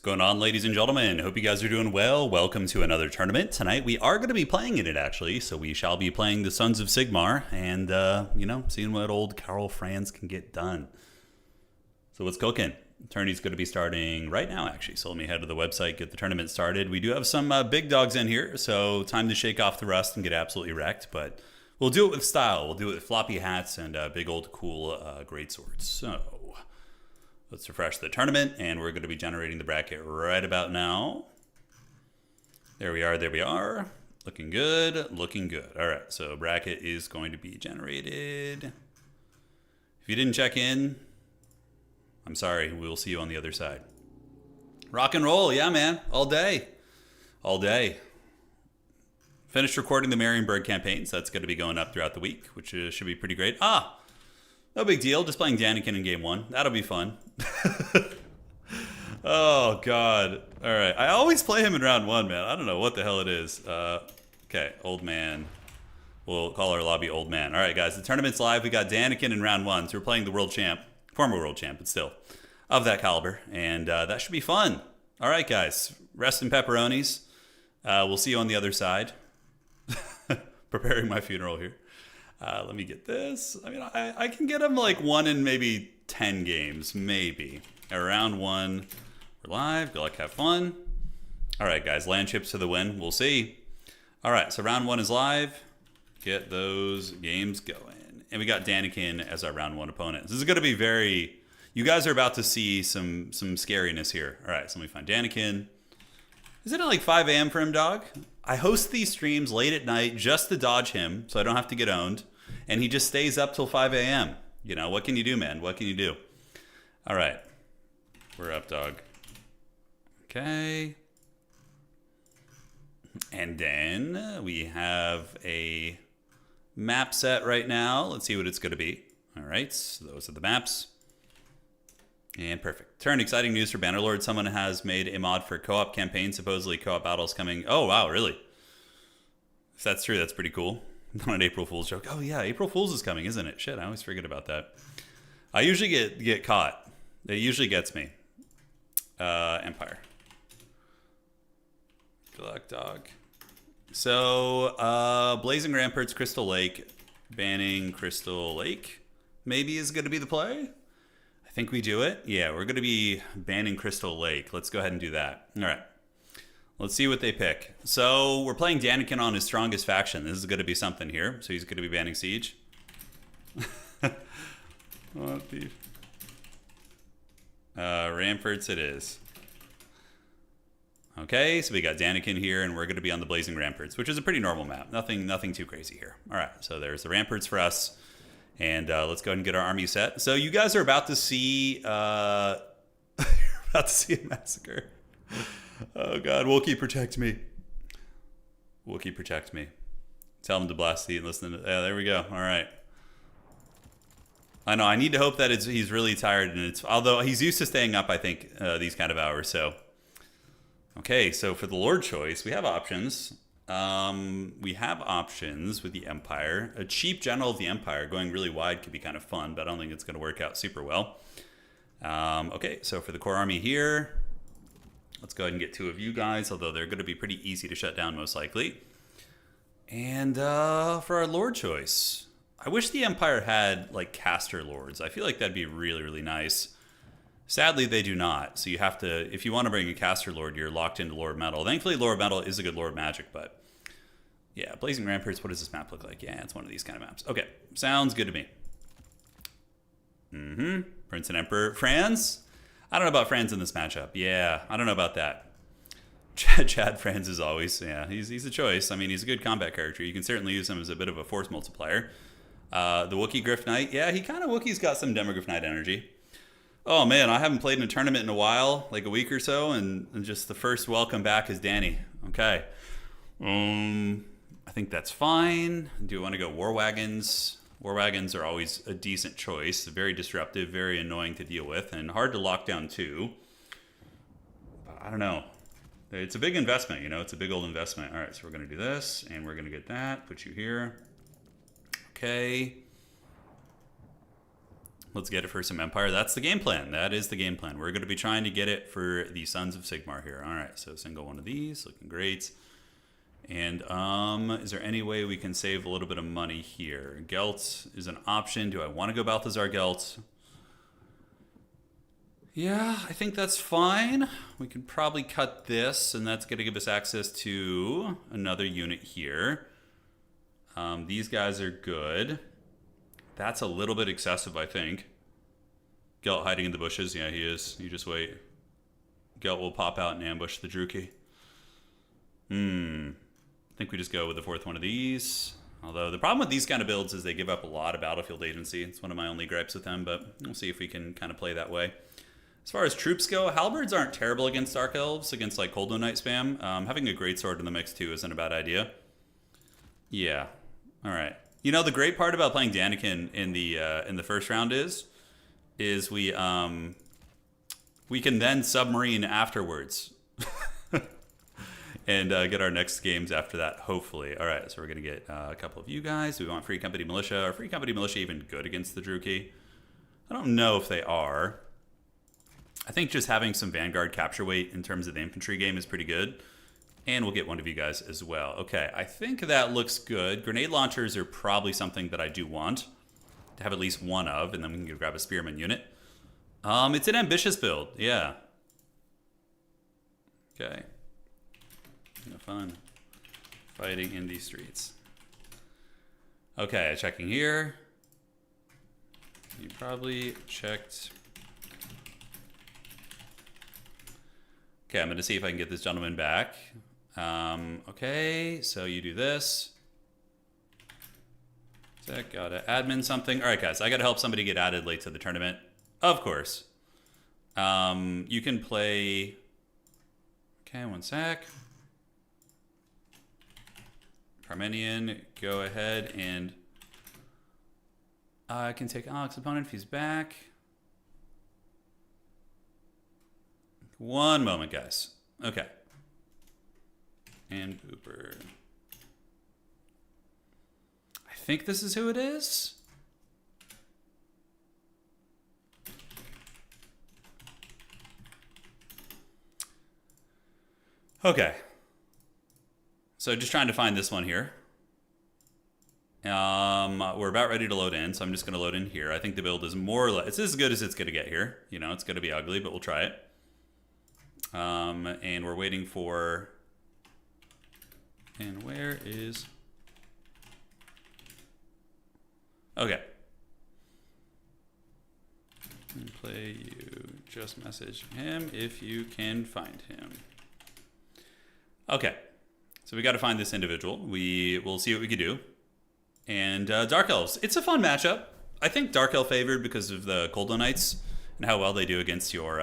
Going on, ladies and gentlemen? Hope you guys are doing well. Welcome to another tournament. Tonight we are going to be playing in it, actually. So we shall be playing the Sons of Sigmar and, seeing what old Karl Franz can get done. So what's cooking? Tourney's going to be starting right now, actually. So let me head to the website, get the tournament started. We do have some big dogs in here, so time to shake off the rust and get absolutely wrecked. But we'll do it with style. We'll do it with floppy hats and big old cool greatswords. So let's refresh the tournament, and we're going to be generating the bracket right about now. There we are, there we are. Looking good, looking good. All right, so bracket is going to be generated. If you didn't check in, I'm sorry, we'll see you on the other side. Rock and roll, yeah, man, all day. All day. Finished recording the Marienburg campaigns. That's going to be going up throughout the week, which should be pretty great. No big deal. Just playing Danakin in game one. That'll be fun. Oh, God. All right. I always play him in round one, man. I don't know what the hell it is. Okay, old man. We'll call our lobby old man. All right, guys. The tournament's live. We got Danakin in round one. So we're playing the world champ. Former world champ, but still. Of that caliber. And that should be fun. All right, guys. Rest in pepperonis. We'll see you on the other side. Preparing my funeral here. Let me get this. I mean, I can get him like 1 in maybe 10 games, maybe. Round 1, we're live. Good luck, have fun. All right, guys, land chips to the win. We'll see. All right, so round 1 is live. Get those games going. And we got Danakin as our round 1 opponent. This is going to be very... You guys are about to see some scariness here. All right, so let me find Danakin. Isn't it like 5 a.m. for him, dog? I host these streams late at night just to dodge him so I don't have to get owned. And he just stays up till 5 a.m. You know, what can you do, man? What can you do? All right. We're up, dog. Okay. And then we have a map set right now. Let's see what it's going to be. All right. So those are the maps. And perfect. Turn, exciting news for Bannerlord. Someone has made a mod for co-op campaign. Supposedly co-op battles coming. Oh, wow, really? If that's true, that's pretty cool. Not an April Fool's joke. Oh, yeah, April Fool's is coming, isn't it? Shit, I always forget about that. I usually get caught. It usually gets me. Empire. Good luck, dog. So, Blazing Ramparts, Crystal Lake. Banning Crystal Lake maybe is going to be the play. I think we do it. Yeah, we're going to be banning Crystal Lake. Let's go ahead and do that. All right. Let's see what they pick. So we're playing Danakin on his strongest faction. This is going to be something here. So he's going to be banning Siege. Ramparts it is. Okay, so we got Danakin here, and we're going to be on the Blazing Ramparts, which is a pretty normal map. Nothing too crazy here. All right, so there's the Ramparts for us. And let's go ahead and get our army set. So you guys are about to see, a massacre. Oh God, Wookiee, protect me. Wookiee, protect me. Tell him to blast the and listen to. Yeah, there we go. All right. I know. I need to hope that he's really tired, and although he's used to staying up, I think these kind of hours. So, okay. So for the Lord choice, we have options. We have options with the Empire. A cheap general of the Empire going really wide could be kind of fun, but I don't think it's going to work out super well. Okay, so for the core army here, let's go ahead and get 2 of you guys, although they're going to be pretty easy to shut down most likely. And for our Lord choice, I wish the Empire had like caster lords. I feel like that'd be really, really nice. Sadly, they do not. So you have to, if you want to bring a caster lord, you're locked into Lord Metal. Thankfully, Lord Metal is a good Lord Magic, but yeah, Blazing Ramparts, what does this map look like? Yeah, it's one of these kind of maps. Okay, sounds good to me. Prince and Emperor. Franz? I don't know about Franz in this matchup. Yeah, I don't know about that. Chad Franz is always, yeah, he's a choice. I mean, he's a good combat character. You can certainly use him as a bit of a force multiplier. The Wookiee Griff Knight. Yeah, he kind of, Wookiee's got some Demogryph Knight energy. Oh man, I haven't played in a tournament in a while, like a week or so, and just the first welcome back is Danny. Okay. I think that's fine. Do you want to go War Wagons? War Wagons are always a decent choice. Very disruptive, very annoying to deal with, and hard to lock down too. But I don't know. It's a big investment, you know? It's a big old investment. All right, so we're going to do this, and we're going to get that. Put you here. Okay. Let's get it for some Empire. That's the game plan. That is the game plan. We're going to be trying to get it for the Sons of Sigmar here. All right, so single one of these, looking great. And is there any way we can save a little bit of money here? Gelt is an option. Do I want to go Balthazar Gelt? Yeah, I think that's fine. We could probably cut this, and that's going to give us access to another unit here. These guys are good. That's a little bit excessive, I think. Gelt hiding in the bushes. Yeah, he is. You just wait. Gelt will pop out and ambush the Druki. I think we just go with the fourth one of these. Although the problem with these kind of builds is they give up a lot of battlefield agency. It's one of my only gripes with them, but we'll see if we can kind of play that way. As far as troops go, halberds aren't terrible against Dark Elves, against like Cold Knight spam. Having a greatsword in the mix too isn't a bad idea. Yeah. All right. You know, the great part about playing Danakin in the first round is we can then submarine afterwards and get our next games after that, hopefully. All right, so we're gonna get a couple of you guys. Do we want Free Company Militia? Are Free Company Militia even good against the Druki? I don't know if they are. I think just having some Vanguard capture weight in terms of the infantry game is pretty good. And we'll get one of you guys as well. Okay, I think that looks good. Grenade launchers are probably something that I do want to have at least one of, and then we can go grab a Spearman unit. It's an ambitious build, yeah. Okay. Fun. Fighting in these streets. Okay, checking here. You probably checked. Okay, I'm going to see if I can get this gentleman back. Okay, so you do this. Gotta admin something. All right, guys, I gotta help somebody get added late to the tournament. Of course. You can play... Okay, one sec. Parmenion, go ahead and... I can take Alex's opponent if he's back. One moment, guys. Okay. And Booper. I think this is who it is. Okay. So just trying to find this one here. We're about ready to load in, so I'm just going to load in here. I think the build is more or less... It's as good as it's going to get here. You know, it's going to be ugly, but we'll try it. And we're waiting for... And where is... Okay. Play you. Just message him if you can find him. Okay. So we got to find this individual. We'll see what we can do. And Dark Elves. It's a fun matchup. I think Dark Elf favored because of the Cold Knights and how well they do against your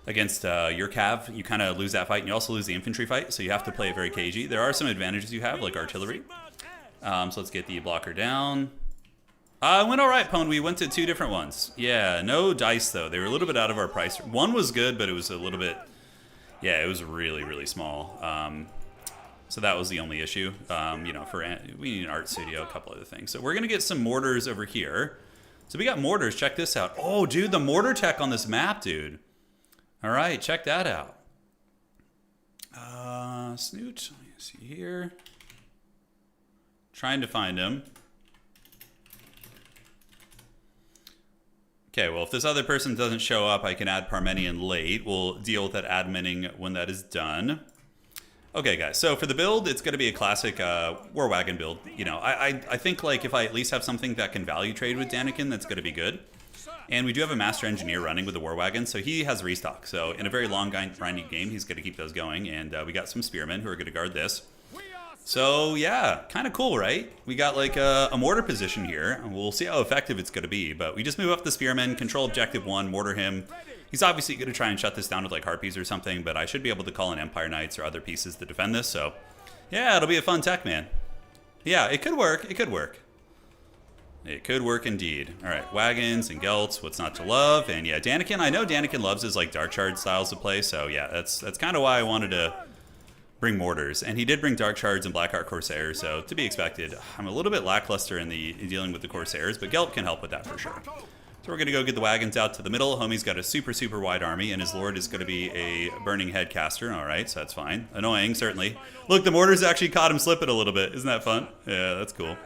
cav. You kind of lose that fight, and you also lose the infantry fight, so you have to play it very cagey. There are some advantages you have, like artillery. So let's get the blocker down. It went all right, Pwn. We went to 2 different ones. Yeah, no dice, though. They were a little bit out of our price. One was good, but it was a little bit... Yeah, it was really, really small. So that was the only issue. You know, we need an art studio, a couple other things. So we're going to get some mortars over here. So we got mortars. Check this out. Oh, dude, the mortar tech on this map, dude. All right, check that out. Snooch, let me see here. Trying to find him. Okay, well, if this other person doesn't show up, I can add Parmenion late. We'll deal with that adminning when that is done. Okay, guys, so for the build, it's going to be a classic War Wagon build. You know, I think, like, if I at least have something that can value trade with Danakin, that's going to be good. And we do have a Master Engineer running with the War Wagon, so he has restock. So in a very long grinding game, he's going to keep those going. And we got some Spearmen who are going to guard this. So yeah, kind of cool, right? We got like a mortar position here. We'll see how effective it's going to be. But we just move up the Spearmen, control objective 1, mortar him. He's obviously going to try and shut this down with like Harpies or something, but I should be able to call in Empire Knights or other pieces to defend this. So yeah, it'll be a fun tech, man. Yeah, it could work. It could work. It could work indeed. All right, wagons and gelts, what's not to love? And yeah, Danakin, I know Danakin loves his like Dark Shard styles of play, so yeah, that's kind of why I wanted to bring mortars. And he did bring Dark Shards and Blackheart Corsairs, so to be expected. I'm a little bit lackluster in dealing with the Corsairs, but Gelt can help with that for sure. So we're going to go get the wagons out to the middle. Homie's got a super, super wide army, and his lord is going to be a burning head caster. All right, so that's fine. Annoying, certainly. Look, the mortars actually caught him slipping a little bit. Isn't that fun? Yeah, that's cool.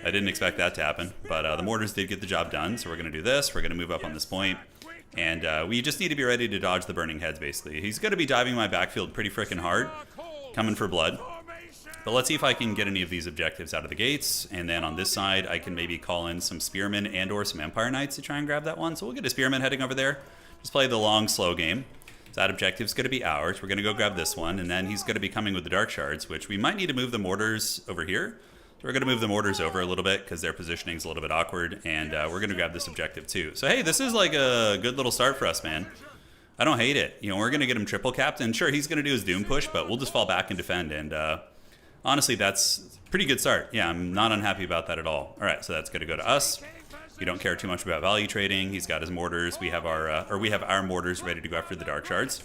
I didn't expect that to happen, but the mortars did get the job done. So we're going to do this. We're going to move up on this point. And we just need to be ready to dodge the burning heads, basically. He's going to be diving my backfield pretty freaking hard, coming for blood. But let's see if I can get any of these objectives out of the gates. And then on this side, I can maybe call in some spearmen and or some Empire Knights to try and grab that one. So we'll get a spearman heading over there. Just play the long, slow game. So that objective's going to be ours. We're going to go grab this one. And then he's going to be coming with the dark shards, which we might need to move the mortars over here. So we're going to move the mortars over a little bit because their positioning is a little bit awkward. And we're going to grab this objective too. So hey, this is like a good little start for us, man. I don't hate it. You know, we're going to get him triple capped. And sure, he's going to do his doom push, but we'll just fall back and defend. And honestly, that's a pretty good start. Yeah, I'm not unhappy about that at all. All right, so that's going to go to us. We don't care too much about value trading. He's got his mortars. We have our mortars ready to go after the dark shards.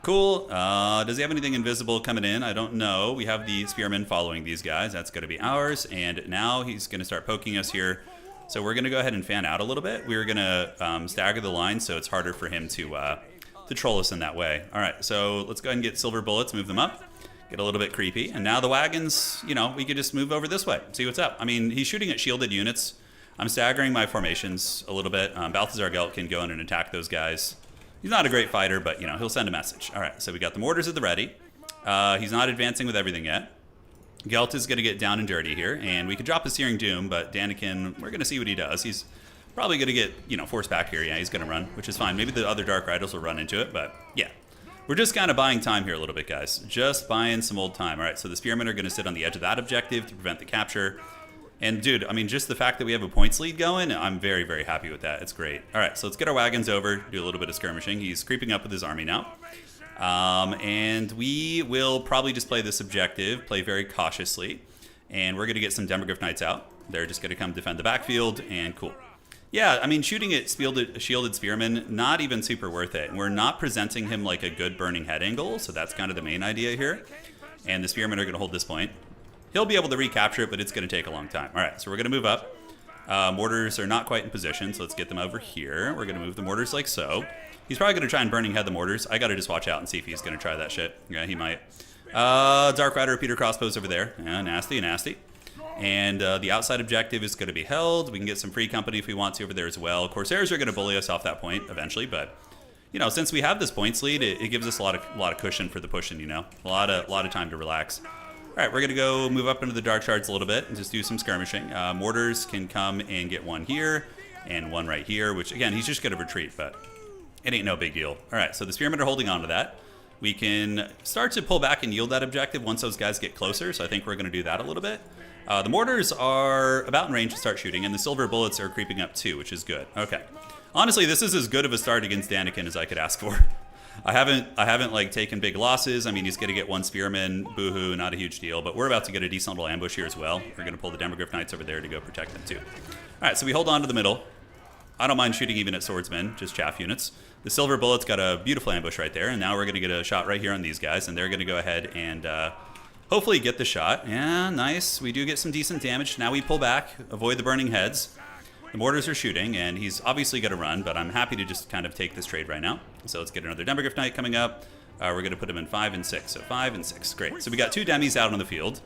Cool. Does he have anything invisible coming in? I don't know. We have the spearmen following these guys. That's going to be ours. And now he's going to start poking us here. So we're going to go ahead and fan out a little bit. We're going to stagger the line so it's harder for him to troll us in that way. All right, so let's go ahead and get silver bullets, move them up. Get a little bit creepy. And now the wagons, you know, we could just move over this way, see what's up. I mean, he's shooting at shielded units. I'm staggering my formations a little bit. Balthazar Gelt can go in and attack those guys. He's not a great fighter, but, you know, he'll send a message. All right, so we got the mortars at the ready. He's not advancing with everything yet. Gelt is going to get down and dirty here, and we could drop a Searing Doom, but Danakin, we're going to see what he does. He's probably going to get, you know, forced back here. Yeah, he's going to run, which is fine. Maybe the other Dark Riders will run into it, but, yeah. We're just kind of buying time here a little bit, guys. Just buying some old time. All right, so the spearmen are going to sit on the edge of that objective to prevent the capture. And, dude, I mean, just the fact that we have a points lead going, I'm very, very happy with that. It's great. All right, so let's get our wagons over, do a little bit of skirmishing. He's creeping up with his army now. And we will probably just play this objective, play very cautiously. And we're going to get some Demogryph Knights out. They're just going to come defend the backfield, and cool. Yeah, I mean, shooting at shielded spearmen, not even super worth it. And we're not presenting him like a good burning head angle, so that's kind of the main idea here. And the spearmen are going to hold this point. He'll be able to recapture it, but it's going to take a long time. All right, so we're going to move up. Mortars are not quite in position, so let's get them over here. We're going to move the mortars like so. He's probably going to try and burning head the mortars. I got to just watch out and see if he's going to try that shit. Yeah, he might. Dark Rider repeater crossbows over there. Yeah, nasty, nasty. And the outside objective is going to be held. We can get some free company if we want to over there as well. Corsairs are going to bully us off that point eventually, but you know, since we have this points lead, it gives us a lot of cushion for the pushing. You know, a lot of time to relax. All right, we're going to go move up into the dark shards a little bit and just do some skirmishing. Mortars can come and get one here and one right here, which again, he's just going to retreat, but it ain't no big deal. All right, so the spearmen are holding on to that. We can start to pull back and yield that objective once those guys get closer, so I think we're going to do that a little bit. The mortars are about in range to start shooting, and the silver bullets are creeping up too, which is good. Okay. Honestly, this is as good of a start against Danakin as I could ask for. I haven't like taken big losses. I mean, he's going to get one spearman, boohoo, not a huge deal, but we're about to get a decent little ambush here as well. We're going to pull the Demogryph Knights over there to go protect them too. All right, so we hold on to the middle. I don't mind shooting even at swordsmen, just chaff units. The silver bullets got a beautiful ambush right there, and now we're going to get a shot right here on these guys, and they're going to go ahead and hopefully get the shot. Yeah, nice. We do get some decent damage. Now we pull back, avoid the burning heads. The mortars are shooting, and he's obviously going to run, but I'm happy to just kind of take this trade right now. So let's get another Demogryph Knight coming up. We're going to put him in 5 and 6. So 5 and 6. Great. So we got 2 demis out on the field.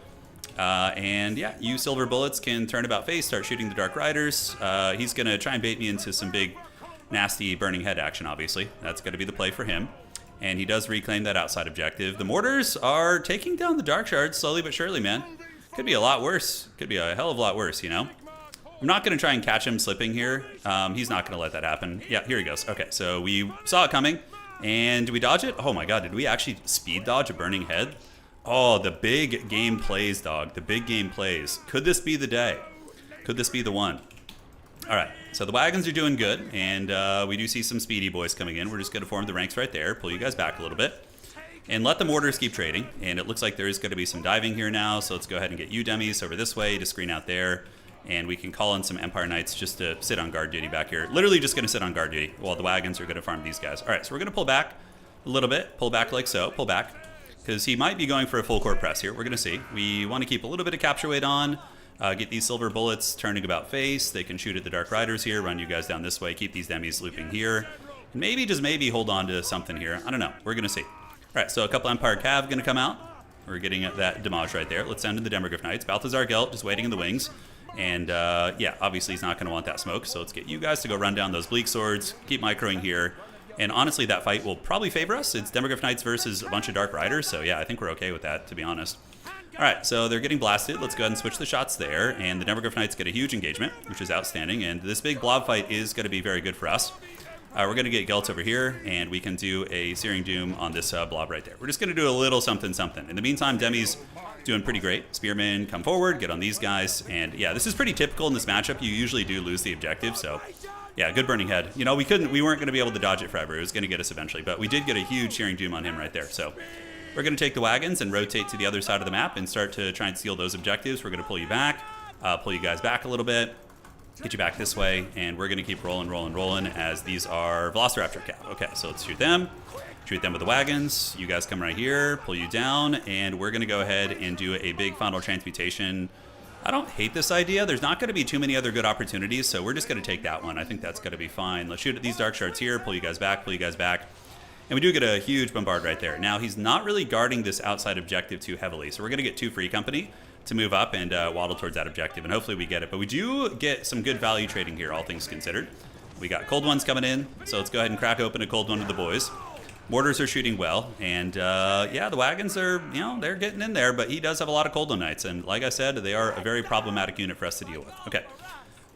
And yeah, you silver bullets can turn about face, start shooting the Dark Riders. He's going to try and bait me into some big, nasty burning head action, obviously. That's going to be the play for him. And he does reclaim that outside objective. The mortars are taking down the Dark Shards slowly but surely, man. Could be a lot worse. Could be a hell of a lot worse, you know? I'm not going to try and catch him slipping here. He's not going to let that happen. Yeah, here he goes. Okay, so we saw it coming. And did we dodge it? Oh my god, did we actually speed dodge a burning head? Oh, the big game plays, dog. The big game plays. Could this be the day? Could this be the one? All right, so the wagons are doing good. And we do see some speedy boys coming in. We're just going to form the ranks right there. Pull you guys back a little bit. And let the mortars keep trading. And it looks like there is going to be some diving here now. So let's go ahead and get you demis over this way to screen out there. And we can call in some Empire Knights just to sit on guard duty back here. Literally just going to sit on guard duty while the wagons are going to farm these guys. All right, so we're going to pull back a little bit. Pull back like so. Pull back. Because he might be going for a full court press here. We're going to see. We want to keep a little bit of capture weight on. Get these silver bullets turning about face. They can shoot at the Dark Riders here, run you guys down this way, keep these demis looping here. And maybe, just maybe, hold on to something here. I don't know. We're going to see. All right, so a couple Empire Cav going to come out. We're getting that damage right there. Let's send in the Demogryph Knights. Balthazar Gelt just waiting in the wings. And, yeah, obviously he's not going to want that smoke. So let's get you guys to go run down those Bleak Swords. Keep microing here. And honestly, that fight will probably favor us. It's Demogryph Knights versus a bunch of Dark Riders. So, yeah, I think we're okay with that, to be honest. All right, so they're getting blasted. Let's go ahead and switch the shots there. And the Demogryph Knights get a huge engagement, which is outstanding. And this big blob fight is going to be very good for us. We're going to get Gelt over here, and we can do a Searing Doom on this blob right there. We're just going to do a little something, something. In the meantime, Demi's doing pretty great. Spearmen come forward, get on these guys. And, yeah, this is pretty typical in this matchup. You usually do lose the objective, so... yeah, good Burning Head. You know, we weren't going to be able to dodge it forever. It was going to get us eventually, but we did get a huge Searing Doom on him right there. So we're going to take the wagons and rotate to the other side of the map and start to try and steal those objectives. We're going to pull you back, pull you guys back a little bit, get you back this way, and we're going to keep rolling, rolling, rolling as these are Velociraptor Cav. Okay, so let's shoot them with the wagons. You guys come right here, pull you down, and we're going to go ahead and do a big final transmutation. I don't hate this idea. There's not going to be too many other good opportunities, so we're just going to take that one. I think that's going to be fine. Let's shoot at these Dark Shards here, pull you guys back, pull you guys back. And we do get a huge bombard right there. Now, he's not really guarding this outside objective too heavily, so we're going to get 2 Free Company to move up and waddle towards that objective, and hopefully we get it. But we do get some good value trading here, all things considered. We got cold ones coming in, so let's go ahead and crack open a cold one with the boys. Mortars are shooting well, and yeah, the wagons are, you know, they're getting in there, but he does have a lot of Cold One Knights, and like I said, they are a very problematic unit for us to deal with. Okay,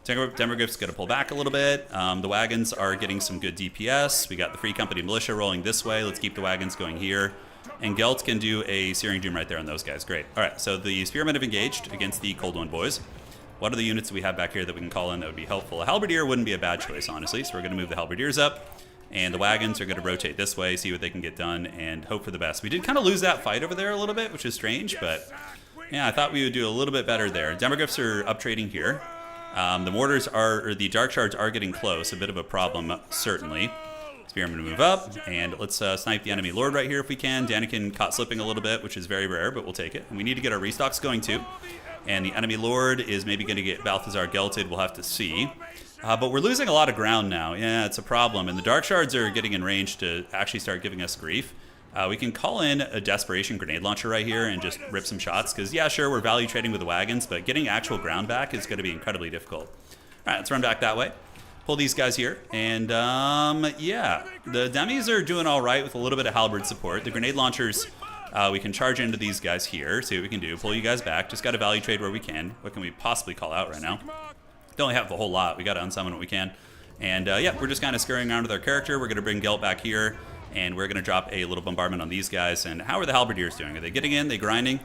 Demogryph's going to pull back a little bit. The wagons are getting some good DPS. We got the Free Company Militia rolling this way. Let's keep the wagons going here. And Gelt can do a Searing Doom right there on those guys. Great. All right, so the Spearmen have engaged against the Cold One boys. What are the units that we have back here that we can call in that would be helpful? A Halberdier wouldn't be a bad choice, honestly, so we're going to move the Halberdiers up. And the wagons are going to rotate this way, see what they can get done, and hope for the best. We did kind of lose that fight over there a little bit, which is strange, but yeah, I thought we would do a little bit better there. Demogryphs are up trading here. The mortars are, or the Dark Shards are getting close, a bit of a problem, certainly. Spearmen move up, and let's snipe the enemy lord right here if we can. Danakin caught slipping a little bit, which is very rare, but we'll take it. And we need to get our restocks going too. And the enemy lord is maybe going to get Balthazar Gelted. We'll have to see. But we're losing a lot of ground now. Yeah, it's a problem. And the Dark Shards are getting in range to actually start giving us grief. We can call in a Desperation Grenade Launcher right here and just rip some shots. Because, yeah, sure, we're value trading with the wagons, but getting actual ground back is going to be incredibly difficult. All right, let's run back that way. Pull these guys here. And, yeah, the demis are doing all right with a little bit of halberd support. The Grenade Launchers, we can charge into these guys here, see what we can do. Pull you guys back. Just got to value trade where we can. What can we possibly call out right now? Don't have a whole lot. We got to unsummon what we can. And, yeah, we're just kind of scurrying around with our character. We're going to bring Gelt back here, and we're going to drop a little bombardment on these guys. And how are the Halberdiers doing? Are they getting in? They grinding?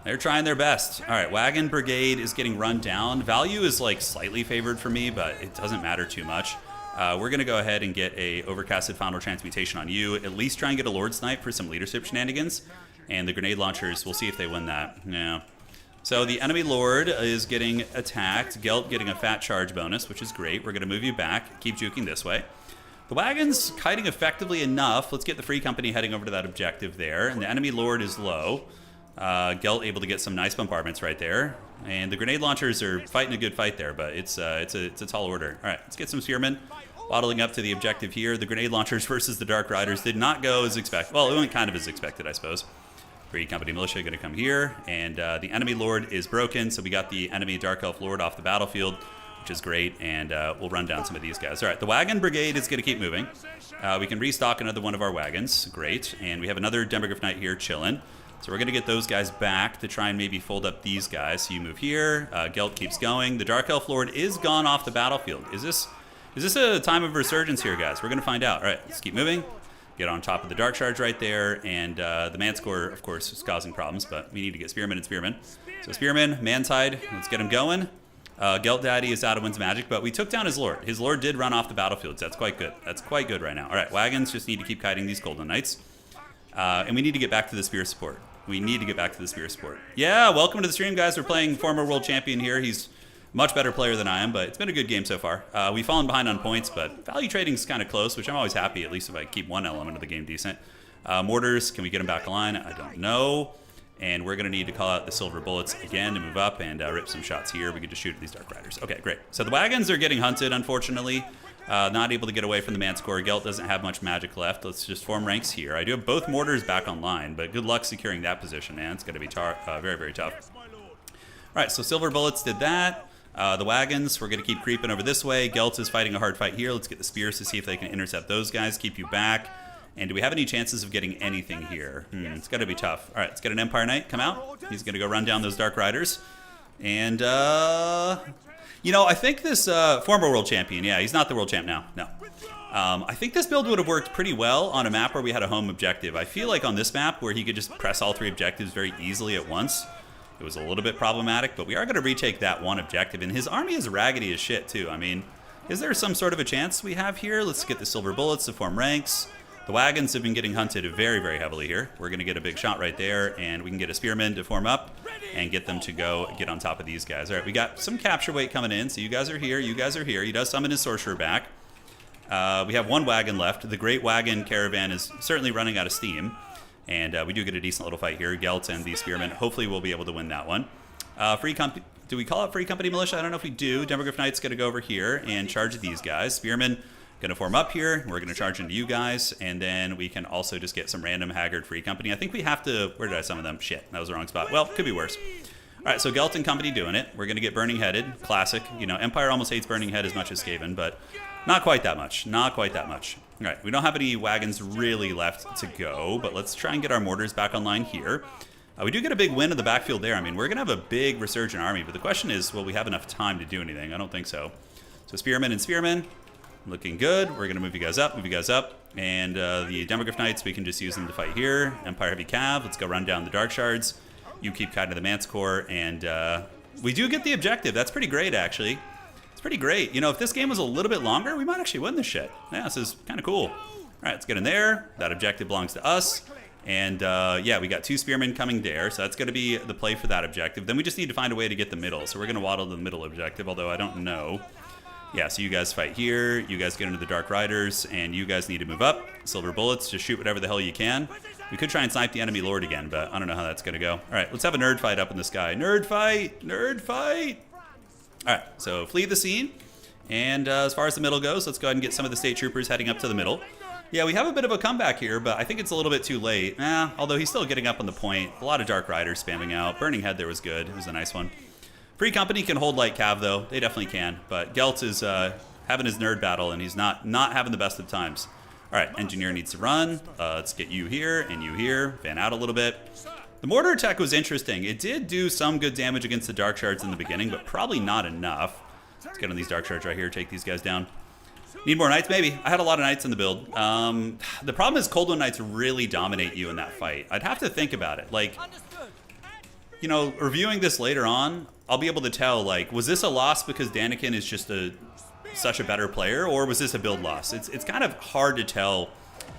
They're trying their best. All right, Wagon Brigade is getting run down. Value is, like, slightly favored for me, but it doesn't matter too much. We're going to go ahead and get a Overcasted Final Transmutation on you. At least try and get a Lord Snipe for some leadership shenanigans. And the Grenade Launchers, we'll see if they win that. Yeah. So the enemy lord is getting attacked. Gelt getting a fat charge bonus, which is great. We're going to move you back. Keep juking this way. The wagon's kiting effectively enough. Let's get the Free Company heading over to that objective there. And the enemy lord is low. Gelt able to get some nice bombardments right there. And the grenade launchers are fighting a good fight there, but it's a tall order. All right, let's get some spearmen waddling up to the objective here. The grenade launchers versus the Dark Riders did not go as expected. Well, it went kind of as expected, I suppose. Free Company Militia going to come here, and the enemy lord is broken, so we got the enemy Dark Elf Lord off the battlefield, which is great, and we'll run down some of these guys. All right, the Wagon Brigade is going to keep moving. We can restock another one of our wagons. Great, and we have another Demogryph Knight here chilling. So we're going to get those guys back to try and maybe fold up these guys. So you move here. Gelt keeps going. The Dark Elf Lord is gone off the battlefield. Is this a time of resurgence here, guys? We're going to find out. All right, let's keep moving. Get on top of the Dark Charge right there. And the Manscore, of course, is causing problems, but we need to get Spearmen and Spearmen. So Spearmen, Mantide, let's get him going. Gelt Daddy is out of Wind's Magic, but we took down his Lord. His Lord did run off the battlefield, so that's quite good. That's quite good right now. All right, wagons just need to keep kiting these Golden Knights. And we need to get back to the Spear support. We need to get back to the Spear support. Yeah, welcome to the stream, guys. We're playing former world champion here. He's a much better player than I am, but it's been a good game so far. We've fallen behind on points, but value trading is kind of close, which I'm always happy, at least if I keep one element of the game decent. Mortars, can we get them back online? I don't know. And we're going to need to call out the silver bullets again to move up and rip some shots here. We could just shoot at these Dark Riders. Okay, great. So the wagons are getting hunted, unfortunately. Not able to get away from the Manticore. Gelt doesn't have much magic left. Let's just form ranks here. I do have both mortars back online, but good luck securing that position, man. It's going to be very, very tough. All right, so silver bullets did that. The wagons, we're going to keep creeping over this way. Gelt is fighting a hard fight here. Let's get the spears to see if they can intercept those guys, keep you back. And do we have any chances of getting anything here? It's got to be tough. All right, let's get an Empire Knight. Come out. He's going to go run down those Dark Riders. And, you know, I think this former world champion, yeah, he's not the world champ now. No. I think this build would have worked pretty well on a map where we had a home objective. I feel like on this map where he could just press all 3 objectives very easily at once, it was a little bit problematic, but we are going to retake that one objective. And his army is raggedy as shit, too. I mean, is there some sort of a chance we have here? Let's get the silver bullets to form ranks. The wagons have been getting hunted very, very heavily here. We're going to get a big shot right there, and we can get a spearman to form up and get them to go get on top of these guys. All right, we got some capture weight coming in, so you guys are here, you guys are here. He does summon his sorcerer back. We have 1 wagon left. The Great Wagon Caravan is certainly running out of steam, and we do get a decent little fight here. Gelt and the spearmen, hopefully we'll be able to win that one. Do we call it Free Company Militia? I don't know if we do. Demogryph Knight's going to go over here and charge these guys. Spearmen going to form up here. We're going to charge into you guys, and then we can also just get some random Haggard Free Company. I think we have to... Where did I summon them? Shit, that was the wrong spot. Well, could be worse. All right, so Gelt and company doing it. We're going to get Burning Headed. Classic. You know, Empire almost hates Burning Head as much as Skaven, but not quite that much. Not quite that much. All right, we don't have any wagons really left to go, but let's try and get our mortars back online here. We do get a big win in the backfield there. I mean, we're going to have a big resurgent army, but the question is, will we have enough time to do anything? I don't think so. So Spearmen and Spearmen. Looking good. We're going to move you guys up, And the Demogryph Knights, we can just use them to fight here. Empire Heavy Cav, let's go run down the Dark Shards. You keep kind of the Manticore, and we do get the objective. That's pretty great, actually. It's pretty great. You know, if this game was a little bit longer, we might actually win this shit. Yeah, this is kind of cool. All right, let's get in there. That objective belongs to us. And yeah, we got 2 spearmen coming there, so that's going to be the play for that objective. Then we just need to find a way to get the middle. So we're going to waddle to the middle objective, although I don't know. Yeah, so you guys fight here, you guys get into the Dark Riders, and you guys need to move up. Silver bullets, just shoot whatever the hell you can. We could try and snipe the enemy lord again, but I don't know how that's going to go. All right, let's have a nerd fight up in the sky. Nerd fight! Nerd fight! All right, so flee the scene. And as far as the middle goes, let's go ahead and get some of the state troopers heading up to the middle. Yeah, we have a bit of a comeback here, but I think it's a little bit too late. Although he's still getting up on the point. A lot of Dark Riders spamming out. Burning Head there was good. It was a nice one. Free Company can hold light cav, though. They definitely can. But Gelt is having his nerd battle, and he's not having the best of times. All right, Engineer needs to run. Let's get you here and you here. Fan out a little bit. The mortar attack was interesting. It did do some good damage against the Dark Shards in the beginning, but probably not enough. Let's get on these Dark Shards right here. Take these guys down. Need more Knights? Maybe. I had a lot of Knights in the build. The problem is Cold One Knights really dominate you in that fight. I'd have to think about it. Like, you know, reviewing this later on, I'll be able to tell, like, was this a loss because Danakin is just such a better player, or was this a build loss? It's kind of hard to tell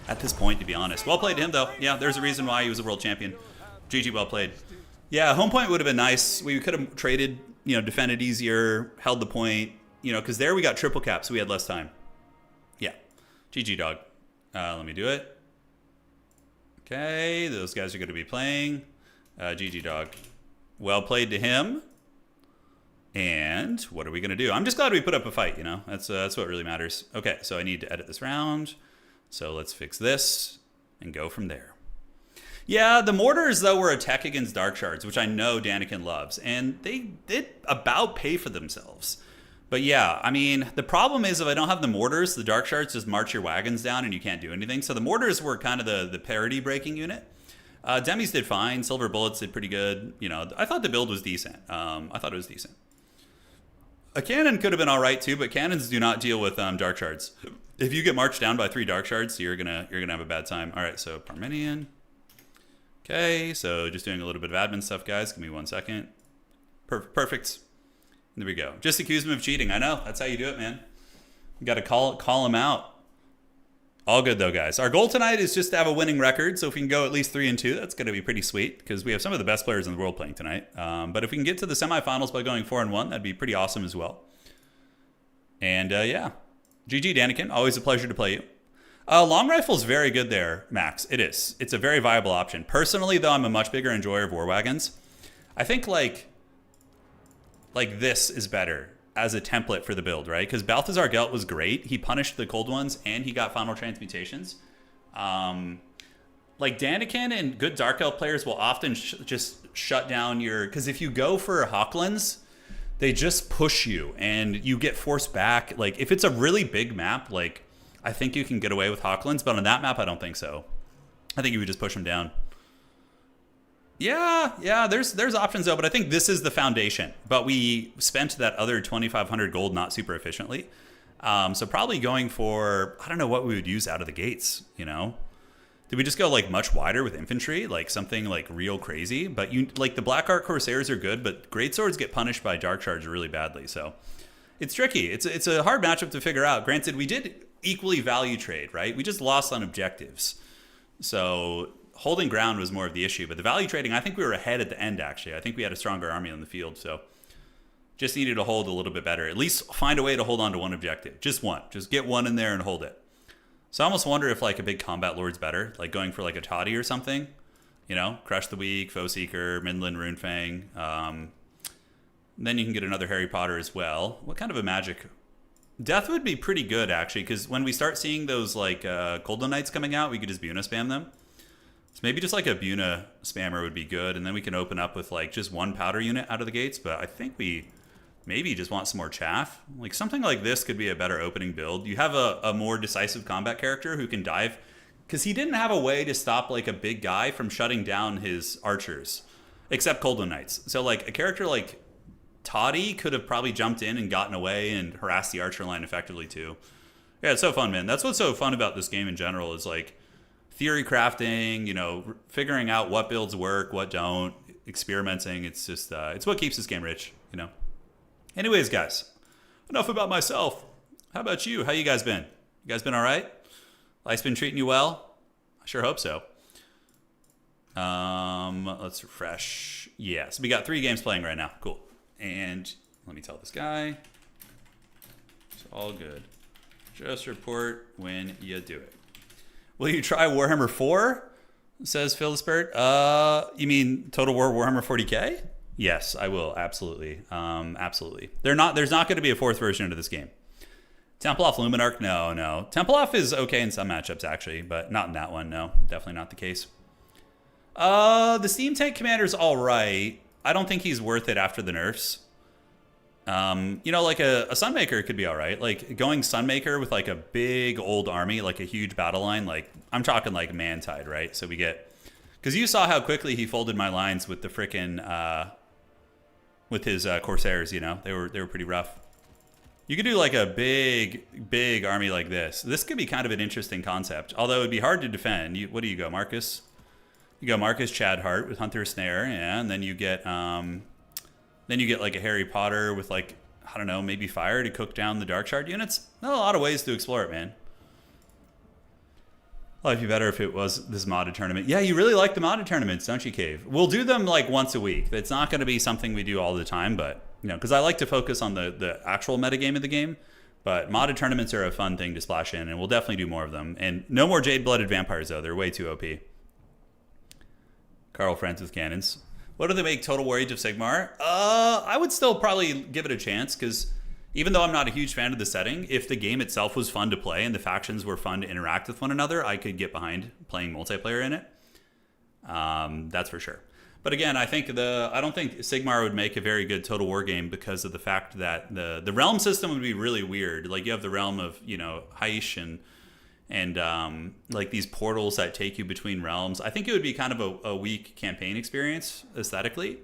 at this point, to be honest. Well played to him, though. Yeah, there's a reason why he was a world champion. GG, well played. Yeah, home point would have been nice. We could have traded, you know, defended easier, held the point, you know, because there we got triple cap, so we had less time. Yeah. GG, dog. Let me do it. Okay, those guys are going to be playing. GG, dog. Well played to him. And what are we going to do? I'm just glad we put up a fight, you know. That's what really matters. Okay, so I need to edit this round. So let's fix this and go from there. Yeah, the mortars, though, were a tech against Dark Shards, which I know Danakin loves. And they did about pay for themselves. But yeah, I mean, the problem is if I don't have the mortars, the Dark Shards just march your wagons down and you can't do anything. So the mortars were kind of the parity breaking unit. Demis did fine. Silver bullets did pretty good. You know, I thought the build was decent. I thought it was decent. A cannon could have been all right too, but cannons do not deal with Dark Shards. If you get marched down by 3 Dark Shards, you're gonna have a bad time. All right, so Parmenion. Okay, so just doing a little bit of admin stuff, guys. Give me 1 second. Perfect. There we go. Just accuse him of cheating. I know. That's how you do it, man. You got to call him out. All good, though, guys. Our goal tonight is just to have a winning record. So if we can go at least 3-2, that's going to be pretty sweet because we have some of the best players in the world playing tonight. But if we can get to the semifinals by going 4-1, that'd be pretty awesome as well. And yeah. GG, Danakin. Always a pleasure to play you. Long rifle's very good there, Max. It is. It's a very viable option. Personally, though, I'm a much bigger enjoyer of war wagons. I think like this is better as a template for the build, right? Because Balthazar Gelt was great. He punished the cold ones, and he got final transmutations. Like Danakin and good Dark Elf players will often just shut down your... Because if you go for Hawklands, they just push you, and you get forced back. Like, if it's a really big map, like, I think you can get away with Hawklands, but on that map, I don't think so. I think you would just push them down. Yeah, there's options though, but I think this is the foundation. But we spent that other 2,500 gold not super efficiently. So probably going for, I don't know what we would use out of the gates, you know? Did we just go like much wider with infantry? Like something like real crazy? But you like the Black Art Corsairs are good, but Greatswords get punished by Dark Charge really badly. So it's tricky. It's a hard matchup to figure out. Granted, we did equally value trade, right? We just lost on objectives. So holding ground was more of the issue, but the value trading, I think we were ahead at the end, actually. I think we had a stronger army on the field, so just needed to hold a little bit better. At least find a way to hold on to one objective. Just one. Just get one in there and hold it. So I almost wonder if like a big combat lord's better, like going for like a Toddy or something, you know, Crush the Weak, Foe Seeker, Midland Runefang. Then you can get another Harry Potter as well. What kind of a magic? Death would be pretty good, actually, because when we start seeing those like Coldon Knights coming out, we could just Buna spam them. So maybe just like a Buna spammer would be good, and then we can open up with like just one powder unit out of the gates. But I think we maybe just want some more chaff. Like something like this could be a better opening build. You have a more decisive combat character who can dive, because he didn't have a way to stop like a big guy from shutting down his archers, except Coldon Knights. So like a character like Toddy could have probably jumped in and gotten away and harassed the archer line effectively too. Yeah, it's so fun, man. That's what's so fun about this game in general is like theory crafting, you know, figuring out what builds work, what don't, experimenting. It's just, it's what keeps this game rich, you know. Anyways, guys, enough about myself. How about you? How you guys been? You guys been all right? Life's been treating you well? I sure hope so. Let's refresh. Yeah, so we got 3 games playing right now. Cool. And let me tell this guy, it's all good. Just report when you do it. Will you try Warhammer 4? Says Philipsbert. You mean Total War Warhammer 40k? Yes, I will. Absolutely. Absolutely. There's not going to be a 4th version of this game. Templeoff Luminarch? No. Templeoff is okay in some matchups, actually, but not in that one. No, definitely not the case. The Steam Tank Commander's all right. I don't think he's worth it after the nerfs. You know, like a Sunmaker could be all right. Like going Sunmaker with like a big old army, like a huge battle line. Like I'm talking like Mantide, right? So we get, because you saw how quickly he folded my lines with the frickin' with his Corsairs. You know, they were pretty rough. You could do like a big army like this. This could be kind of an interesting concept, although it'd be hard to defend. What do you go, Marcus? You go Marcus Chad Hart with Hunter Snare, yeah, and then you get like a Harry Potter with like, I don't know, maybe fire to cook down the Dark Shard units. There's a lot of ways to explore it, man. Well, it'd be better if it was this modded tournament. Yeah, you really like the modded tournaments, don't you, Cave? We'll do them like once a week. It's not going to be something we do all the time, but you know, because I like to focus on the actual metagame of the game. But modded tournaments are a fun thing to splash in, and we'll definitely do more of them. And no more Jade-Blooded Vampires, though. They're way too OP. Carl Friends with Cannons. What do they make Total War Age of Sigmar? I would still probably give it a chance, because even though I'm not a huge fan of the setting, if the game itself was fun to play and the factions were fun to interact with one another, I could get behind playing multiplayer in it. That's for sure. But again, I don't think Sigmar would make a very good Total War game because of the fact that the realm system would be really weird. Like you have the realm of, you know, Haish and like these portals that take you between realms. I think it would be kind of a weak campaign experience aesthetically.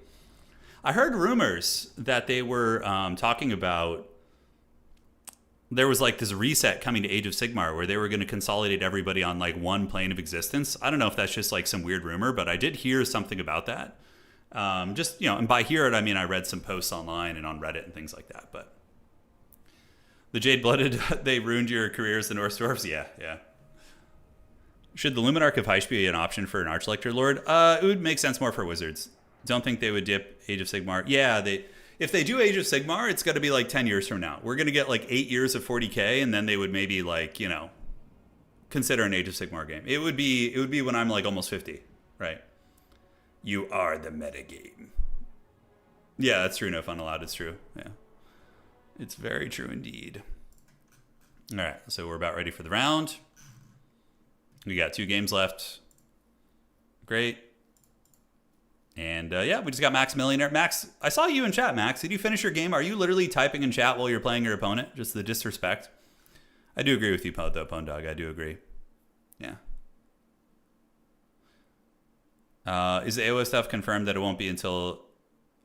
I heard rumors that they were talking about, there was like this reset coming to Age of Sigmar where they were going to consolidate everybody on like one plane of existence. I don't know if that's just like some weird rumor, but I did hear something about that. Just, you know, and by hear it, I mean I read some posts online and on Reddit and things like that, but the Jade-Blooded, they ruined your career as the Norse Dwarves? Yeah. Should the Luminarch of Hysh be an option for an Archlector Lord? It would make sense more for Wizards. Don't think they would dip Age of Sigmar. Yeah, if they do Age of Sigmar, it's got to be like 10 years from now. We're going to get like 8 years of 40k, and then they would maybe like, you know, consider an Age of Sigmar game. It would be when I'm like almost 50, right? You are the metagame. Yeah, that's true. No fun allowed. It's true. Yeah, it's very true indeed. All right, so we're about ready for the round. We got 2 games left. Great. And yeah, we just got Max Millionaire. Max, I saw you in chat, Max. Did you finish your game? Are you literally typing in chat while you're playing your opponent? Just the disrespect. I do agree with you, though, Pwn Dog. I do agree. Yeah. Is the AOS stuff confirmed that it won't be until...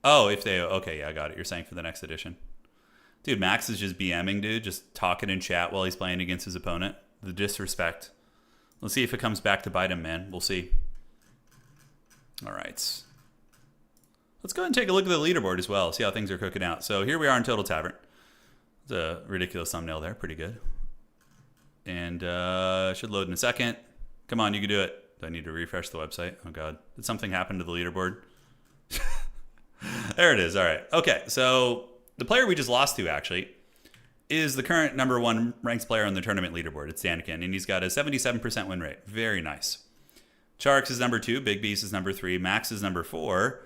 Oh, if they... Okay, yeah, I got it. You're saying for the next edition. Dude, Max is just BMing, dude. Just talking in chat while he's playing against his opponent. The disrespect. Let's see if it comes back to bite him, man. We'll see. All right. Let's go ahead and take a look at the leaderboard as well. See how things are cooking out. So here we are in Total Tavern. It's a ridiculous thumbnail there. Pretty good. And should load in a second. Come on, you can do it. Do I need to refresh the website? Oh, God. Did something happen to the leaderboard? There it is. All right. Okay, so the player we just lost to, actually, is the current #1 ranked player on the tournament leaderboard. It's Danakin, and he's got a 77% win rate. Very nice. Charks is #2. Big Beast is #3. Max is #4.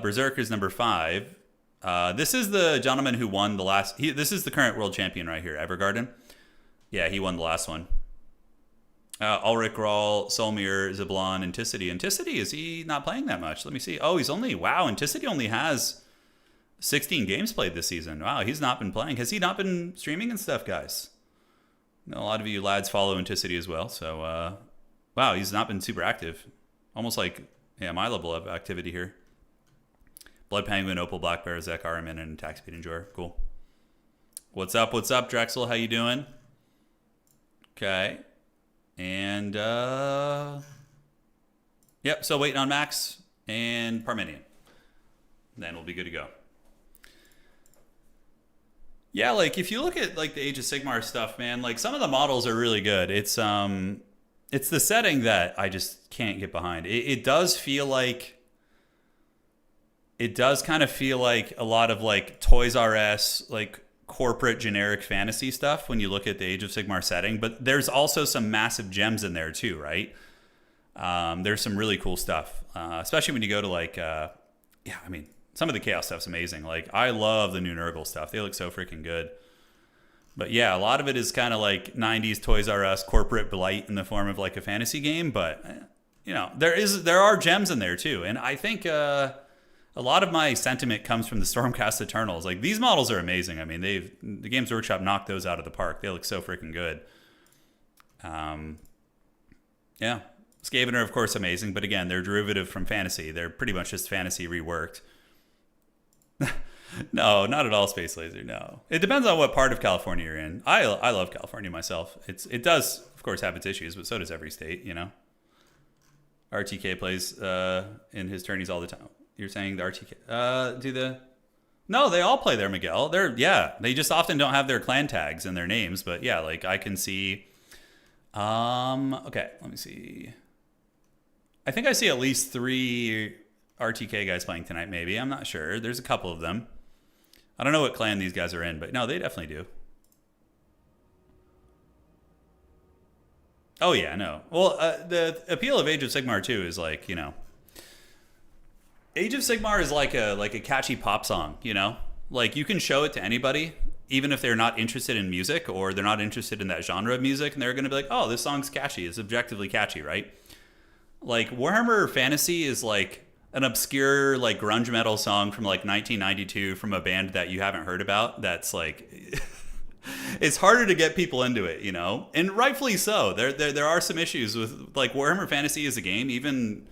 Berserk is #5. This is the gentleman who won the last... this is the current world champion right here, Evergarden. Yeah, he won the last one. Ulrich, Rawl, Solmir, Ziblon, Anticity. Anticity, is he not playing that much? Let me see. Oh, he's only... Wow, Anticity only has 16 games played this season. Wow, he's not been playing. Has he not been streaming and stuff, guys? I know a lot of you lads follow Anticity as well, so... wow, he's not been super active. Almost like, yeah, my level of activity here. Blood Penguin, Opal, Black Bear, Zek, Aramin, and Attack Speed Endure. Cool. What's up, Drexel? How you doing? Okay. And, yep, so waiting on Max and Parmenion. Then we'll be good to go. Yeah, like, if you look at, like, the Age of Sigmar stuff, man, like, some of the models are really good. It's the setting that I just can't get behind. It does feel like... It does kind of feel like a lot of, like, Toys R Us, like, corporate generic fantasy stuff when you look at the Age of Sigmar setting, but there's also some massive gems in there too, right? There's some really cool stuff, especially when you go to, like, yeah, I mean, some of the Chaos stuff's amazing. Like, I love the new Nurgle stuff. They look so freaking good. But yeah, a lot of it is kind of like 90s Toys R Us corporate blight in the form of, like, a fantasy game, but, you know, there are gems in there too. And I think a lot of my sentiment comes from the Stormcast Eternals. Like, these models are amazing. I mean, the Games Workshop knocked those out of the park. They look so freaking good. Yeah. Skavener, of course, amazing. But again, they're derivative from fantasy. They're pretty much just fantasy reworked. No, not at all, Space Laser, no. It depends on what part of California you're in. I love California myself. It does, of course, have its issues, but so does every state, you know? RTK plays in his tourneys all the time. You're saying the RTK... No, they all play there, Miguel. They just often don't have their clan tags and their names, but yeah, like, I can see... okay, let me see. I think I see at least 3 RTK guys playing tonight, maybe. I'm not sure. There's a couple of them. I don't know what clan these guys are in, but no, they definitely do. Oh, yeah, no. Well, the appeal of Age of Sigmar, too, is, like, you know... Age of Sigmar is like a catchy pop song, you know? Like, you can show it to anybody, even if they're not interested in music or they're not interested in that genre of music, and they're going to be like, oh, this song's catchy. It's objectively catchy, right? Like, Warhammer Fantasy is like an obscure, like, grunge metal song from, like, 1992 from a band that you haven't heard about. That's, like... it's harder to get people into it, you know? And rightfully so. There are some issues with, like, Warhammer Fantasy as a game, even...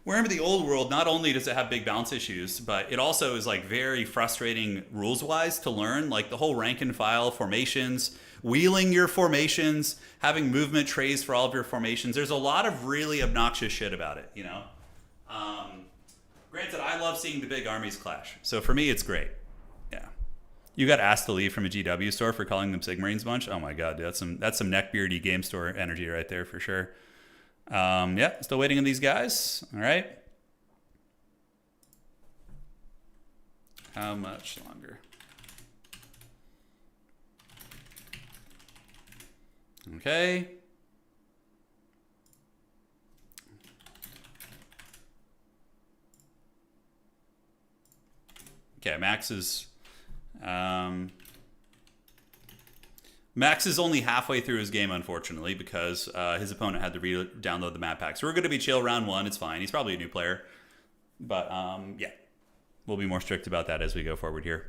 Warhammer the Old World, not only does it have big balance issues, but it also is, like, very frustrating rules-wise to learn. Like, the whole rank and file formations, wheeling your formations, having movement trays for all of your formations. There's a lot of really obnoxious shit about it, you know? Granted, I love seeing the big armies clash. So for me, it's great. Yeah. You got asked to leave from a GW store for calling them Sigmarines bunch? Oh my god, dude, that's some neckbeardy game store energy right there for sure. Yeah, still waiting on these guys. All right. How much longer? Okay. Okay, Max is only halfway through his game, unfortunately, because his opponent had to re-download the map pack. So we're going to be chill round one. It's fine. He's probably a new player. But, yeah. We'll be more strict about that as we go forward here.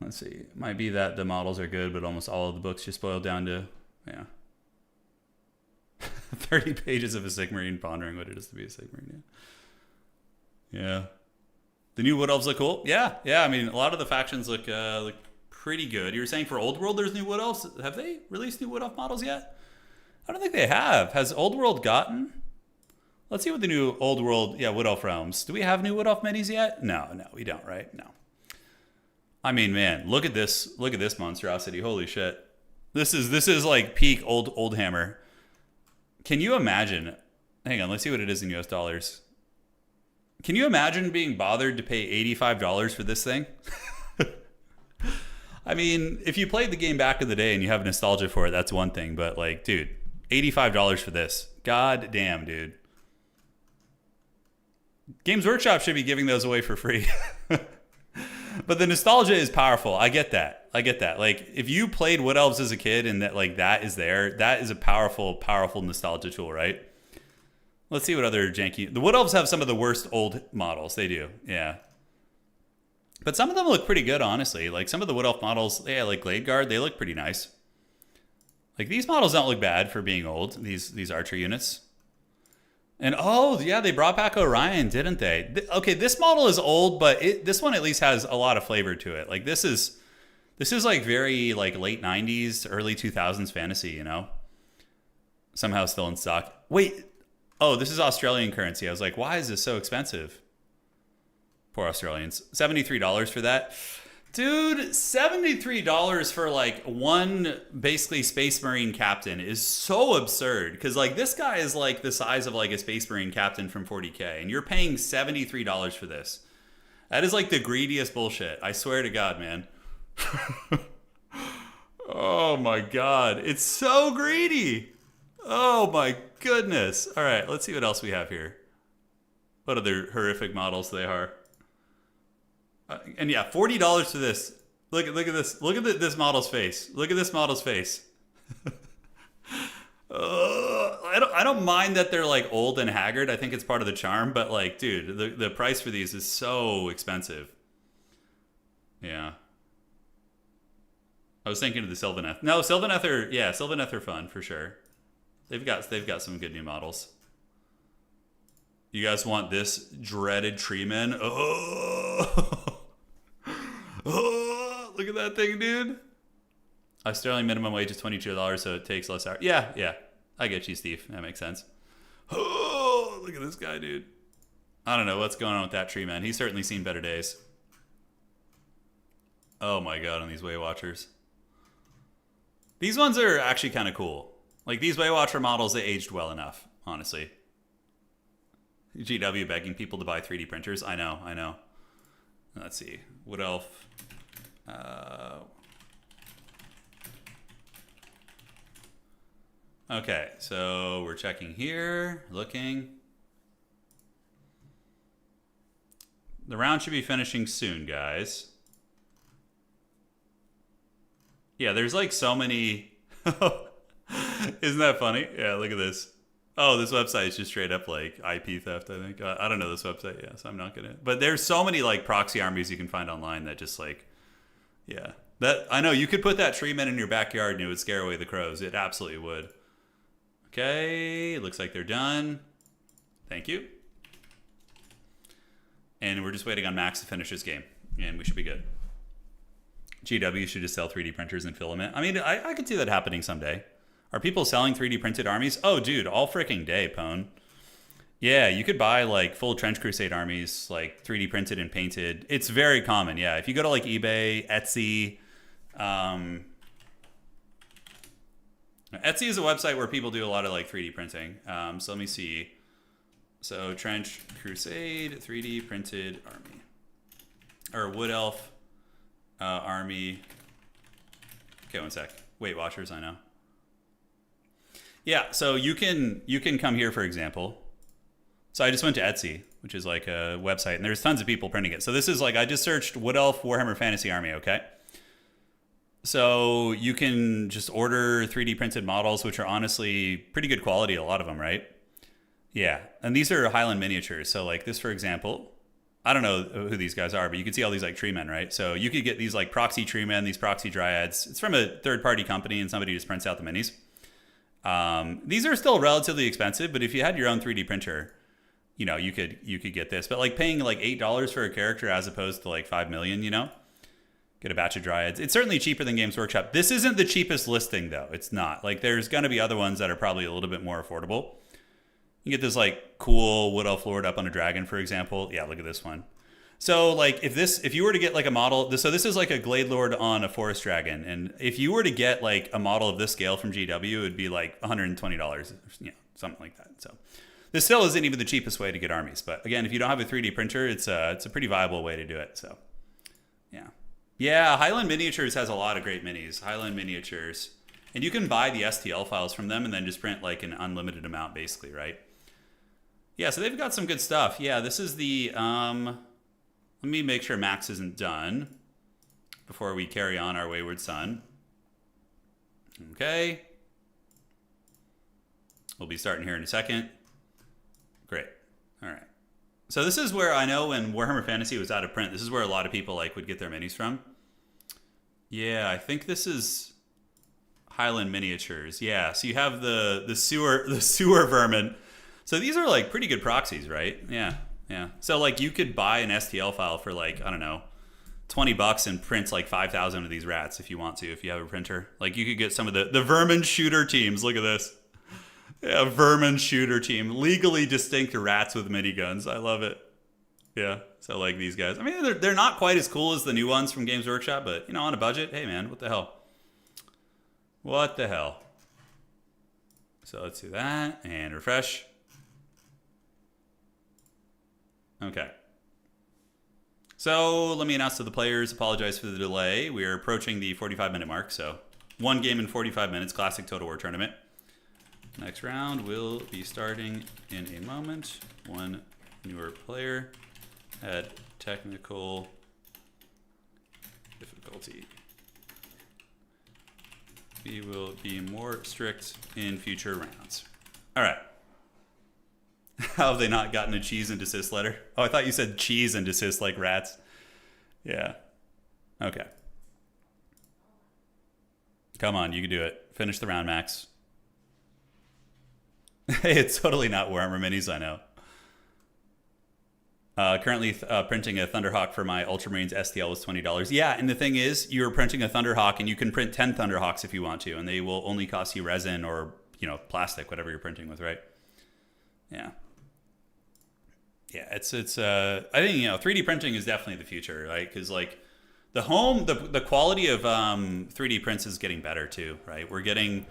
Let's see. It might be that the models are good, but almost all of the books just boil down to, yeah. 30 pages of a Sick Marine pondering what it is to be a Sick Marine. Yeah. The new Wood Elves look cool. Yeah. I mean, a lot of the factions look pretty good. You were saying for Old World there's new Wood Elves. Have they released new Wood Elf models yet? I don't think they have. Has Old World gotten? Let's see what the new Old World, Wood Elf realms. Do we have new Wood Elf minis yet? No, we don't, right? No. I mean, man, look at this monstrosity. Holy shit. This is like peak old hammer. Can you imagine? Hang on, let's see what it is in US dollars. Can you imagine being bothered to pay $85 for this thing? I mean, if you played the game back in the day and you have nostalgia for it, that's one thing. But like, dude, $85 for this. God damn, dude. Games Workshop should be giving those away for free. But the nostalgia is powerful. I get that. Like, if you played Wood Elves as a kid and that is there, that is a powerful nostalgia tool, right? Let's see what other janky... The Wood Elves have some of the worst old models. They do, yeah. But some of them look pretty good, honestly. Like, some of the Wood Elf models, like Glade Guard, they look pretty nice. Like, these models don't look bad for being old, these archer units. And, oh, yeah, they brought back Orion, didn't they? Okay, this model is old, but this one at least has a lot of flavor to it. Like, this is like very, like, late 90s, early 2000s fantasy, you know? Somehow still in stock. Wait... Oh, this is Australian currency. I was like, why is this so expensive? Poor Australians. $73 for that. Dude, $73 for like one basically Space Marine captain is so absurd. Because like this guy is like the size of like a Space Marine captain from 40K. And you're paying $73 for this. That is like the greediest bullshit. I swear to God, man. Oh my God. It's so greedy. Oh my goodness. All right, let's see what else we have here. What other horrific models they are. And yeah, $40 for this. Look at this. Look at this model's face. Look at this model's face. I don't mind that they're like old and haggard. I think it's part of the charm, but like, dude, the price for these is so expensive. Yeah. I was thinking of the Sylvaneth. No, Sylvaneth are fun for sure. They've got some good new models. You guys want this dreaded Treeman? Oh, look at that thing, dude. Australian minimum wage is $22, so it takes less hours. Yeah. I get you, Steve. That makes sense. Oh, look at this guy, dude. I don't know what's going on with that Treeman. He's certainly seen better days. Oh my God, on these Way Watchers. These ones are actually kind of cool. Like, these Way Watcher models, they aged well enough, honestly. GW begging people to buy 3D printers. I know. Let's see. Wood Elf. Okay, so we're checking here, looking. The round should be finishing soon, guys. Yeah, there's like so many... Isn't that funny? Yeah, look at this. Oh, this website is just straight up like IP theft, I think. I don't know this website, yeah, so I'm not gonna. But there's so many like proxy armies you can find online that just like, yeah. That I know you could put that Treeman in your backyard and it would scare away the crows. It absolutely would. Okay, looks like they're done. Thank you. And we're just waiting on Max to finish his game, and we should be good. GW should just sell 3D printers and filament. I mean, I could see that happening someday. Are people selling 3D printed armies? Oh, dude, all freaking day, Pone. Yeah, you could buy like full Trench Crusade armies, like 3D printed and painted. It's very common, yeah. If you go to like eBay, Etsy. Etsy is a website where people do a lot of like 3D printing. So let me see. So Trench Crusade 3D printed army. Or Wood Elf army. Okay, one sec. Weight Watchers, I know. Yeah, so you can come here, for example. So I just went to Etsy, which is like a website, and there's tons of people printing it. So this is like, I just searched Wood Elf Warhammer Fantasy Army, okay? So you can just order 3D printed models, which are honestly pretty good quality, a lot of them, right? Yeah, and these are Highland miniatures. So like this, for example, I don't know who these guys are, but you can see all these like tree men, right? So you could get these like proxy tree men, these proxy dryads. It's from a third-party company, and somebody just prints out the minis. These are still relatively expensive, but if you had your own 3D printer, you know, you could get this. But like paying like $8 for a character as opposed to like 5 million, you know, get a batch of dryads. It's certainly cheaper than Games Workshop. This isn't the cheapest listing though. It's not. Like there's gonna be other ones that are probably a little bit more affordable. You get this like cool Wood Elf Lord up on a dragon, for example. Yeah, look at this one. So like if you were to get like a model, so this is like a Glade Lord on a Forest Dragon, and if you were to get like a model of this scale from GW, it would be like $120, you know, something like that. So this still isn't even the cheapest way to get armies, but again, if you don't have a 3D printer, it's a pretty viable way to do it. So yeah, Highland Miniatures has a lot of great minis. Highland Miniatures, and you can buy the STL files from them and then just print like an unlimited amount, basically, right? Yeah, so they've got some good stuff. Yeah, this is the let me make sure Max isn't done before we carry on our wayward son. Okay. We'll be starting here in a second. Great. All right. So this is where I know when Warhammer Fantasy was out of print, this is where a lot of people like would get their minis from. Yeah, I think this is Highland Miniatures. Yeah, so you have the sewer vermin. So these are like pretty good proxies, right? Yeah. So like you could buy an STL file for like, I don't know, $20 and print like 5,000 of these rats if you want to, if you have a printer. Like you could get some of the vermin shooter teams. Look at this. Yeah, vermin shooter team. Legally distinct rats with miniguns. I love it. Yeah, so like these guys. I mean, they're not quite as cool as the new ones from Games Workshop, but you know, on a budget, hey man, what the hell? What the hell? So let's do that and refresh. Okay. So let me announce to the players, apologize for the delay. We are approaching the 45-minute mark, so one game in 45 minutes, Classic Total War Tournament. Next round will be starting in a moment. One newer player had technical difficulty. We will be more strict in future rounds. All right. How have they not gotten a cheese and desist letter? Oh, I thought you said cheese and desist like rats. Yeah. Okay. Come on, you can do it. Finish the round, Max. Hey, it's totally not Warhammer Minis, I know. Currently printing a Thunderhawk for my Ultramarines STL was $20. Yeah, and the thing is, you're printing a Thunderhawk, and you can print 10 Thunderhawks if you want to, and they will only cost you resin or, you know, plastic, whatever you're printing with, right? Yeah. Yeah, it's I think, you know, 3D printing is definitely the future, right? Because like the quality of 3D prints is getting better too, right? We're getting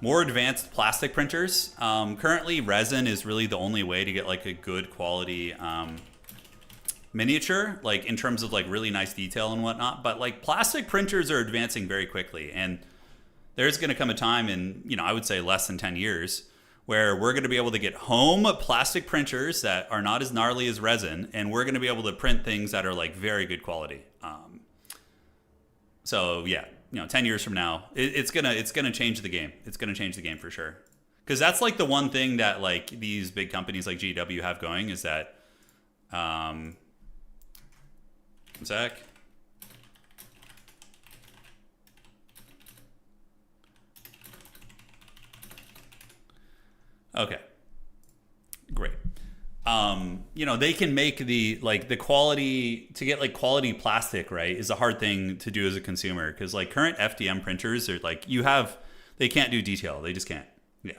more advanced plastic printers. Currently, resin is really the only way to get like a good quality miniature, like in terms of like really nice detail and whatnot. But like plastic printers are advancing very quickly, and there's going to come a time in, you know, I would say less than 10 years where we're going to be able to get home plastic printers that are not as gnarly as resin, and we're going to be able to print things that are like very good quality. So yeah, you know, 10 years from now, it's gonna change the game. It's gonna change the game for sure. Because that's like the one thing that like these big companies like GW have going is that, one sec. Okay, great. You know, they can make the quality to get like quality plastic, right, is a hard thing to do as a consumer, because like current FDM printers are like, they can't do detail. They just can't. Yeah.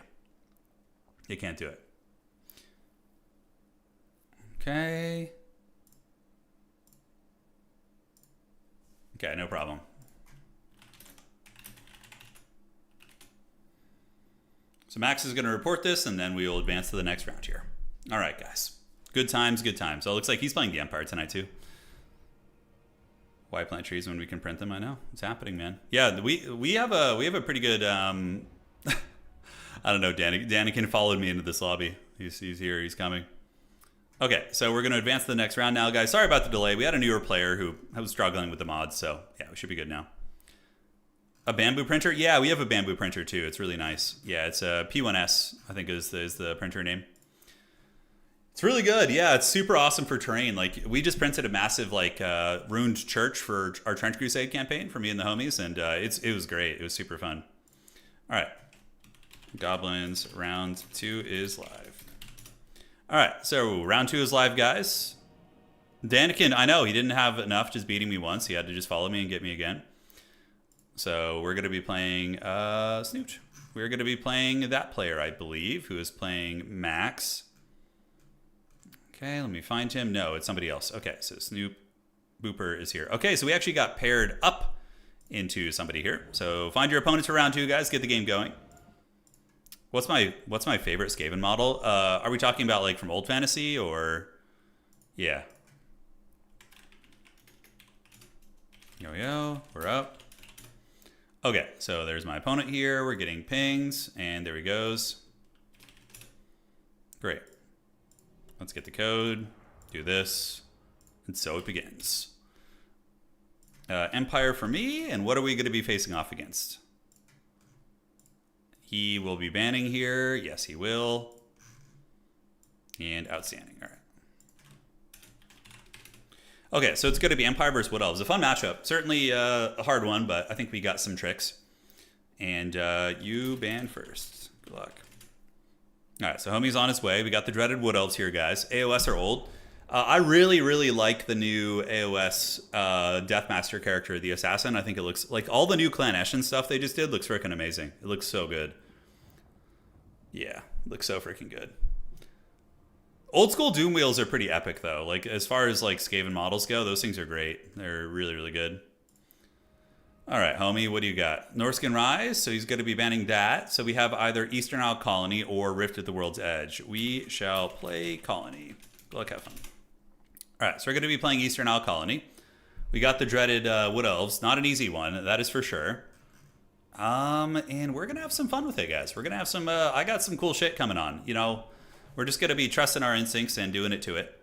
They can't do it. Okay. Okay, no problem. So Max is going to report this, and then we will advance to the next round here. All right, guys. Good times, good times. So it looks like he's playing the Empire tonight, too. Why plant trees when we can print them? I know. It's happening, man. Yeah, we have a pretty good... I don't know, Danakin followed me into this lobby. He's here. He's coming. Okay, so we're going to advance to the next round now, guys. Sorry about the delay. We had a newer player who was struggling with the mods, so yeah, we should be good now. A bamboo printer? Yeah, we have a bamboo printer too. It's really nice. Yeah, it's a P1S, I think is the printer name. It's really good. Yeah, it's super awesome for terrain. Like, we just printed a massive, like, ruined church for our Trench Crusade campaign for me and the homies, and it was great. It was super fun. All right. Goblins, round 2 is live. All right, so round 2 is live, guys. Danakin, I know, he didn't have enough just beating me once. He had to just follow me and get me again. So we're going to be playing Snooch. We're going to be playing that player, I believe, who is playing Max. Okay, let me find him. No, it's somebody else. Okay, so Snoop Booper is here. Okay, so we actually got paired up into somebody here. So find your opponents for round 2, guys. Get the game going. What's my favorite Skaven model? Are we talking about like from Old Fantasy or... Yeah. Yo, we're up. Okay, so there's my opponent here. We're getting pings, and there he goes. Great. Let's get the code, do this, and so it begins. Empire for me, and what are we going to be facing off against? He will be banning here. Yes, he will. And outstanding. All right. Okay, so it's going to be Empire versus Wood Elves. A fun matchup. Certainly a hard one, but I think we got some tricks. And you ban first. Good luck. All right, so homie's on his way. We got the dreaded Wood Elves here, guys. AOS are old. I really, really like the new AOS Deathmaster character, the Assassin. I think it looks like all the new Clan Eshin stuff they just did looks freaking amazing. It looks so good. Yeah, looks so freaking good. Old school Doom wheels are pretty epic, though. Like, as far as like Skaven models go, those things are great. They're really, really good. All right, homie, what do you got? Norskin Rise, so he's going to be banning that. So we have either Eastern Isle Colony or Rift at the World's Edge. We shall play Colony. Good luck, have fun. All right, so we're going to be playing Eastern Isle Colony. We got the dreaded Wood Elves. Not an easy one, that is for sure. And we're going to have some fun with it, guys. We're going to have some, I got some cool shit coming on. You know, we're just going to be trusting our instincts and doing it to it.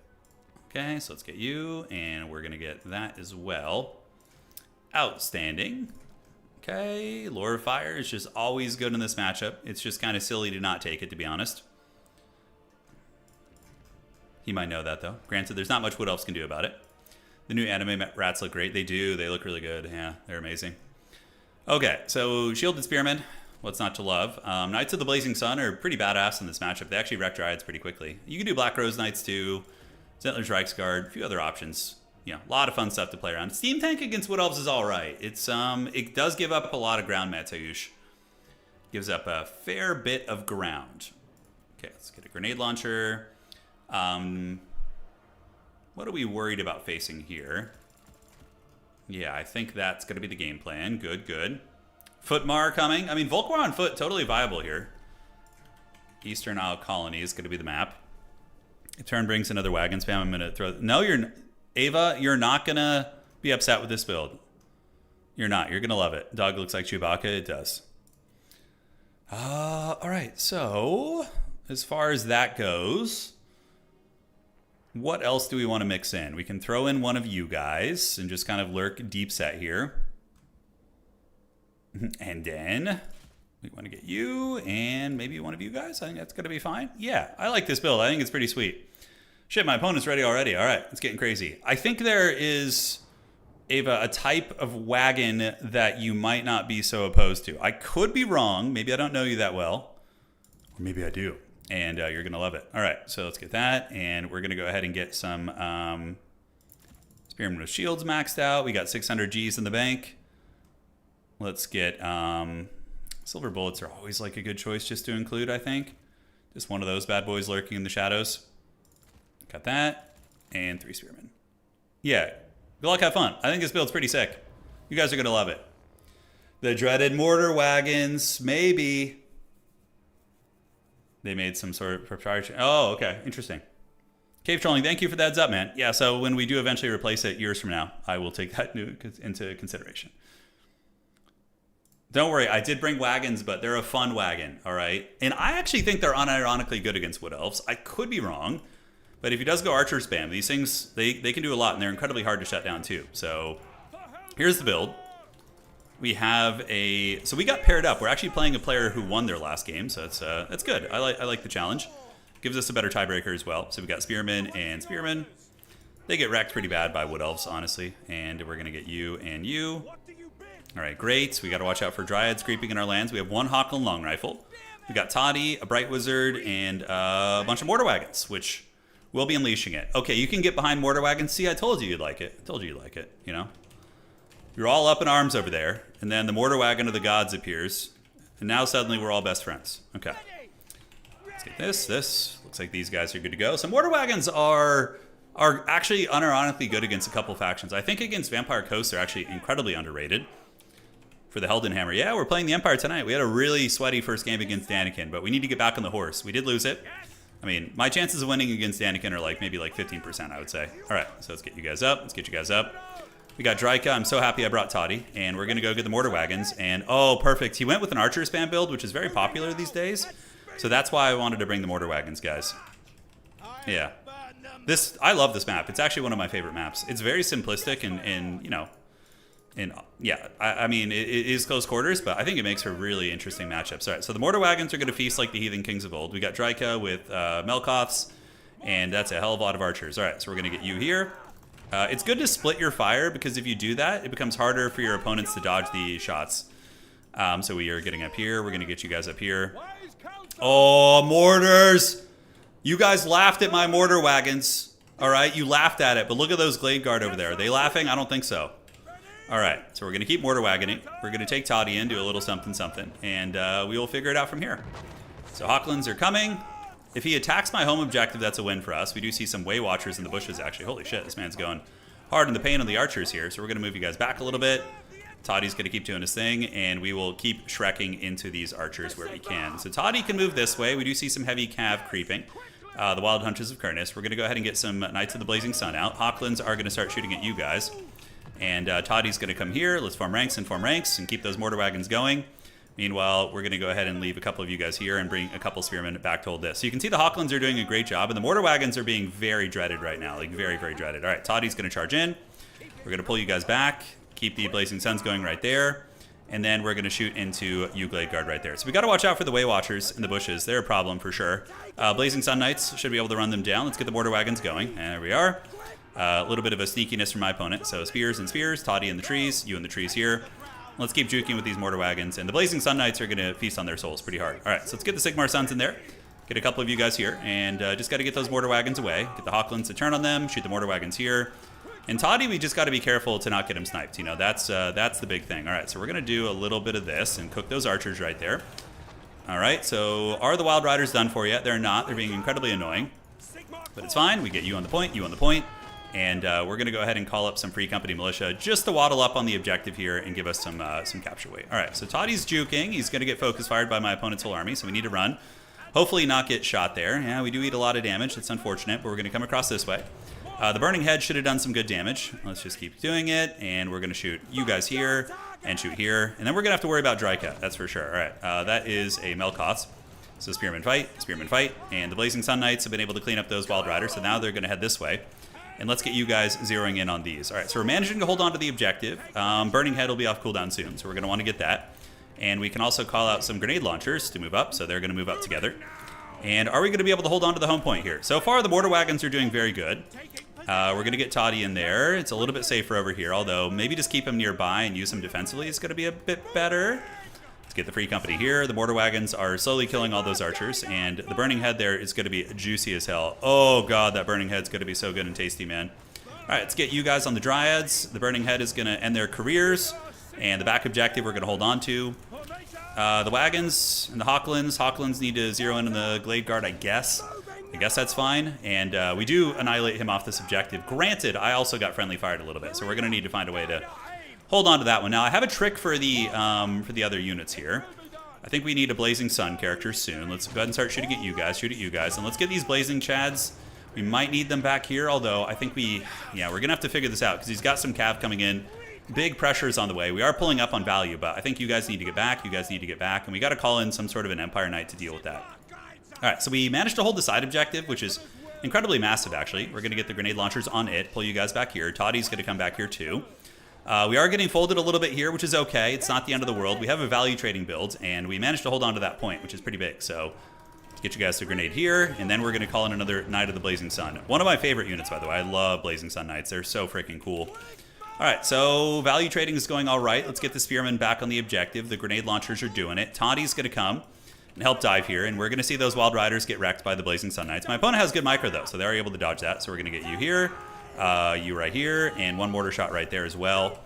Okay, so let's get you, and we're going to get that as well. Outstanding. Okay, Lord of Fire is just always good in this matchup. It's just kind of silly to not take it, to be honest. He might know that, though. Granted, there's not much Wood Elves can do about it. The new anime rats look great. They do. They look really good. Yeah, they're amazing. Okay, so Shielded Spearmen. What's not to love? Knights of the Blazing Sun are pretty badass in this matchup. They actually wreck Dryads pretty quickly. You can do Black Rose Knights, too. Zentler's Reiksguard. A few other options. Yeah, a lot of fun stuff to play around. Steam Tank against Wood Elves is all right. It's it does give up a lot of ground, Matayush. Gives up a fair bit of ground. Okay, let's get a grenade launcher. What are we worried about facing here? Yeah, I think that's going to be the game plan. Good, good. Footmar coming. I mean, Volkwar on foot, totally viable here. Eastern Isle Colony is going to be the map. Turn brings another wagon spam. I'm going to throw... No, Ava, you're not going to be upset with this build. You're not. You're going to love it. Dog looks like Chewbacca. It does. All right. So, as far as that goes, what else do we want to mix in? We can throw in one of you guys and just kind of lurk deep set here. And then we want to get you and maybe one of you guys. I think that's going to be fine. Yeah, I like this build. I think it's pretty sweet. Shit, my opponent's ready already. All right, it's getting crazy. I think there is, Ava, a type of wagon that you might not be so opposed to. I could be wrong. Maybe I don't know you that well. Or maybe I do. And you're going to love it. All right, so let's get that. And we're going to go ahead and get some Spearmen with Shields maxed out. We got 600 Gs in the bank. Let's get... Silver Bullets are always like a good choice just to include, I think. Just one of those bad boys lurking in the shadows. Got that. And 3 Spearmen. Yeah. Good luck, have fun. I think this build's pretty sick. You guys are going to love it. The dreaded mortar wagons. Maybe. They made some sort of proprietary... Oh, okay. Interesting. Cave Trolling, thank you for the heads up, man. Yeah, so when we do eventually replace it years from now, I will take that into consideration. Don't worry, I did bring wagons, but they're a fun wagon, all right? And I actually think they're unironically good against Wood Elves. I could be wrong, But if he does go archer spam, these things, they can do a lot, and they're incredibly hard to shut down too. So here's the build. We have so we got paired up. We're actually playing a player who won their last game, so that's good. I like the challenge. Gives us a better tiebreaker as well. So we got Spearman and Spearman. They get wrecked pretty bad by Wood Elves, honestly. And we're going to get you and you. All right, great. We got to watch out for Dryads creeping in our lands. We have one Hockland Long Rifle. We got Toddy, a Bright Wizard, and a bunch of Mortar Wagons, which we'll be unleashing it. Okay, you can get behind Mortar Wagons. See, I told you you'd like it. I told you you'd like it, you know? You're all up in arms over there, and then the Mortar Wagon of the Gods appears, and now suddenly we're all best friends. Okay. Let's get this. Looks like these guys are good to go. So Mortar Wagons are actually unironically good against a couple factions. I think against Vampire Coast, they're actually incredibly underrated. For the Helden Hammer. Yeah, we're playing the Empire tonight. We had a really sweaty first game against Danakin, but we need to get back on the horse. We did lose it. I mean, my chances of winning against Danakin are maybe 15%, I would say. All right, so let's get you guys up. We got Dryka. I'm so happy I brought Toddy, and we're going to go get the Mortar Wagons. And, oh, perfect. He went with an Archer spam build, which is very popular these days. So that's why I wanted to bring the Mortar Wagons, guys. Yeah. I love this map. It's actually one of my favorite maps. It's very simplistic and you know, and yeah, I mean, it is close quarters, but I think it makes for really interesting matchups. All right, so the Mortar Wagons are going to feast like the Heathen Kings of old. We got Dryka with Melkoths, and that's a hell of a lot of archers. All right, so we're going to get you here. It's good to split your fire, because if you do that, it becomes harder for your opponents to dodge the shots. So we are getting up here. We're going to get you guys up here. Oh, mortars! You guys laughed at my Mortar Wagons. All right, you laughed at it, but look at those Glade Guard over there. Are they laughing? I don't think so. All right, so we're going to keep Mortar Wagoning. We're going to take Toddy in, do a little something, and we will figure it out from here. So Hocklands are coming. If he attacks my home objective, that's a win for us. We do see some Way Watchers in the bushes, actually. Holy shit, this man's going hard in the paint on the archers here. So we're going to move you guys back a little bit. Toddy's going to keep doing his thing, and we will keep shrekking into these archers where we can. So Toddy can move this way. We do see some heavy cav creeping. The Wild Hunters of Kurnus. We're going to go ahead and get some Knights of the Blazing Sun out. Hocklands are going to start shooting at you guys. And Toddy's going to come here. Let's form ranks and keep those Mortar Wagons going. Meanwhile, we're going to go ahead and leave a couple of you guys here and bring a couple Spearmen back to hold this. So you can see the Hocklands are doing a great job, and the Mortar Wagons are being very dreaded right now. Very, very dreaded. All right, Toddy's going to charge in. We're going to pull you guys back. Keep the Blazing Suns going right there. And then we're going to shoot into you Glade Guard right there. So we got to watch out for the Way Watchers in the bushes. They're a problem for sure. Blazing Sun Knights should be able to run them down. Let's get the Mortar Wagons going. And there we are. A little bit of a sneakiness from my opponent. So spears and spears. Toddy in the trees. You in the trees here. Let's keep juking with these Mortar Wagons. And the Blazing Sun Knights are going to feast on their souls pretty hard. All right, so let's get the Sigmar Suns in there. Get a couple of you guys here. And just got to get those Mortar Wagons away. Get the Hocklands to turn on them. Shoot the Mortar Wagons here. And Toddy, we just got to be careful to not get him sniped. You know, that's the big thing. All right, so we're going to do a little bit of this and cook those archers right there. All right, so are the Wild Riders done for yet? They're not. They're being incredibly annoying. But it's fine. We get you on the point, you on the point. And we're going to go ahead and call up some Free Company Militia just to waddle up on the objective here and give us some capture weight. All right, so Toddy's juking. He's going to get focus fired by my opponent's whole army, so we need to run. Hopefully not get shot there. Yeah, we do eat a lot of damage. That's unfortunate, but we're going to come across this way. The Burning Head should have done some good damage. Let's just keep doing it, and we're going to shoot you guys here and shoot here. And then we're going to have to worry about Dryka, that's for sure. All right, that is a Melkoth. So Spearman fight, and the Blazing Sun Knights have been able to clean up those Wild Riders, so now they're going to head this way. And let's get you guys zeroing in on these. All right, so we're managing to hold on to the objective. Burning Head will be off cooldown soon, so we're going to want to get that. And we can also call out some grenade launchers to move up, so they're going to move up together. And are we going to be able to hold on to the home point here? So far, the Mortar Wagons are doing very good. We're going to get Toddy in there. It's a little bit safer over here, although maybe just keep him nearby and use him defensively is going to be a bit better. Let's get the Free Company here. The Mortar Wagons are slowly killing all those archers, and the Burning Head there is going to be juicy as hell. Oh, God, that Burning Head's going to be so good and tasty, man. All right, let's get you guys on the Dryads. The Burning Head is going to end their careers, and the back objective we're going to hold on to. The Wagons and the Hocklands. Hocklands need to zero in on the Glade Guard, I guess. I guess that's fine. And we do annihilate him off this objective. Granted, I also got friendly fired a little bit, so we're going to need to find a way to hold on to that one. Now, I have a trick for the other units here. I think we need a Blazing Sun character soon. Let's go ahead and start shooting at you guys. Shoot at you guys. And let's get these Blazing Chads. We might need them back here, although I think we're going to have to figure this out because he's got some cav coming in. Big pressures on the way. We are pulling up on value, but I think you guys need to get back. You guys need to get back. And we got to call in some sort of an Empire Knight to deal with that. All right, so we managed to hold the side objective, which is incredibly massive, actually. We're going to get the grenade launchers on it, pull you guys back here. Toddy's going to come back here, too. We are getting folded a little bit here, which is okay. It's not the end of the world. We have a value trading build, and we managed to hold on to that point, which is pretty big. So let's get you guys to grenade here, and then we're going to call in another Knight of the Blazing Sun. One of my favorite units, by the way. I love Blazing Sun Knights. They're so freaking cool. All right, so value trading is going all right. Let's get the Spearmen back on the objective. The grenade launchers are doing it. Toddy's going to come and help dive here, and we're going to see those Wild Riders get wrecked by the Blazing Sun Knights. My opponent has good micro, though, so they're able to dodge that. So we're going to get you here, you right here, and one mortar shot right there as well.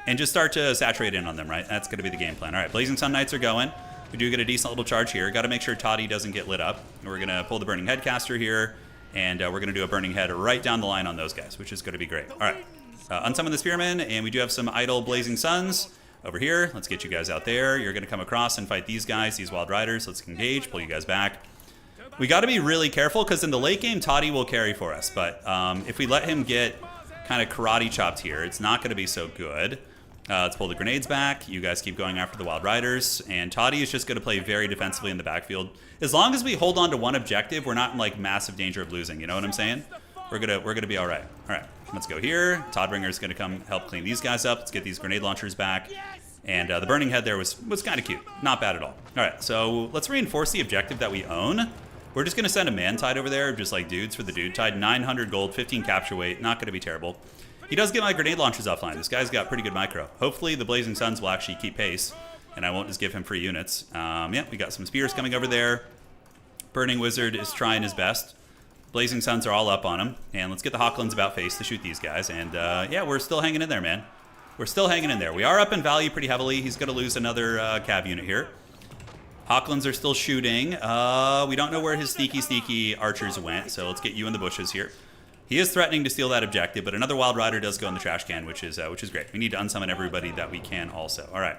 And just start to saturate in on them, right? That's going to be the game plan. All right, Blazing Sun Knights are going. We do get a decent little charge here. Got to make sure Toddy doesn't get lit up. We're going to pull the Burning Headcaster here, and we're going to do a Burning Head right down the line on those guys, which is going to be great. All right, unsummon the Spearmen, and we do have some idle Blazing Suns over here. Let's get you guys out there. You're going to come across and fight these guys, these Wild Riders. Let's engage, pull you guys back. We got to be really careful, because in the late game, Toddy will carry for us. But if we let him get kind of karate chopped here, it's not going to be so good. Let's pull the grenades back. You guys keep going after the Wild Riders. And Toddy is just going to play very defensively in the backfield. As long as we hold on to one objective, we're not in like massive danger of losing. You know what I'm saying? We're gonna be all right. All right, let's go here. Toddbringer is going to come help clean these guys up. Let's get these grenade launchers back. And the Burning Head there was kind of cute. Not bad at all. All right, so let's reinforce the objective that we own. We're just going to send a Man-Tide over there, just like dudes for the Dude Tide. 900 gold, 15 capture weight. Not going to be terrible. He does get my grenade launchers offline. This guy's got pretty good micro. Hopefully the Blazing Suns will actually keep pace, and I won't just give him free units. Yeah, we got some spears coming over there. Burning Wizard is trying his best. Blazing Suns are all up on him. And let's get the Hawklands about face to shoot these guys. And yeah, we're still hanging in there, man. We're still hanging in there. We are up in value pretty heavily. He's going to lose another cav unit here. Hawklands are still shooting. We don't know where his sneaky archers went, so let's get you in the bushes here. He is threatening to steal that objective, but another Wild Rider does go in the trash can, which is great. We need to unsummon everybody that we can also. All right.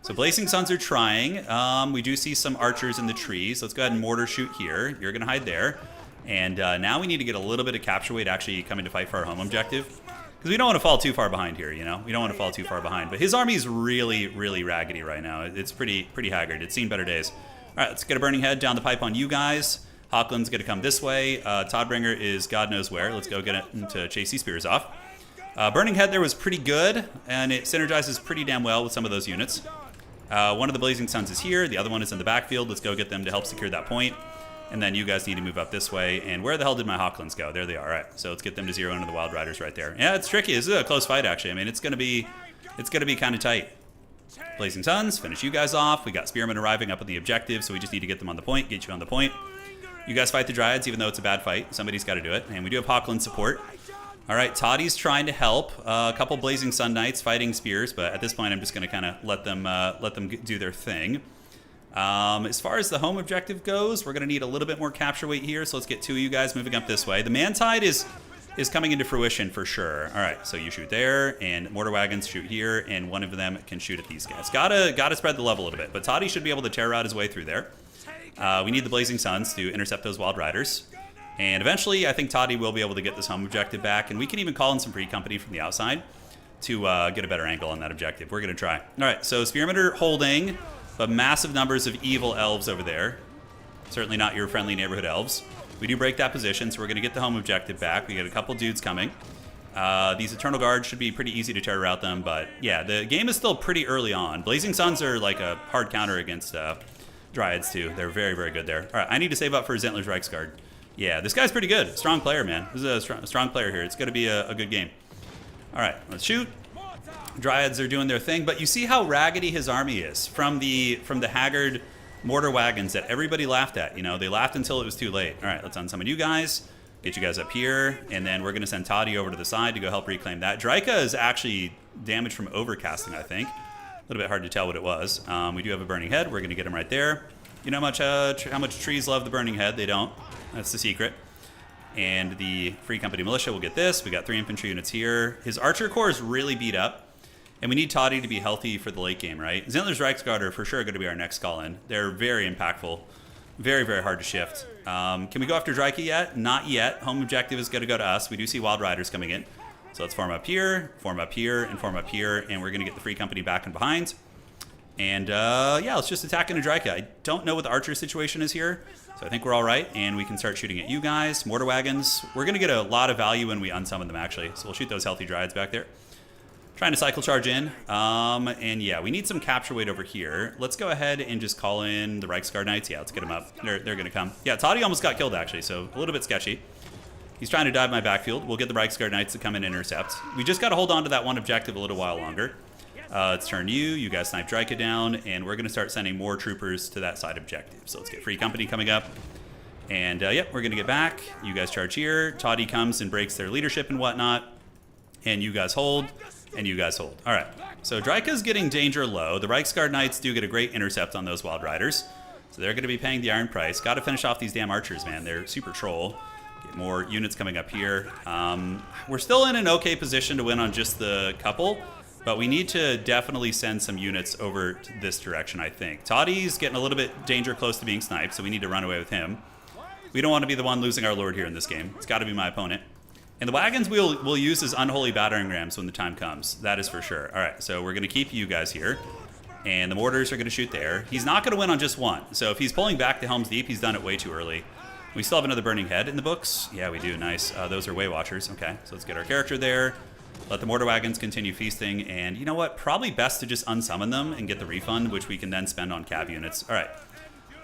So Blazing Suns are trying. We do see some archers in the trees. Let's go ahead and mortar shoot here. You're going to hide there. And now we need to get a little bit of capture weight actually coming to fight for our home objective. Because we don't want to fall too far behind here, you know? We don't want to fall too far behind. But his army is really, really raggedy right now. It's pretty haggard. It's seen better days. All right, let's get a Burning Head down the pipe on you guys. Hawkland's going to come this way. Toddbringer is God knows where. Let's go get him to chase these spears off. Burning Head there was pretty good, and it synergizes pretty damn well with some of those units. One of the Blazing Suns is here. The other one is in the backfield. Let's go get them to help secure that point. And then you guys need to move up this way. And where the hell did my Hawklands go? There they are. All right, so let's get them to zero into the Wild Riders right there. Yeah, it's tricky. This is a close fight, actually. I mean, it's gonna be kind of tight. Blazing Suns, finish you guys off. We got Spearmen arriving up at the objective, so we just need to get them on the point, get you on the point. You guys fight the Dryads, even though it's a bad fight. Somebody's got to do it. And we do have Hawkland support. All right, Toddy's trying to help. A couple Blazing Sun Knights fighting spears, but at this point, I'm just going to kind of let them do their thing. As far as the home objective goes, we're going to need a little bit more capture weight here, so let's get two of you guys moving up this way. The Man-Tide is coming into fruition for sure. All right, so you shoot there, and mortar wagons shoot here, and one of them can shoot at these guys. Gotta spread the level a little bit, but Toddy should be able to terror out his way through there. We need the Blazing Suns to intercept those Wild Riders. And eventually, I think Toddy will be able to get this home objective back. And we can even call in some free company from the outside to get a better angle on that objective. We're going to try. All right, so Spearmen are holding, but massive numbers of evil elves over there. Certainly not your friendly neighborhood elves. We do break that position, so we're going to get the home objective back. We get a couple dudes coming. These Eternal Guards should be pretty easy to terror out them. But yeah, the game is still pretty early on. Blazing Suns are like a hard counter against Dryads too. They're very, very good there. All right, I need to save up for Zentler's Reichsguard. Yeah, this guy's pretty good. Strong player, man. This is a strong player here. It's going to be a good game. All right, let's shoot. Dryads are doing their thing, but you see how raggedy his army is from the haggard mortar wagons that everybody laughed at. You know, they laughed until it was too late. All right, let's unsummon you guys. Get you guys up here, and then we're going to send Toddy over to the side to go help reclaim that. Dryka is actually damaged from overcasting, I think. A little bit hard to tell what it was. We do have a Burning Head. We're going to get him right there. You know how much trees love the Burning Head? They don't. That's the secret. And the Free Company Militia will get this. We got 3 infantry units here. His Archer Corps is really beat up. And we need Toddy to be healthy for the late game, right? Zentler's Reichsguard are for sure going to be our next call-in. They're very impactful. Very, very hard to shift. Can we go after Dryka yet? Not yet. Home objective is going to go to us. We do see Wild Riders coming in. So let's form up here, and form up here, and we're going to get the Free Company back and behind. And yeah, let's just attack into Dryka. I don't know what the archer situation is here, so I think we're all right. And we can start shooting at you guys. Mortar wagons. We're going to get a lot of value when we unsummon them, actually. So we'll shoot those healthy dryads back there. Trying to cycle charge in. And yeah, we need some capture weight over here. Let's go ahead and just call in the Reichsguard Knights. Yeah, let's get them up. They're going to come. Yeah, Toddy almost got killed, actually, so a little bit sketchy. He's trying to dive my backfield. We'll get the Reichsguard Knights to come and intercept. We just got to hold on to that one objective a little while longer. Let's turn you. You guys snipe Dryka down, and we're going to start sending more troopers to that side objective. So let's get Free Company coming up. And yep, we're going to get back. You guys charge here. Toddy comes and breaks their leadership and whatnot. And you guys hold, and you guys hold. All right, so Dryka's getting danger low. The Reichsguard Knights do get a great intercept on those Wild Riders. So they're going to be paying the iron price. Got to finish off these damn archers, man. They're super troll. Get more units coming up here. We're still in an okay position to win on just the couple, but we need to definitely send some units over to this direction, I think. Toddy's getting a little bit danger close to being sniped, so we need to run away with him. We don't want to be the one losing our lord here in this game. It's got to be my opponent. And the wagons we'll use as unholy battering rams when the time comes. That is for sure. All right, so we're going to keep you guys here. And the mortars are going to shoot there. He's not going to win on just one. So if he's pulling back to Helm's Deep, he's done it way too early. We still have another Burning Head in the books. Yeah, we do. Nice. Those are Way Watchers. Okay, so let's get our character there. Let the mortar wagons continue feasting. And you know what? Probably best to just unsummon them and get the refund, which we can then spend on cav units. All right.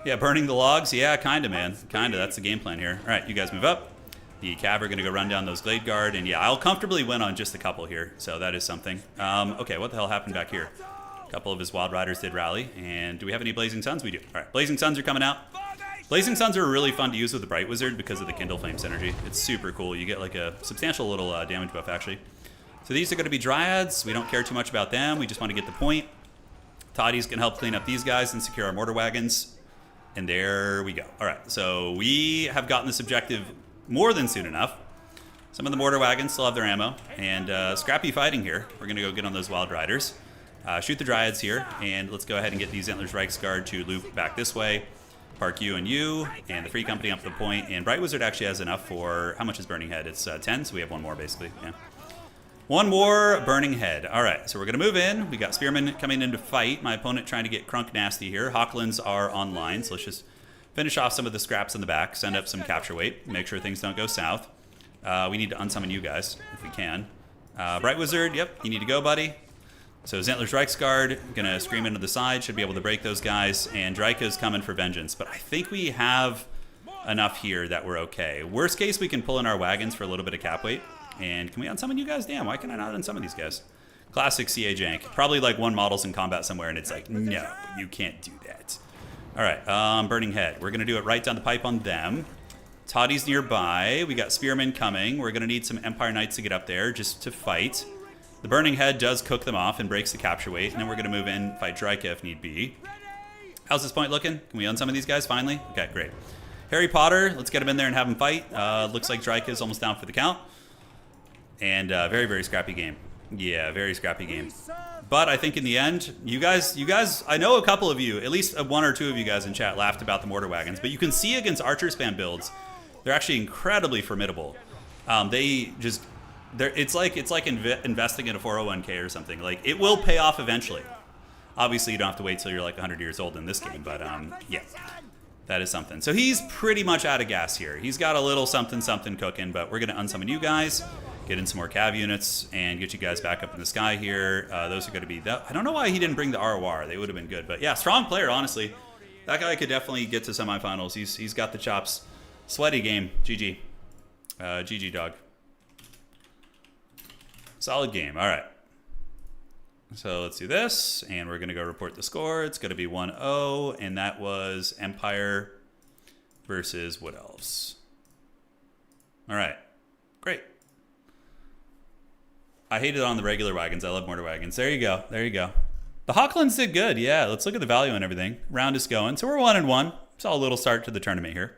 Yeah, burning the logs. Yeah, kind of, man. Kind of. That's the game plan here. All right, you guys move up. The cav are going to go run down those Glade Guard. And yeah, I'll comfortably win on just a couple here. So that is something. Okay, what the hell happened back here? A couple of his Wild Riders did rally. And do we have any Blazing Suns? We do. All right, Blazing Suns are coming out. Blazing Suns are really fun to use with the Bright Wizard because of the Kindle Flame synergy. It's super cool. You get like a substantial little damage buff, actually. So these are going to be Dryads. We don't care too much about them. We just want to get the point. Toddy's going to help clean up these guys and secure our mortar wagons. And there we go. All right, so we have gotten this objective more than soon enough. Some of the mortar wagons still have their ammo. And scrappy fighting here. We're going to go get on those Wild Riders. Shoot the Dryads here. And let's go ahead and get these Antlers Reichsguard to loop back this way. Park you, and the Free Company up to the point. And Bright Wizard actually has enough for, how much is Burning Head? It's 10, so we have one more, basically. Yeah. One more Burning Head. All right, so we're going to move in. We got Spearmen coming in to fight. My opponent trying to get crunk nasty here. Hawklands are online, so let's just finish off some of the scraps in the back, send up some capture weight, make sure things don't go south. We need to unsummon you guys, if we can. Bright Wizard, yep, you need to go, buddy. So Zentler's Reichsguard, gonna scream into the side, should be able to break those guys, and Dryka's coming for vengeance. But I think we have enough here that we're okay. Worst case, we can pull in our wagons for a little bit of cap weight. And can we unsummon you guys? Damn, why can I not unsummon these guys? Classic CA jank. Probably like one model's in combat somewhere, and it's like, no, you can't do that. All right, Burning Head. We're gonna do it right down the pipe on them. Toddy's nearby. We got Spearmen coming. We're gonna need some Empire Knights to get up there just to fight. The Burning Head does cook them off and breaks the capture weight, and then we're going to move in, fight Dryka if need be. How's this point looking? Can we unsummon these guys finally? Okay, great. Harry Potter, let's get him in there and have him fight. Looks like Dryka is almost down for the count. And very, very scrappy game. Yeah, very scrappy game. But I think in the end, you guys, I know a couple of you, at least one or two of you guys in chat laughed about the mortar wagons, but you can see against archer spam builds, they're actually incredibly formidable. It's like investing in a 401k or something. Like, it will pay off eventually. Obviously, you don't have to wait till you're like 100 years old in this game, but yeah, that is something. So he's pretty much out of gas here. He's got a little something cooking, but we're going to unsummon you guys, get in some more cav units, and get you guys back up in the sky here. Those are going to be... I don't know why he didn't bring the ROR. They would have been good. But yeah, strong player, honestly. That guy could definitely get to semifinals. He's got the chops. Sweaty game. GG. GG, dog. Solid game. All right. So let's do this, and we're going to go report the score. It's going to be 1-0, and that was Empire versus Wood Elves. All right. Great. I hate it on the regular wagons. I love mortar wagons. There you go. There you go. The Hawklands did good. Yeah, let's look at the value and everything. Round is going. So we're 1-1. Saw a little start to the tournament here.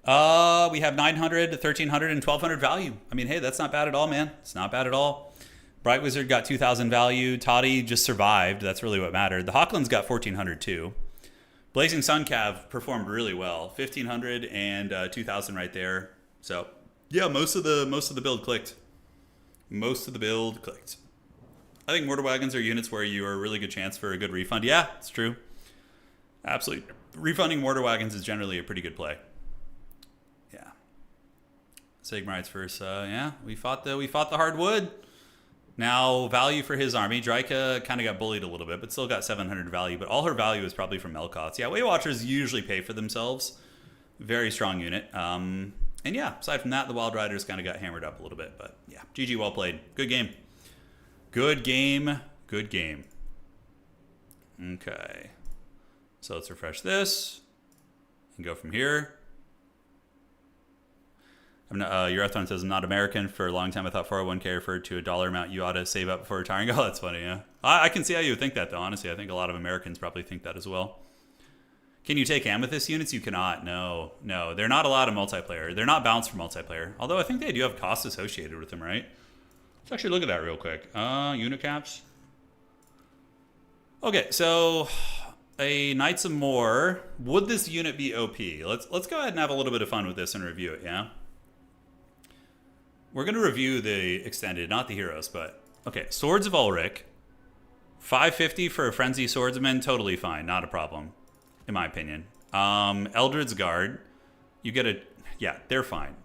We have 900, 1300, and 1200 value. I mean, hey, that's not bad at all, man. It's not bad at all. Bright Wizard got 2000 value. Toddy just survived. That's really what mattered. The Hawklands got 1400 too. Blazing Sun Cav performed really well. 1500 and 2000 right there. So yeah, most of the build clicked. Most of the build clicked. I think mortar wagons are units where you are a really good chance for a good refund. Yeah, it's true. Absolutely. Refunding mortar wagons is generally a pretty good play. Yeah. Sigmarites first. Yeah, we fought the hardwood. Now, value for his army. Draika kind of got bullied a little bit, but still got 700 value. But all her value is probably from Melkoths. Yeah, Weight Watchers usually pay for themselves. Very strong unit. And yeah, aside from that, the Wild Riders kind of got hammered up a little bit. But yeah, GG, well played. Good game. Good game. Good game. Okay. So let's refresh this and go from here. Urathon says, I'm not American. For a long time, I thought 401k referred to a dollar amount you ought to save up before retiring. Oh, that's funny, yeah. I can see how you would think that, though, honestly. I think a lot of Americans probably think that as well. Can you take Amethyst units? You cannot. No. They're not allowed in multiplayer. They're not balanced for multiplayer. Although I think they do have costs associated with them, right? Let's actually look at that real quick. Unit caps. Okay, so a Knights of More. Would this unit be OP? Let's go ahead and have a little bit of fun with this and review it, yeah? We're going to review the extended, not the heroes, but... Okay, Swords of Ulrich. 550 for a Frenzy Swordsman, totally fine. Not a problem, in my opinion. Eldred's Guard. You get a... Yeah, they're fine.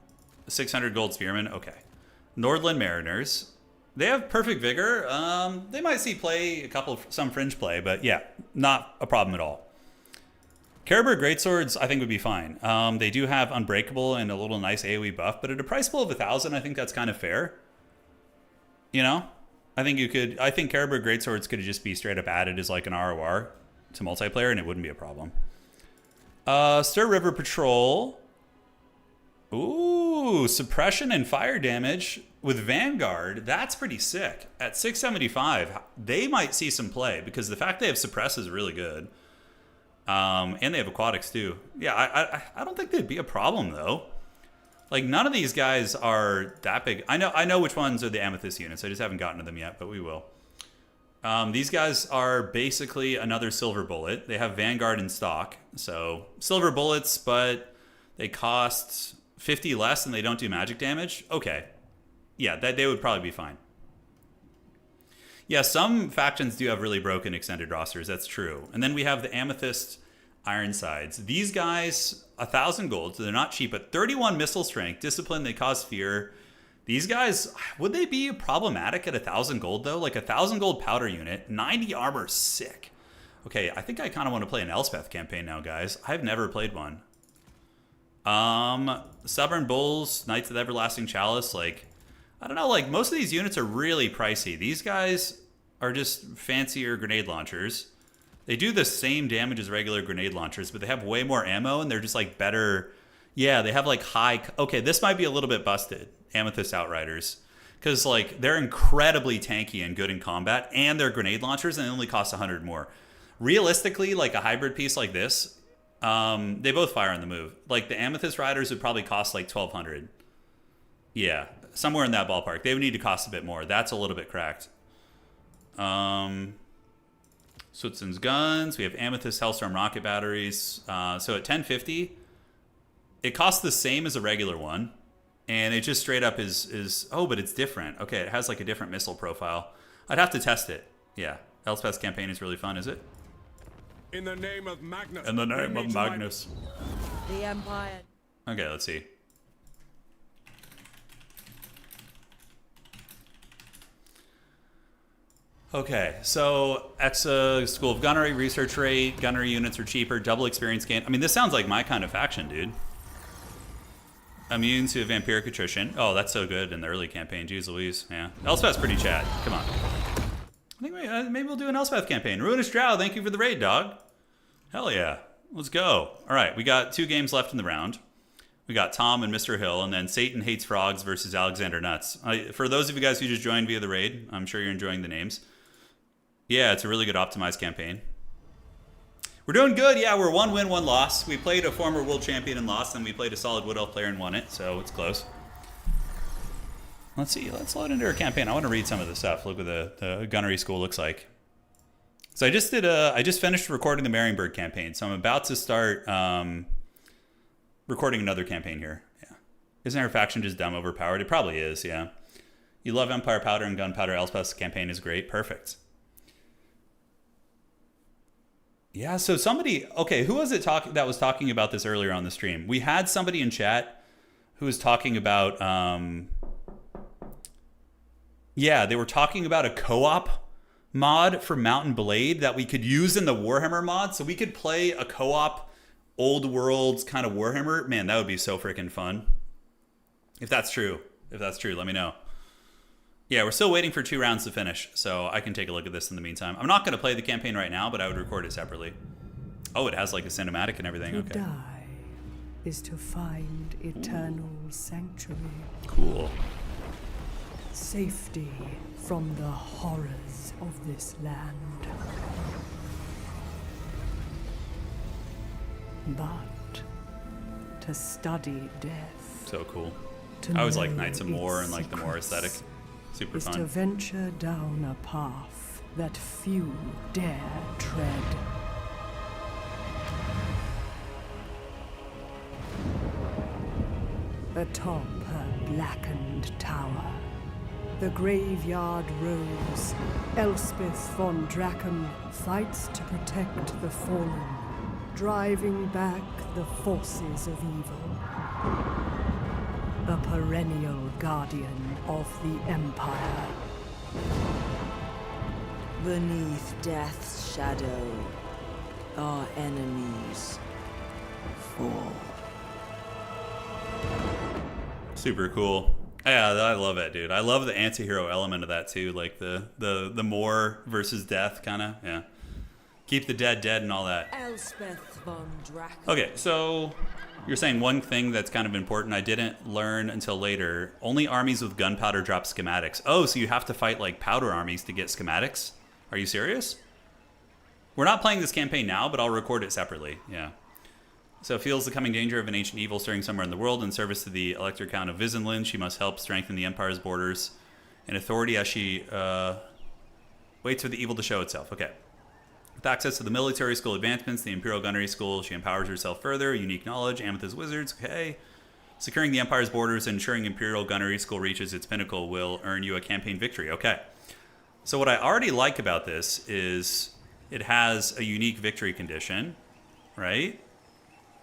600 gold Spearmen, okay. Nordland Mariners. They have perfect vigor. They might see play, some fringe play, but yeah, not a problem at all. Caribou Greatswords, I think, would be fine. They do have Unbreakable and a little nice AoE buff, but at a price pool of 1,000, I think that's kind of fair. You know? I think Caribou Greatswords could just be straight up added as like an ROR to multiplayer, and it wouldn't be a problem. Stir River Patrol. Ooh, suppression and fire damage with Vanguard. That's pretty sick. At 675, they might see some play because the fact they have suppress is really good. And they have aquatics too. Yeah, I don't think they'd be a problem though. Like none of these guys are that big. I know which ones are the Amethyst units. I just haven't gotten to them yet, but we will. These guys are basically another Silver Bullet. They have Vanguard in stock, so Silver Bullets, but they cost 50 less and they don't do magic damage. Okay, yeah, they would probably be fine. Yeah, some factions do have really broken extended rosters. That's true. And then we have the Amethyst Ironsides. These guys, 1,000 gold, so they're not cheap, but 31 missile strength, discipline, they cause fear. These guys, would they be problematic at 1,000 gold, though? Like 1,000 gold powder unit, 90 armor, sick. Okay, I think I kind of want to play an Elspeth campaign now, guys. I've never played one. Stubborn Bulls, Knights of the Everlasting Chalice, like... I don't know, like, most of these units are really pricey. These guys are just fancier grenade launchers. They do the same damage as regular grenade launchers, but they have way more ammo, and they're just, like, better. Yeah, they have, like, high... Okay, this might be a little bit busted, Amethyst Outriders. Because, like, they're incredibly tanky and good in combat, and they're grenade launchers, and they only cost 100 more. Realistically, like, a hybrid piece like this, they both fire on the move. Like, the Amethyst Riders would probably cost, like, 1,200. Yeah. Somewhere in that ballpark. They would need to cost a bit more. That's a little bit cracked. Switzerland's guns. We have Amethyst Hellstorm rocket batteries. So at 1050, it costs the same as a regular one. And it just straight up is oh, but it's different. Okay, it has like a different missile profile. I'd have to test it. Yeah. Elspeth's campaign is really fun, is it? In the name of Magnus. In the name of Magnus. The Empire. Okay, let's see. Okay, so Exa School of Gunnery, research rate, gunnery units are cheaper, double experience gain. I mean, this sounds like my kind of faction, dude. Immune to vampiric attrition. Oh, that's so good in the early campaign. Jeez Louise, yeah. Elspeth's pretty Chad. Come on. I think maybe we'll do an Elspeth campaign. Ruinous Drow, thank you for the raid, dog. Hell yeah. Let's go. All right, we got 2 games left in the round. We got Tom and Mr. Hill, and then Satan Hates Frogs versus Alexander Nuts. For those of you guys who just joined via the raid, I'm sure you're enjoying the names. Yeah, it's a really good optimized campaign. We're doing good. Yeah, we're 1 win, 1 loss. We played a former world champion and lost, and we played a solid Wood Elf player and won it, so it's close. Let's see. Let's load into our campaign. I want to read some of the stuff. Look what the gunnery school looks like. So I just finished recording the Marienburg campaign, so I'm about to start recording another campaign here. Yeah. Isn't our faction just dumb overpowered? It probably is, yeah. You love Empire Powder and Gunpowder. Elspeth's campaign is great. Perfect. Yeah, so somebody... Okay, who was it that was talking about this earlier on the stream? We had somebody in chat who was talking about... yeah, they were talking about a co-op mod for Mount and Blade that we could use in the Warhammer mod. So we could play a co-op old worlds kind of Warhammer. Man, that would be so freaking fun. If that's true, let me know. Yeah, we're still waiting for 2 rounds to finish, so I can take a look at this in the meantime. I'm not going to play the campaign right now, but I would record it separately. Oh, it has like a cinematic and everything. To Okay. die is to find eternal sanctuary. Cool. Safety from the horrors of this land. But to study death, So cool. to I always like know Knights of War its and like the more secrets, aesthetic. Super is to fun. venture down a path that few dare tread. Atop her blackened tower, the graveyard rose, Elspeth von Draken fights to protect the fallen, driving back the forces of evil. A perennial guardian of the Empire. Beneath death's shadow, our enemies fall. Super cool. Yeah, I love it, dude. I love the anti-hero element of that too, like the more versus death kind of. Yeah. Keep the dead dead and all that. Elspeth von Draken. Okay, so you're saying one thing that's kind of important I didn't learn until later. Only armies with gunpowder drop schematics. Oh, so you have to fight like powder armies to get schematics? Are you serious? We're not playing this campaign now, but I'll record it separately. Yeah. So feels the coming danger of an ancient evil stirring somewhere in the world. In service to the Elector Count of Visenland, she must help strengthen the Empire's borders and authority as she waits for the evil to show itself. Okay. With access to the military school advancements, the Imperial Gunnery School, she empowers herself further. Unique knowledge, Amethyst Wizards, okay. Securing the Empire's borders and ensuring Imperial Gunnery School reaches its pinnacle will earn you a campaign victory. Okay. So what I already like about this is it has a unique victory condition, right?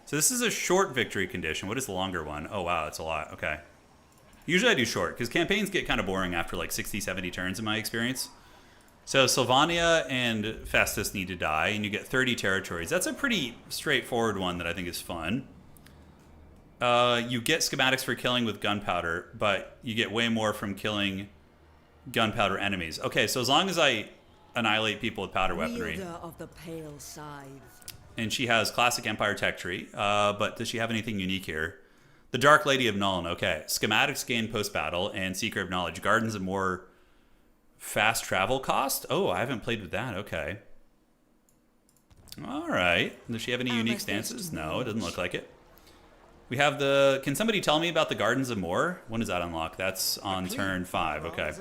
So this is a short victory condition. What is the longer one? Oh, wow, that's a lot. Okay. Usually I do short, because campaigns get kind of boring after like 60, 70 turns in my experience. So Sylvania and Festus need to die, and you get 30 territories. That's a pretty straightforward one that I think is fun. You get schematics for killing with gunpowder, but you get way more from killing gunpowder enemies. Okay, so as long as I annihilate people with powder weaponry. Wielder of the pale scythe. And she has classic Empire tech tree, but does she have anything unique here? The Dark Lady of Nuln, okay. Schematics gain post-battle, and Seeker of Knowledge. Gardens of more fast travel cost? Oh, I haven't played with that, okay. All right. Does she have any unique stances? No, it doesn't look like it. We have the... Can somebody tell me about the Gardens of More? When does that unlock? That's on turn 5, okay.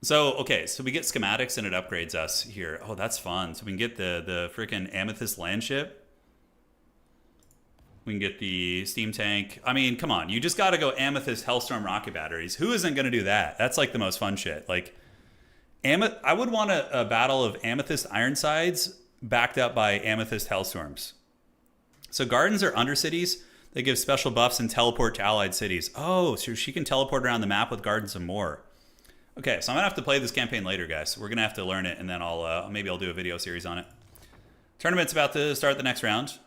So, okay, so we get schematics and it upgrades us here. Oh, that's fun. So we can get the freaking Amethyst Landship. We can get the steam tank. I mean, come on. You just got to go Amethyst Hellstorm rocket batteries. Who isn't going to do that? That's like the most fun shit. Like, I would want a battle of Amethyst Ironsides backed up by Amethyst Hellstorms. So gardens are undercities. They give special buffs and teleport to allied cities. Oh, so she can teleport around the map with Gardens of More. Okay, so I'm going to have to play this campaign later, guys. We're going to have to learn it, and then maybe I'll do a video series on it. Tournament's about to start the next round.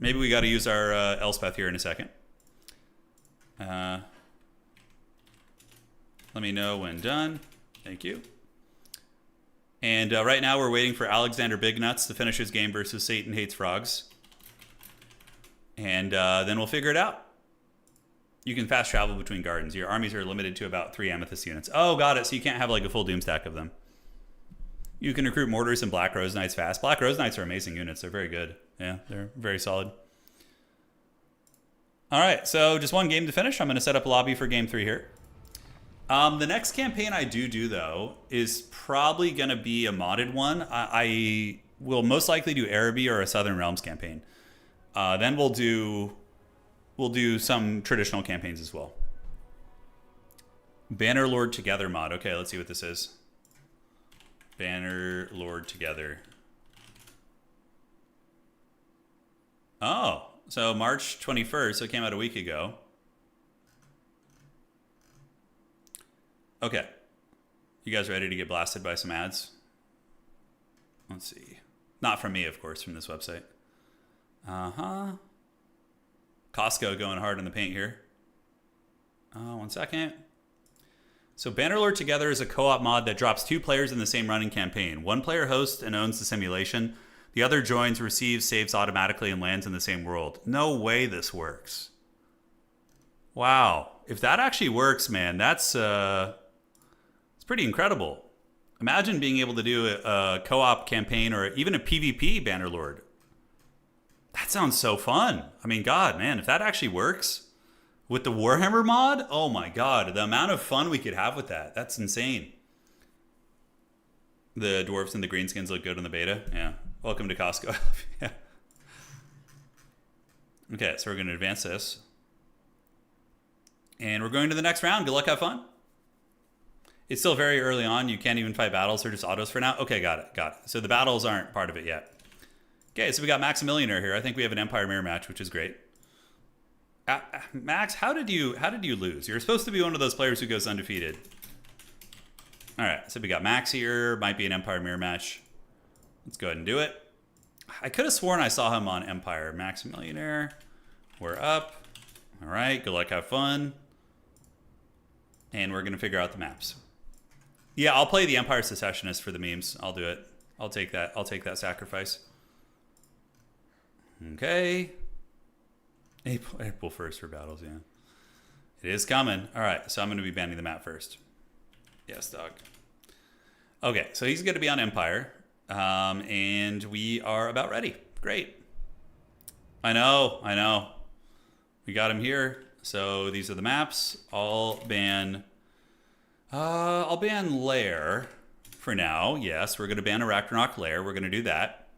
Maybe we got to use our Elspeth here in a second. Let me know when done. Thank you. And right now we're waiting for Alexander Bignuts to finish his game versus Satan Hates Frogs. And then we'll figure it out. You can fast travel between gardens. Your armies are limited to about 3 Amethyst units. Oh, got it. So you can't have like a full Doom stack of them. You can recruit Mortars and Black Rose Knights fast. Black Rose Knights are amazing units. They're very good. Yeah, they're very solid. All right, so just one game to finish. I'm going to set up a lobby for game 3 here. The next campaign I do, though, is probably going to be a modded one. I will most likely do Araby or a Southern Realms campaign. Then we'll do some traditional campaigns as well. Banner Lord Together mod. Okay, let's see what this is. Banner Lord Together. Oh, so March 21st, so it came out a week ago. Okay. You guys ready to get blasted by some ads? Let's see. Not from me, of course, from this website. Uh-huh. Costco going hard in the paint here. 1 second. So Bannerlord Together is a co-op mod that drops 2 players in the same running campaign. One player hosts and owns the simulation. The other joins, receives, saves automatically, and lands in the same world. No way this works. Wow. If that actually works, man, that's it's pretty incredible. Imagine being able to do a co-op campaign or even a PvP Bannerlord. That sounds so fun. I mean, God, man, if that actually works with the Warhammer mod, oh my God, the amount of fun we could have with that. That's insane. The dwarves and the greenskins look good in the beta. Yeah. Welcome to Costco. Yeah. Okay, so we're going to advance this. And we're going to the next round. Good luck, have fun. It's still very early on. You can't even fight battles. They're just autos for now. Okay, got it. So the battles aren't part of it yet. Okay, so we got Max Millionaire here. I think we have an Empire Mirror match, which is great. Max, how did you lose? You're supposed to be one of those players who goes undefeated. All right, so we got Max here. Might be an Empire Mirror match. Let's go ahead and do it. I could have sworn I saw him on Empire. Max Millionaire. We're up. All right, good luck, have fun. And we're going to figure out the maps. Yeah, I'll play the Empire Secessionist for the memes. I'll do it. I'll take that. I'll take that sacrifice. Okay. April 1st for battles, yeah. It is coming. All right, so I'm going to be banning the map first. Yes, dog. Okay, so he's going to be on Empire. And we are about ready. Great. I know. We got him here. So these are the maps. I'll ban Lair for now. Yes, we're going to ban Arachnoc Lair. We're going to do that.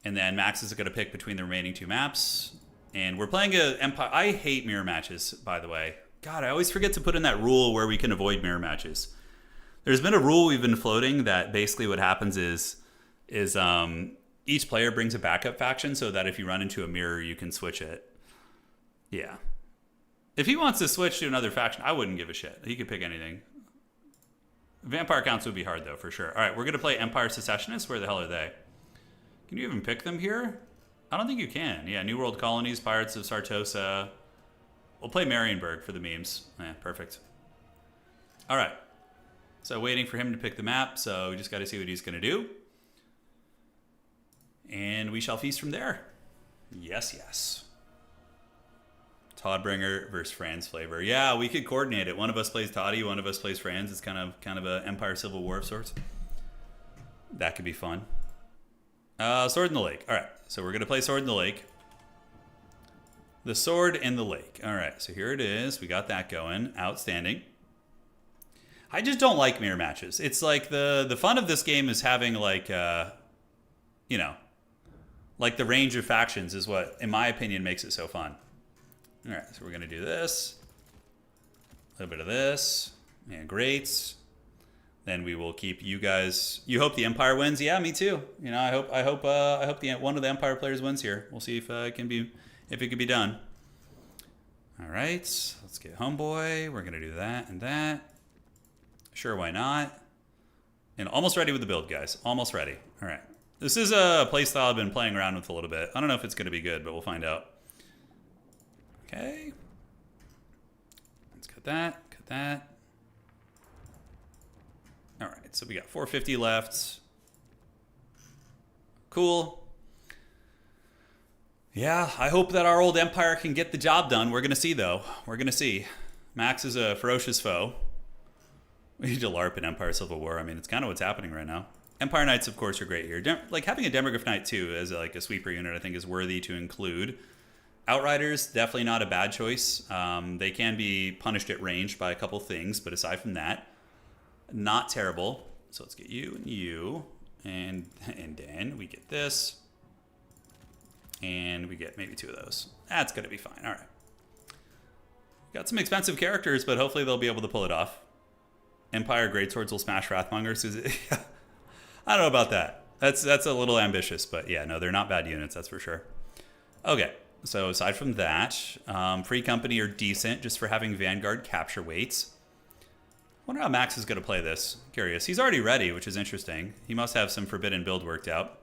And then Max is going to pick between the remaining 2 maps. And we're playing a Empire. I hate mirror matches, by the way. God, I always forget to put in that rule where we can avoid mirror matches. There's been a rule we've been floating that basically what happens is each player brings a backup faction so that if you run into a mirror, you can switch it. Yeah. If he wants to switch to another faction, I wouldn't give a shit. He could pick anything. Vampire counts would be hard, though, for sure. All right, we're going to play Empire Secessionists. Where the hell are they? Can you even pick them here? I don't think you can. Yeah, New World Colonies, Pirates of Sartosa. We'll play Marienburg for the memes. Yeah, perfect. All right. So waiting for him to pick the map. So we just got to see what he's going to do. And we shall feast from there. Yes, yes. Toddbringer versus Franz Flavor. Yeah, we could coordinate it. One of us plays Toddy, one of us plays Franz. It's kind of a Empire Civil War of sorts. That could be fun. Sword in the Lake. All right, so we're going to play Sword in the Lake. The Sword in the Lake. All right, so here it is. We got that going. Outstanding. I just don't like mirror matches. It's like the fun of this game is having like, you know, like the range of factions is what, in my opinion, makes it so fun. All right, so we're going to do this. A little bit of this. Yeah, great. Then we will keep you guys. You hope the Empire wins? Yeah, me too. You know, I hope the one of the Empire players wins here. We'll see if it can be done. All right, let's get Homeboy. We're gonna do that and that. Sure, why not? And almost ready with the build, guys. Almost ready. All right. This is a playstyle I've been playing around with a little bit. I don't know if it's gonna be good, but we'll find out. Okay. Let's cut that. Cut that. All right, so we got 450 left. Cool. Yeah, I hope that our old Empire can get the job done. We're going to see, though. We're going to see. Max is a ferocious foe. We need to LARP in Empire Civil War. I mean, it's kind of what's happening right now. Empire Knights, of course, are great here. Like, having a Demograph Knight, too, as like a sweeper unit, I think is worthy to include. Outriders, definitely not a bad choice. They can be punished at range by a couple things, but aside from that, not terrible. So let's get you and you, and then we get this, and we get maybe 2 of those. That's gonna be fine. All right. Got some expensive characters, but hopefully they'll be able to pull it off. Empire Greatswords will smash Wrathmongers. I don't know about that. That's a little ambitious, but yeah, no, they're not bad units, that's for sure. Okay, so aside from that, Free Company are decent just for having Vanguard capture weights. Wonder how Max is going to play this. Curious. He's already ready, which is interesting. He must have some forbidden build worked out.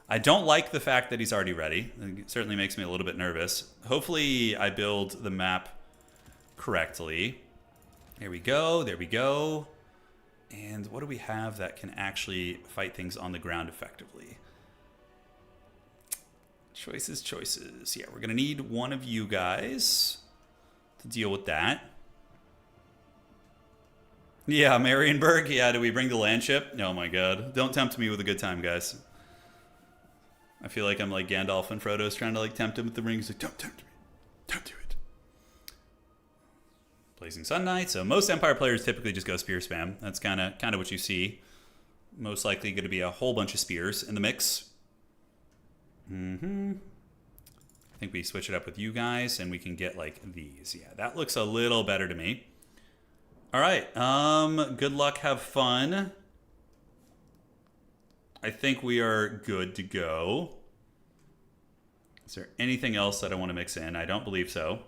I don't like the fact that he's already ready. It certainly makes me a little bit nervous. Hopefully I build the map correctly. There we go. There we go. And what do we have that can actually fight things on the ground effectively? Choices, choices. Yeah, we're going to need one of you guys to deal with that. Yeah, Marienburg. Yeah, do we bring the land ship? Oh my god. Don't tempt me with a good time, guys. I feel like I'm like Gandalf and Frodo's trying to like tempt him with the ring. He's like, don't tempt me. Don't do it. Blazing Sun Knight. So most Empire players typically just go spear spam. That's kind of what you see. Most likely going to be a whole bunch of spears in the mix. I think we switch it up with you guys and we can get like these. Yeah, that looks a little better to me. All right, good luck, have fun. I think we are good to go. Is there anything else that I want to mix in? I don't believe so.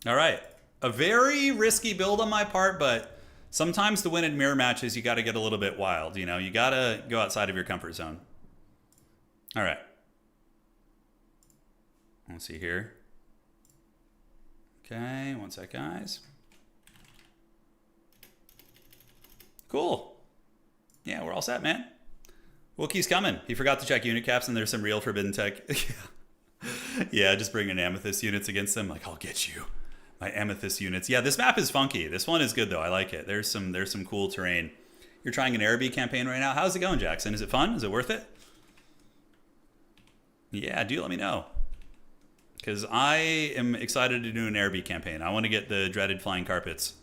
All right, a very risky build on my part, but sometimes to win in mirror matches, you got to get a little bit wild. You know, you got to go outside of your comfort zone. All right. Let's see here. Okay, one sec, guys. Cool. Yeah, we're all set, man. Wookiee's coming. He forgot to check unit caps, and there's some real forbidden tech. Yeah, just bringing amethyst units against them. Like, I'll get you. My amethyst units. Yeah, this map is funky. This one is good, though. I like it. There's some cool terrain. You're trying an Araby campaign right now. How's it going, Jackson? Is it fun? Is it worth it? Yeah, do let me know. Because I am excited to do an Araby campaign. I want to get the dreaded flying carpets.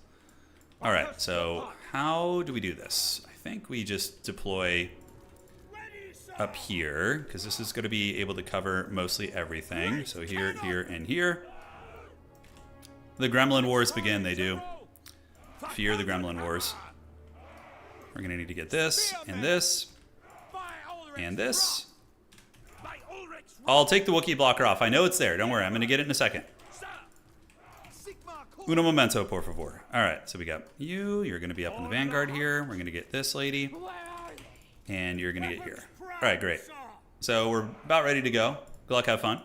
All right, so how do we do this? I think we just deploy up here, because this is going to be able to cover mostly everything. So here, here, and here. The Gremlin Wars begin, they do. Fear the Gremlin Wars. We're going to need to get this, and this, and this. I'll take the Wookiee blocker off. I know it's there. Don't worry. I'm going to get it in a second. Uno momento, por favor. All right, so we got you. You're going to be up in the Vanguard here. We're going to get this lady. And you're going to get here. All right, great. So we're about ready to go. Good luck, have fun.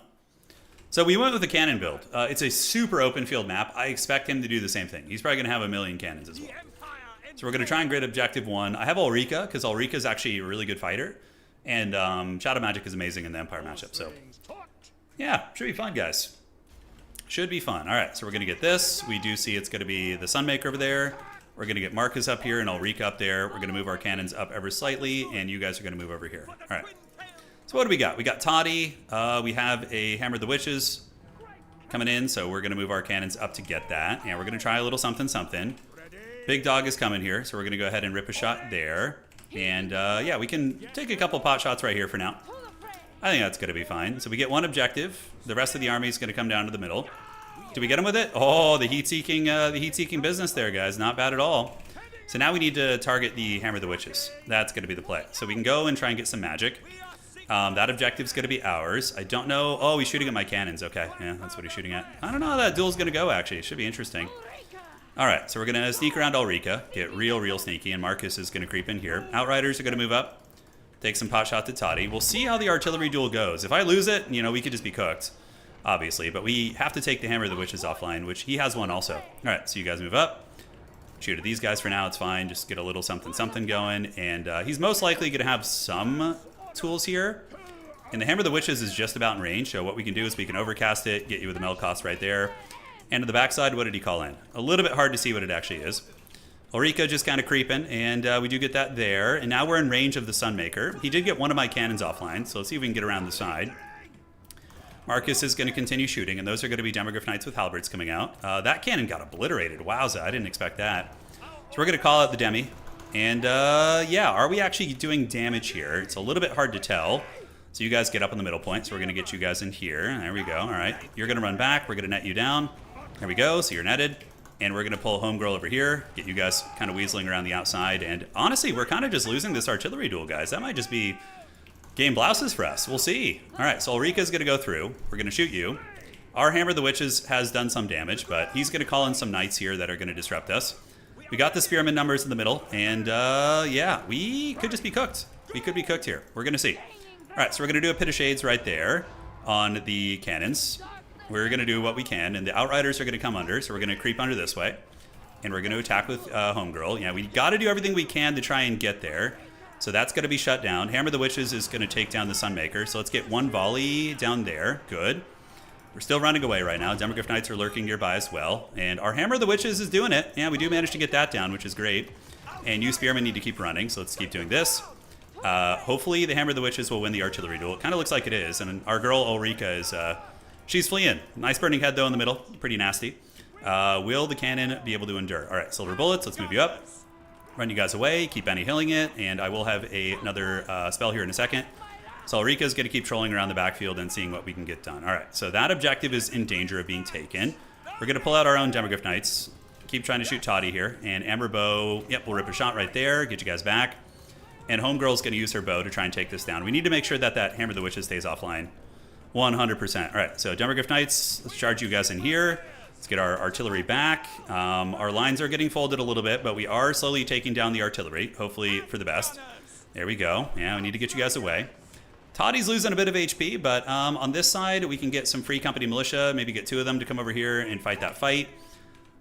So we went with the cannon build. It's a super open field map. I expect him to do the same thing. He's probably going to have 1,000,000 cannons as well. So we're going to try and grid objective 1. I have Ulrika, because Ulrika is actually a really good fighter. And Shadow Magic is amazing in the Empire matchup. So yeah, should be fun, guys. Should be fun. All right, so we're going to get this. We do see it's going to be the Sunmaker over there. We're going to get Marcus up here and Ulrika up there. We're going to move our cannons up ever slightly, and you guys are going to move over here. All right. So what do we got? We got Toddy. We have a Hammer of the Witches coming in, so we're going to move our cannons up to get that. And we're going to try a little something, something. Big Dog is coming here, so we're going to go ahead and rip a shot there. And yeah, we can take a couple pot shots right here for now. I think that's going to be fine. So we get one objective. The rest of the army is going to come down to the middle. Do we get him with it? Oh, the heat-seeking business there, guys. Not bad at all. So now we need to target the Hammer of the Witches. That's going to be the play. So we can go and try and get some magic. That objective's going to be ours. I don't know. Oh, he's shooting at my cannons. Okay, yeah, that's what he's shooting at. I don't know how that duel's going to go, actually. It should be interesting. All right, so we're going to sneak around Ulrika, get real sneaky, and Marcus is going to creep in here. Outriders are going to move up, take some pot shot to Toddy. We'll see how the artillery duel goes. If I lose it, you know, we could just be cooked, obviously. But we have to take the Hammer of the Witches offline, which he has one also. All right, so you guys move up. Shoot at these guys for now. It's fine. Just get a little something going. And he's most likely going to have some tools here. And the Hammer of the Witches is just about in range. So what we can do is we can overcast it, get you with the meld cost right there. And to the backside, what did he call in? A little bit hard to see what it actually is. Ulrika just kind of creeping, and we do get that there. And now we're in range of the Sunmaker. He did get one of my cannons offline, so let's see if we can get around the side. Marcus is going to continue shooting, and those are going to be Demogryph Knights with halberds coming out. That cannon got obliterated. Wowza, I didn't expect that. So we're going to call out the Demi. And yeah, are we actually doing damage here? It's a little bit hard to tell. So you guys get up on the middle point, so we're going to get you guys in here. There we go. All right, you're going to run back. We're going to net you down. There we go. So you're netted. And we're going to pull Homegirl over here, get you guys kind of weaseling around the outside. And honestly, we're kind of just losing this artillery duel, guys. That might just be game blouses for us. We'll see. All right, so Ulrika's going to go through. We're going to shoot you. Our Hammer of the Witches has done some damage, but he's going to call in some knights here that are going to disrupt us. We got the spearman numbers in the middle, and yeah, we could just be cooked. We could be cooked here. We're going to see. All right, so we're going to do a Pit of Shades right there on the cannons. We're going to do what we can, and the Outriders are going to come under, so we're going to creep under this way. And we're going to attack with Homegirl. Yeah, we got to do everything we can to try and get there. So that's going to be shut down. Hammer of the Witches is going to take down the Sunmaker. So let's get one volley down there. Good. We're still running away right now. Demogryph Knights are lurking nearby as well. And our Hammer of the Witches is doing it. Yeah, we do manage to get that down, which is great. And you Spearmen need to keep running, so let's keep doing this. Hopefully the Hammer of the Witches will win the artillery duel. It kind of looks like it is. And our girl Ulrika is... she's fleeing. Nice burning head, though, in the middle. Pretty nasty. Will the cannon be able to endure? All right, silver bullets. Let's move you up. Run you guys away. Keep Benny healing it. And I will have another spell here in a second. So Ulrika's going to keep trolling around the backfield and seeing what we can get done. All right, so that objective is in danger of being taken. We're going to pull out our own Demogryph Knights. Keep trying to shoot Toddy here. And Amber Bow, yep, we'll rip a shot right there. Get you guys back. And Homegirl's going to use her bow to try and take this down. We need to make sure that that Hammer of the Witches stays offline. 100%. All right, so Demogryph Knights, let's charge you guys in here. Let's get our artillery back. Our lines are getting folded a little bit, but we are slowly taking down the artillery, hopefully for the best. There we go. Yeah, we need to get you guys away. Toddy's losing a bit of HP, but on this side, we can get some free company militia, maybe get 2 of them to come over here and fight that fight.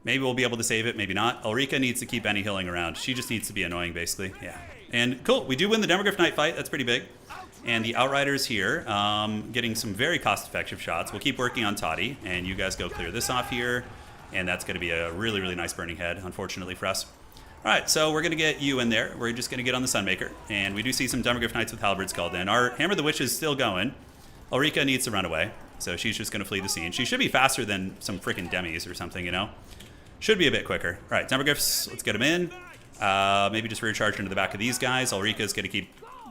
Maybe we'll be able to save it, maybe not. Ulrika needs to keep any healing around. She just needs to be annoying, basically. Yeah. And cool, we do win the Demogryph Knight fight. That's pretty big. And the Outriders here, getting some very cost-effective shots. We'll keep working on Toddy, and you guys go clear this off here. And that's going to be a really, really nice burning head, unfortunately for us. All right, so we're going to get you in there. We're just going to get on the Sunmaker. And we do see some Demogryph Knights with halberds called in. Our Hammer of the Witch is still going. Ulrika needs to run away, so she's just going to flee the scene. She should be faster than some freaking demis or something, you know? Should be a bit quicker. All right, Demogryphs, let's get them in. Maybe just rear charge into the back of these guys. Ulrika's going to keep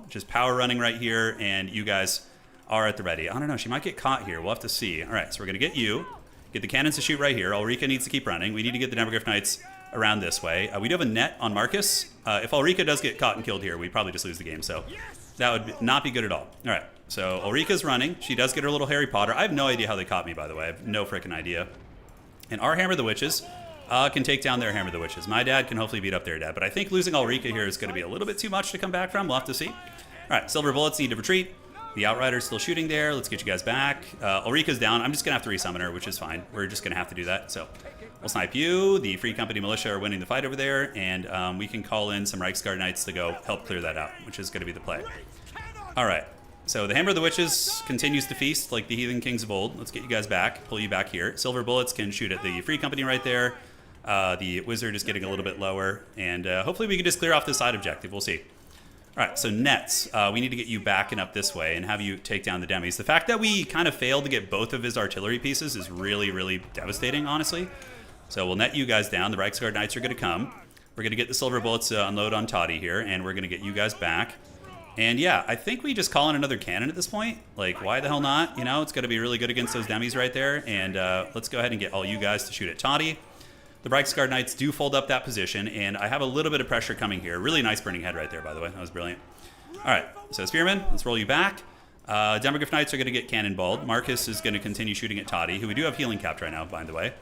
just power running right here, and you guys are at the ready. I don't know, she might get caught here. We'll have to see. All right, so we're going to get you. Get the cannons to shoot right here. Ulrika needs to keep running. We need to get the Demogryph Knights around this way. We do have a net on Marcus. If Ulrika does get caught and killed here, we probably just lose the game, so that would not be good at all. All right, so Ulrika's running. She does get her little Harry Potter. I have no idea how they caught me, by the way. I have no freaking idea. And our Hammer of the Witches can take down their Hammer of the Witches. My dad can hopefully beat up their dad, but I think losing Ulrika here is going to be a little bit too much to come back from. We'll have to see. All right, silver bullets need to retreat. The Outrider's still shooting there. Let's get you guys back. Ulrika's down. I'm just going to have to resummon her, which is fine. We're just going to have to do that. So we'll snipe you. The Free Company Militia are winning the fight over there, and we can call in some Reichsguard Knights to go help clear that out, which is going to be the play. All right, so the Hammer of the Witches continues to feast like the Heathen Kings of old. Let's get you guys back, pull you back here. Silver bullets can shoot at the Free Company right there. The Wizard is getting a little bit lower, and hopefully we can just clear off the side objective. We'll see. All right, so nets. We need to get you backing up this way and have you take down the demis. The fact that we kind of failed to get both of his artillery pieces is really, really devastating, honestly. So we'll net you guys down. The Reichsguard Knights are going to come. We're going to get the silver bullets to unload on Toddy here, and we're going to get you guys back. And yeah, I think we just call in another cannon at this point. Like, why the hell not? You know, it's going to be really good against those demis right there. And let's go ahead and get all you guys to shoot at Toddy. The Reichsguard Knights do fold up that position, and I have a little bit of pressure coming here. Really nice burning head right there, by the way. That was brilliant. All right, so Spearmen, let's roll you back. Demogryph Knights are going to get cannonballed. Marcus is going to continue shooting at Toddy, who we do have healing capped right now, by the way.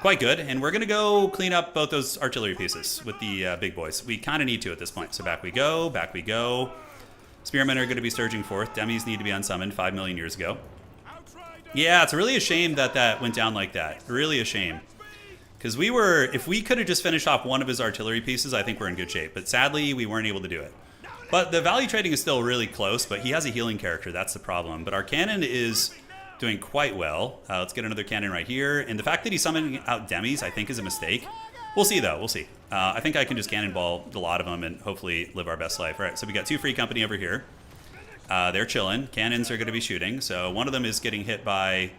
Quite good, and we're going to go clean up both those artillery pieces with the big boys. We kind of need to at this point, so back we go, back we go. Spearmen are going to be surging forth. Demis need to be unsummoned 5 million years ago. Yeah, it's really a shame that that went down like that. Really a shame. Because if we could have just finished off one of his artillery pieces, I think we're in good shape. But sadly, we weren't able to do it. But the value trading is still really close, but he has a healing character. That's the problem. But our cannon is doing quite well. Let's get another cannon right here. And the fact that he's summoning out demis, I think, is a mistake. We'll see, though. We'll see. I think I can just cannonball a lot of them and hopefully live our best life. All right, so we got 2 Free Company over here. They're chilling. Cannons are going to be shooting. So one of them is getting hit by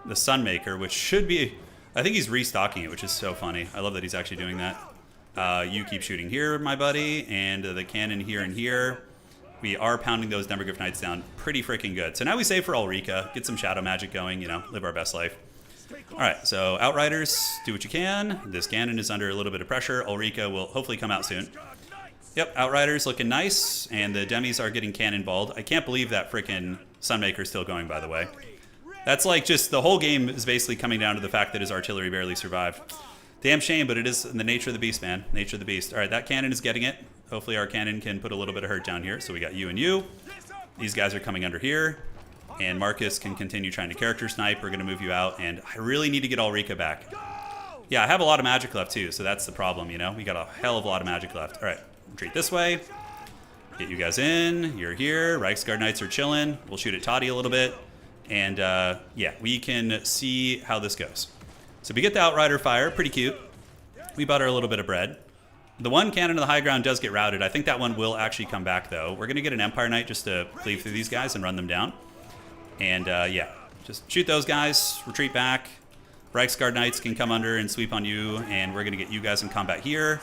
the Sunmaker, which should be... I think he's restocking it, which is so funny. I love that he's actually doing that. You keep shooting here, my buddy, and the cannon here and here. We are pounding those Demogryph Knights down pretty freaking good. So now we save for Ulrika, get some shadow magic going, you know, live our best life. All right, so Outriders, do what you can. This cannon is under a little bit of pressure. Ulrika will hopefully come out soon. Yep, Outriders looking nice, and the demis are getting cannonballed. I can't believe that frickin' Sunmaker's still going, by the way. That's like just the whole game is basically coming down to the fact that his artillery barely survived. Damn shame, but it is in the nature of the beast, man. Nature of the beast. All right, that cannon is getting it. Hopefully our cannon can put a little bit of hurt down here. So we got you and you. These guys are coming under here. And Marcus can continue trying to character snipe. We're going to move you out. And I really need to get Ulrika back. Yeah, I have a lot of magic left too, so that's the problem, you know? We got a hell of a lot of magic left. All right, retreat this way. Get you guys in. You're here. Reichsguard Knights are chilling. We'll shoot at Toddy a little bit. And yeah, we can see how this goes. So we get the Outrider fire. Pretty cute. We butter a little bit of bread. The one cannon of the high ground does get routed. I think that one will actually come back, though. We're going to get an Empire Knight just to cleave through these guys and run them down. And yeah, just shoot those guys. Retreat back. Reichsguard Knights can come under and sweep on you. And we're going to get you guys in combat here.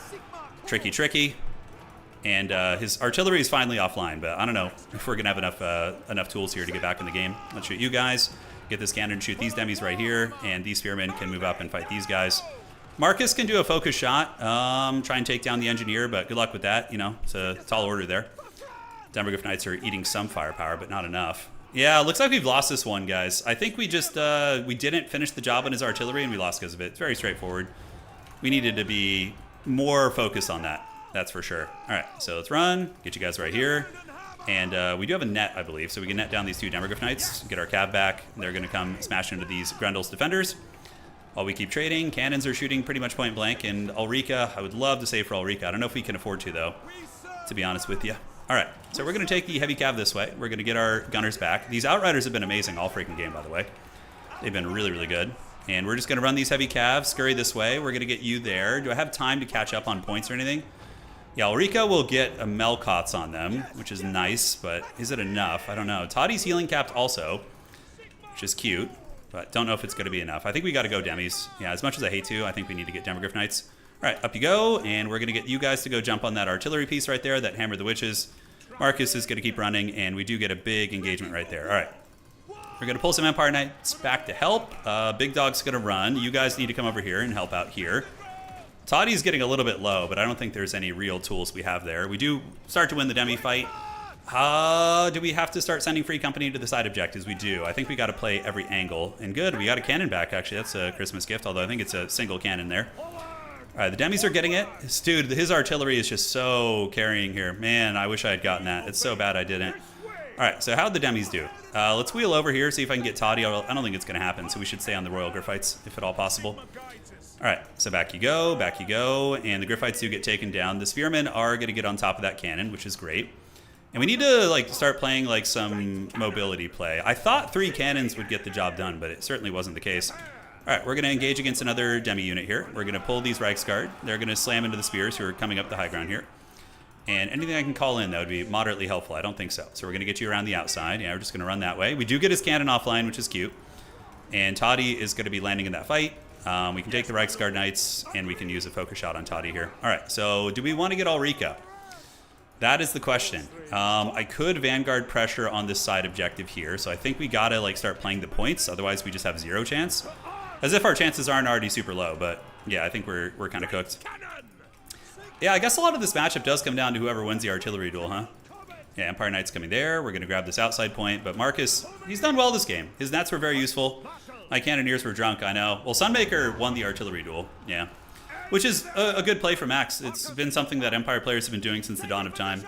Tricky, tricky. And his artillery is finally offline, but I don't know if we're going to have enough tools here to get back in the game. Let's shoot you guys. Get this cannon and shoot these demis right here. And these spearmen can move up and fight these guys. Marcus can do a focus shot. Try and take down the engineer, but good luck with that. You know, it's a tall order there. Demogryph Knights are eating some firepower, but not enough. Yeah, looks like we've lost this one, guys. I think we just, we didn't finish the job on his artillery and we lost because of it. It's very straightforward. We needed to be more focused on that. That's for sure. All right, so let's run. Get you guys right here. And we do have a net, I believe, so we can net down these two Demogryph Knights, get our cav back. They're going to come smash into these Grendel's defenders. While we keep trading, cannons are shooting pretty much point blank. And Ulrika, I would love to save for Ulrika. I don't know if we can afford to, though, to be honest with you. All right, so we're going to take the heavy cav this way. We're going to get our gunners back. These Outriders have been amazing all freaking game, by the way. They've been really, really good. And we're just going to run these heavy cavs, scurry this way. We're going to get you there. Do I have time to catch up on points or anything? Yeah, Ulrika will get a Melkots on them, which is nice, but is it enough? I don't know. Toddy's healing capped also, which is cute, but don't know if it's going to be enough. I think we got to go demis. Yeah, as much as I hate to, I think we need to get Demogryph Knights. All right, up you go, and we're going to get you guys to go jump on that artillery piece right there, that Hammer the Witches. Marcus is going to keep running, and we do get a big engagement right there. All right. We're going to pull some Empire Knights back to help. Big Dog's going to run. You guys need to come over here and help out here. Toddy's getting a little bit low, but I don't think there's any real tools we have there. We do start to win the demi fight. Do we have to start sending free company to the side objectives? We do. I think we got to play every angle. And good, we got a cannon back, actually. That's a Christmas gift, although I think it's a single cannon there. All right, the demis are getting it. Dude, his artillery is just so carrying here. Man, I wish I had gotten that. It's so bad I didn't. All right, so how'd the demis do? Let's wheel over here, see if I can get Toddy. I don't think it's going to happen, so we should stay on the Royal Griffites, if at all possible. All right, so back you go, and the Griffites do get taken down. The Spearmen are going to get on top of that cannon, which is great. And we need to like start playing like some mobility play. I thought 3 cannons would get the job done, but it certainly wasn't the case. All right, we're going to engage against another demi unit here. We're going to pull these Reichsguard. They're going to slam into the spears who are coming up the high ground here. And anything I can call in, that would be moderately helpful. I don't think so. So we're going to get you around the outside. Yeah, we're just going to run that way. We do get his cannon offline, which is cute. And Toddy is going to be landing in that fight. We can take the Reichsguard Knights, and we can use a focus shot on Toddy here. All right, so do we want to get Ulrika? That is the question. I could Vanguard pressure on this side objective here, so I think we got to like start playing the points. Otherwise, we just have 0 chance. As if our chances aren't already super low, but yeah, I think we're kind of cooked. Yeah, I guess a lot of this matchup does come down to whoever wins the artillery duel, huh? Yeah, Empire Knight's coming there. We're going to grab this outside point, but Marcus, he's done well this game. His nets were very useful. My cannoneers were drunk, I know. Well, Sunmaker won the artillery duel, yeah. Which is a good play for Max. It's been something that Empire players have been doing since the dawn of time.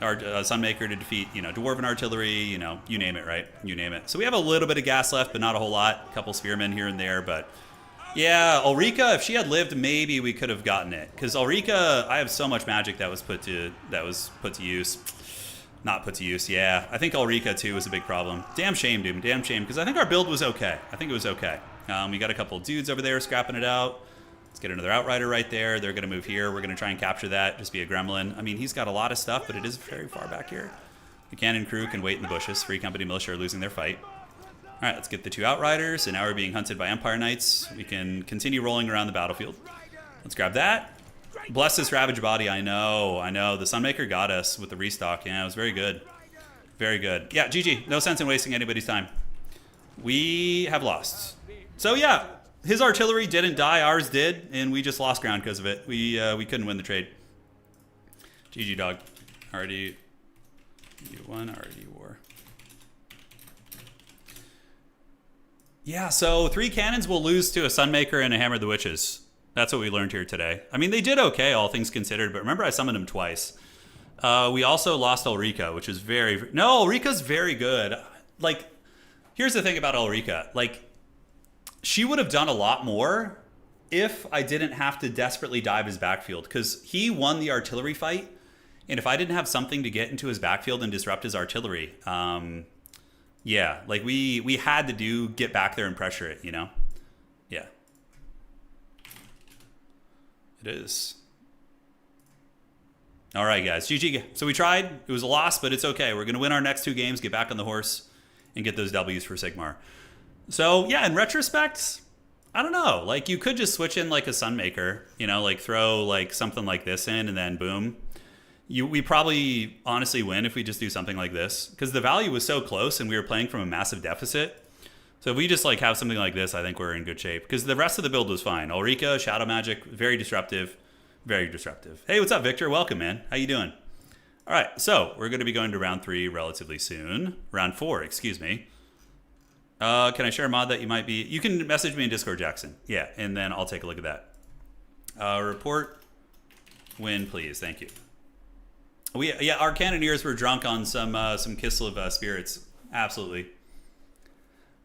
Our Sunmaker to defeat, you know, Dwarven artillery, you know, you name it, right? You name it. So we have a little bit of gas left, but not a whole lot. A couple spearmen here and there, but yeah, Ulrika, if she had lived, maybe we could have gotten it. Because Ulrika, I have so much magic that was put to use. Not put to use, yeah. I think Ulrika, too, was a big problem. Damn shame, dude. Damn shame. Because I think our build was okay. I think it was okay. We got a couple of dudes over there scrapping it out. Let's get another Outrider right there. They're going to move here. We're going to try and capture that. Just be a gremlin. I mean, he's got a lot of stuff, but it is very far back here. The cannon crew can wait in the bushes. Free Company Militia are losing their fight. All right, let's get the 2 Outriders. And now we're being hunted by Empire Knights. We can continue rolling around the battlefield. Let's grab that. Bless this Ravaged Body. I know. The Sunmaker got us with the restock. Yeah, it was very good. Very good. Yeah, GG. No sense in wasting anybody's time. We have lost. So yeah, his artillery didn't die, ours did, and we just lost ground because of it. We couldn't win the trade. GG dog. Already you won, already war. Yeah, so 3 cannons will lose to a Sunmaker and a Hammer of the Witches. That's what we learned here today. I mean, they did okay, all things considered, but remember I summoned them twice. We also lost Ulrika, which is very... No, Ulrika's very good. Like, here's the thing about Ulrika. Like, she would have done a lot more if I didn't have to desperately dive his backfield, because he won the artillery fight, and if I didn't have something to get into his backfield and disrupt his artillery, yeah, like we had to get back there and pressure it, you know? Yeah. It is. All right, guys. GG. So we tried. It was a loss, but it's okay. We're going to win our next 2 games, get back on the horse, and get those W's for Sigmar. So, yeah, in retrospect, I don't know. Like, you could just switch in, like, a Sunmaker, you know, like, throw, like, something like this in, and then boom. We probably honestly win if we just do something like this, because the value was so close, and we were playing from a massive deficit. So if we just, like, have something like this, I think we're in good shape, because the rest of the build was fine. Ulrika, Shadow Magic, very disruptive. Very disruptive. Hey, what's up, Victor? Welcome, man. How you doing? All right, so we're going to be going to round 3 relatively soon. Round 4, excuse me. Can I share a mod that you might be... You can message me in Discord, Jackson. Yeah, and then I'll take a look at that. Report win, please. Thank you. Yeah, our cannoneers were drunk on some Kislev spirits. Absolutely.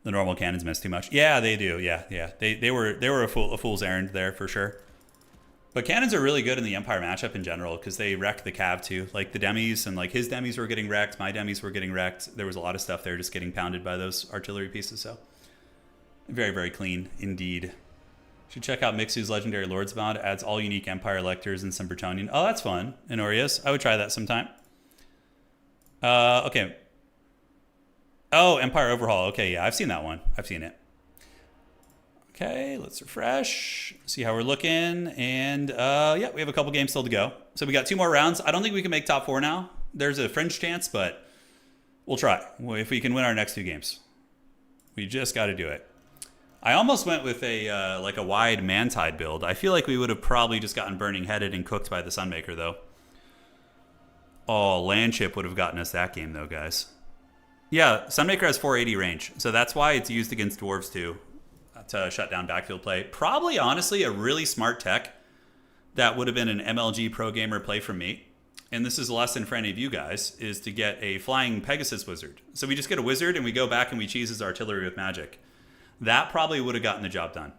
The normal cannons miss too much. Yeah, they do. Yeah. They were a fool's errand there for sure. But cannons are really good in the Empire matchup in general because they wreck the cav too. Like the demis and like his demis were getting wrecked, my demis were getting wrecked. There was a lot of stuff there just getting pounded by those artillery pieces. So very, very clean indeed. Should check out Mixu's Legendary Lords mod. Adds all unique Empire electors and some Bretonnian. Oh, that's fun. In Aureus. I would try that sometime. Okay. Oh, Empire Overhaul. Okay, yeah, I've seen that one. I've seen it. Okay, let's refresh, see how we're looking, and yeah, we have a couple games still to go. So we got 2 more rounds. I don't think we can make top 4 now. There's a fringe chance, but we'll try if we can win our next 2 games. We just got to do it. I almost went with a like a wide Mantide build. I feel like we would have probably just gotten burning headed and cooked by the Sunmaker, though. Oh, Landship would have gotten us that game, though, guys. Yeah, Sunmaker has 480 range, so that's why it's used against dwarves too. To shut down backfield play. Probably, honestly, a really smart tech that would have been an MLG pro gamer play from me. And this is a lesson for any of you guys, is to get a flying Pegasus wizard. So we just get a wizard and we go back and we cheese his artillery with magic. That probably would have gotten the job done.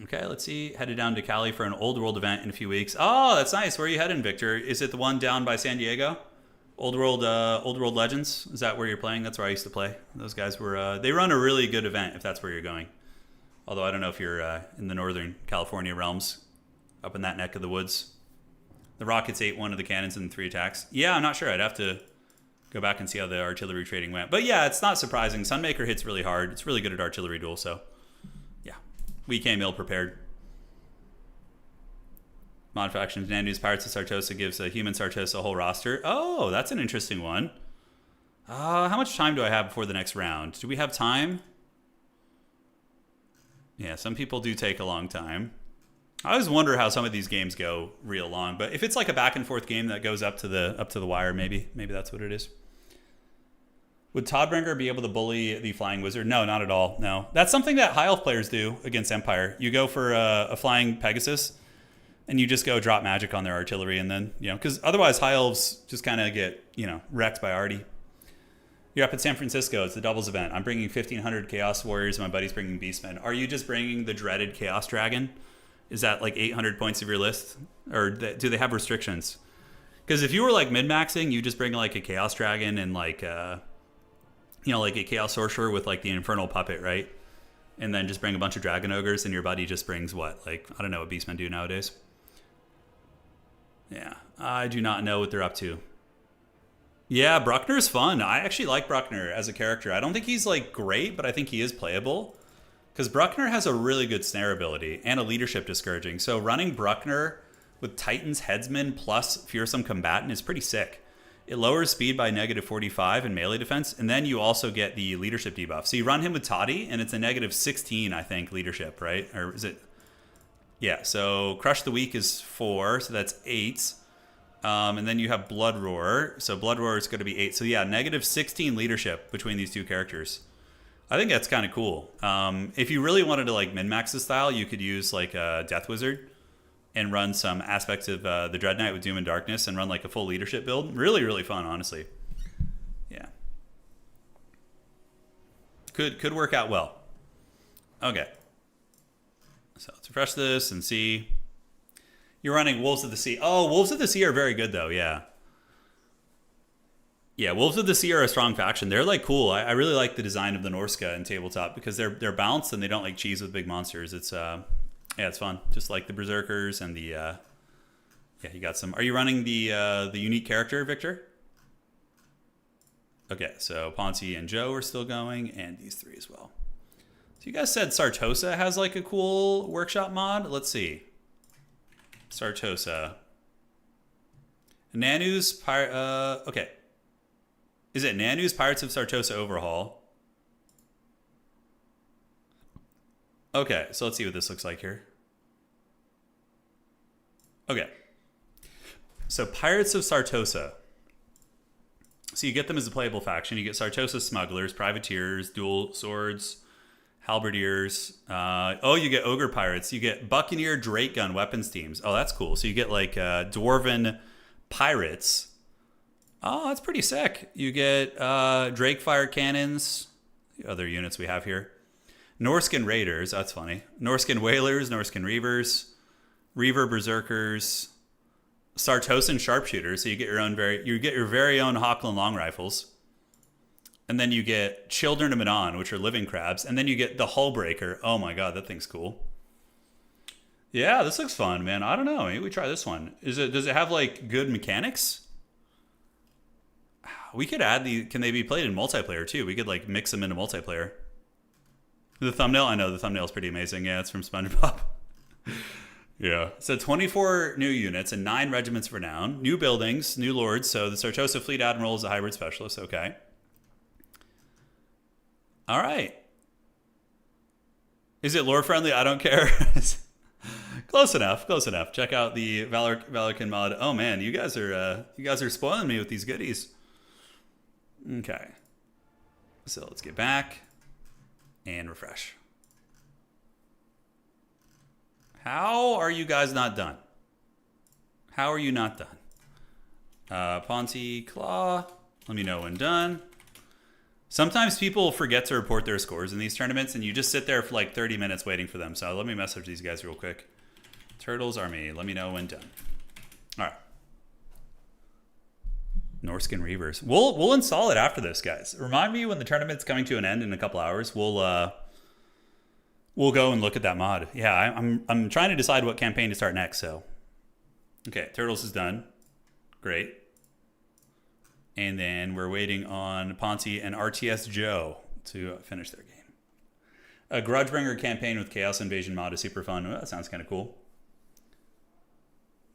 Okay, let's see. Headed down to Cali for an Old World event in a few weeks. Oh, that's nice. Where are you heading, Victor? Is it the one down by San Diego? Old World Legends, is that where you're playing? That's where I used to play. Those guys were, they run a really good event if that's where you're going. Although I don't know if you're in the Northern California realms, up in that neck of the woods. The Rockets ate one of the cannons in 3 attacks. Yeah, I'm not sure. I'd have to go back and see how the artillery trading went. But yeah, it's not surprising. Sunmaker hits really hard. It's really good at artillery duel, so yeah. We came ill prepared. Mod faction Nandu's Pirates of Sartosa gives a human Sartosa a whole roster. Oh, that's an interesting one. How much time do I have before the next round? Do we have time? Yeah, some people do take a long time. I always wonder how some of these games go real long, but if it's like a back and forth game that goes up to the wire, maybe that's what it is. Would Toddbringer be able to bully the Flying Wizard? No, not at all. No, that's something that High Elf players do against Empire. You go for a Flying Pegasus. And you just go drop magic on their artillery, and then, you know, because otherwise High Elves just kind of get, you know, wrecked by Artie. You're up at San Francisco. It's the doubles event. I'm bringing 1,500 Chaos Warriors. My buddy's bringing Beastmen. Are you just bringing the dreaded Chaos Dragon? Is that like 800 points of your list? Or do they have restrictions? Because if you were like min-maxing, you just bring like a Chaos Dragon and like, you know, like a Chaos Sorcerer with like the Infernal Puppet, right? And then just bring a bunch of Dragon Ogres, and your buddy just brings what? Like, I don't know what Beastmen do nowadays. Yeah, I do not know what they're up to. Yeah, Bruckner's fun. I actually like Bruckner as a character. I don't think he's like great, but I think he is playable. Because Bruckner has a really good snare ability and a leadership discouraging. So running Bruckner with Titan's Headsman plus Fearsome Combatant is pretty sick. It lowers speed by -45 in melee defense, and then you also get the leadership debuff. So you run him with Toddy, and it's a -16, I think, leadership, right? Or is it? Yeah, so Crush the Weak is 4, so that's 8. And then you have Blood Roar, so Blood Roar is going to be 8. So yeah, -16 leadership between these two characters. I think that's kind of cool. If you really wanted to like min-max the style, you could use like a Death Wizard and run some aspects of the Dread Knight with Doom and Darkness and run like a full leadership build. Really, really fun, honestly. Yeah. Could work out well. Okay. So let's refresh this and see. You're running Wolves of the Sea. Oh, Wolves of the Sea are very good, though, yeah. Yeah, Wolves of the Sea are a strong faction. They're, like, cool. I really like the design of the Norska in tabletop because they're balanced and they don't like cheese with big monsters. It's, yeah, it's fun. Just like the Berserkers and the, yeah, you got some. Are you running the unique character, Victor? Okay, so Ponzi and Joe are still going, and these three as well. So you guys said Sartosa has, like, a cool workshop mod? Let's see. Sartosa. Nanu's okay. Is it Nanu's Pirates of Sartosa Overhaul? Okay, so let's see what this looks like here. Okay. So Pirates of Sartosa. So you get them as a playable faction. You get Sartosa Smugglers, Privateers, Dual Swords, Halberdiers. Oh, you get Ogre Pirates. You get Buccaneer Drake Gun weapons teams. Oh, that's cool. So you get like Dwarven Pirates. Oh, that's pretty sick. You get Drake Fire Cannons. The other units we have here. Norskin Raiders. That's funny. Norskin Whalers, Norskin Reavers, Reaver Berserkers, Sartosan Sharpshooters. So you get your own very own Hockland Long Rifles. And then you get Children of Menon, which are living crabs. And then you get the Hullbreaker. Oh my god, that thing's cool. Yeah, this looks fun, man. I don't know. Maybe we try this one. Does it have like good mechanics? We could add can they be played in multiplayer too? We could like mix them into multiplayer. The thumbnail, I know the thumbnail is pretty amazing. Yeah, it's from SpongeBob. Yeah. So 24 new units and 9 regiments of renown. New buildings, new lords. So the Sartosa Fleet Admiral is a hybrid specialist. Okay. All right. Is it lore friendly? I don't care. Close enough. Close enough. Check out the Valorkin mod. Oh man, you guys are spoiling me with these goodies. Okay. So let's get back and refresh. How are you guys not done? How are you not done? Ponzi Claw. Let me know when done. Sometimes people forget to report their scores in these tournaments, and you just sit there for like 30 minutes waiting for them. So let me message these guys real quick. Turtles Army, let me know when done. All right. Norskin Reavers. We'll install it after this, guys. Remind me when the tournament's coming to an end in a couple hours. We'll go and look at that mod. Yeah, I'm trying to decide what campaign to start next. So, okay, Turtles is done. Great. And then we're waiting on Ponzi and RTS Joe to finish their game. A Grudgebringer campaign with Chaos Invasion mod is super fun. Oh, that sounds kind of cool.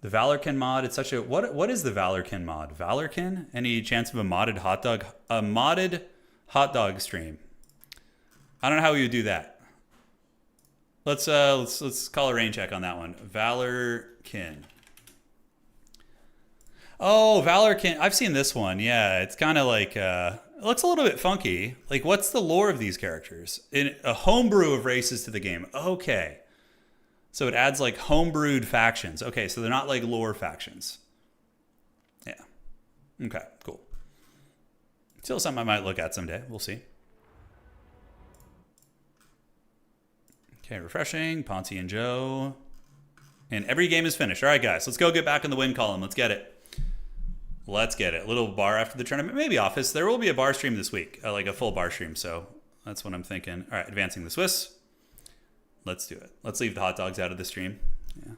The Valorkin mod, it's such a... What is the Valorkin mod? Valorkin? Any chance of a modded hot dog stream? I don't know how we would do that. Let's call a rain check on that one. Valorkin. Oh, Valorkin. I've seen this one. Yeah, it's kind of like... it looks a little bit funky. Like, what's the lore of these characters? In a homebrew of races to the game. Okay. So it adds like homebrewed factions. Okay, so they're not like lore factions. Yeah. Okay, cool. Still something I might look at someday. We'll see. Okay, refreshing. Ponzi and Joe. And every game is finished. All right, guys, let's go get back in the win column. Let's get it. Let's get it. A little bar after the tournament. Maybe office. There will be a bar stream this week. Like a full bar stream. So that's what I'm thinking. All right, advancing the Swiss. Let's do it. Let's leave the hot dogs out of the stream. Yeah.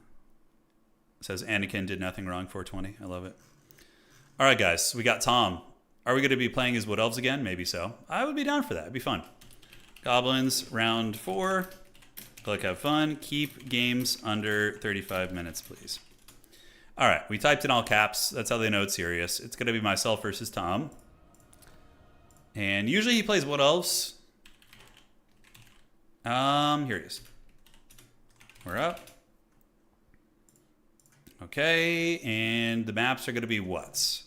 It says Anakin did nothing wrong, 420. I love it. All right, guys. We got Tom. Are we going to be playing as Wood Elves again? Maybe so. I would be down for that. It'd be fun. Goblins, round 4. Click have fun. Keep games under 35 minutes, please. All right, we typed in all caps. That's how they know it's serious. It's going to be myself versus Tom. And usually he plays Wood Elves. Here he is. We're up. Okay, and the maps are going to be what?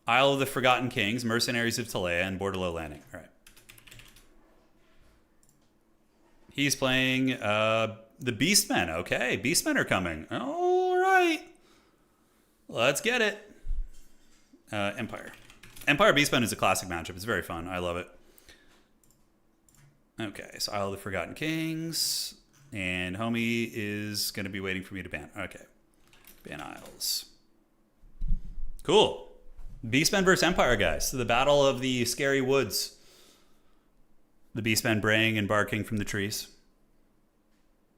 Isle of the Forgotten Kings, Mercenaries of Talea, and Bordello Landing. All right. He's playing the Beastmen. Okay, Beastmen are coming. All right. Let's get it. Empire. Empire Beastmen is a classic matchup. It's very fun. I love it. Okay, so Isle of the Forgotten Kings. And homie is going to be waiting for me to ban. Okay. Ban Isles. Cool. Beastmen versus Empire, guys. So the battle of the scary woods. The Beastmen braying and barking from the trees.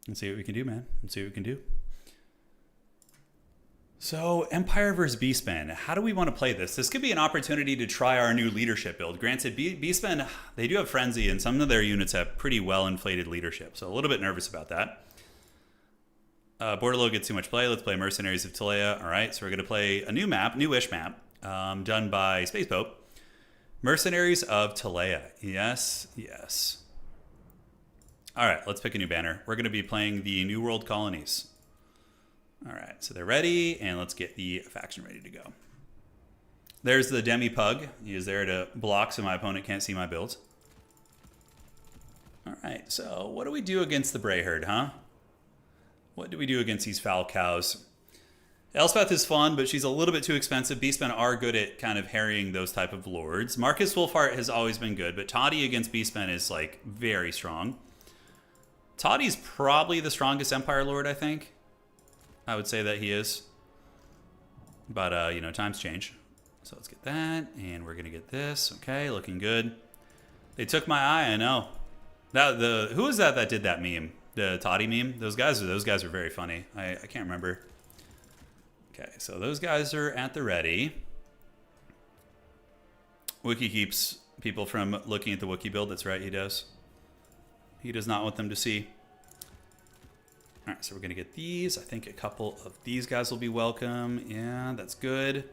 Let's see what we can do, man. Let's see what we can do. So, Empire versus Beastmen. How do we want to play this? This could be an opportunity to try our new leadership build. Granted, Beastmen, they do have Frenzy, and some of their units have pretty well-inflated leadership. So, a little bit nervous about that. Bordello gets too much play. Let's play Mercenaries of Talea. All right, so we're going to play a new map, newish map, done by Space Pope. Mercenaries of Talea. Yes, yes. All right, let's pick a new banner. We're going to be playing the New World Colonies. All right, so they're ready, and let's get the faction ready to go. There's the Demi Pug. He is there to block so my opponent can't see my builds. All right, so what do we do against the Bray Herd, huh? What do we do against these foul cows? Elspeth is fun, but she's a little bit too expensive. Beastmen are good at kind of harrying those type of lords. Marcus Wolfheart has always been good, but Toddy against Beastmen is, like, very strong. Toddy's probably the strongest Empire Lord, I think. I would say that he is. But, you know, times change. So let's get that, and we're going to get this. Okay, looking good. They took my eye, I know. Who was that did that meme? The Toddy meme? Those guys are very funny. I can't remember. Okay, so those guys are at the ready. Wookie keeps people from looking at the Wookie build. That's right, he does. He does not want them to see. All right, so we're going to get these. I think a couple of these guys will be welcome. Yeah, that's good.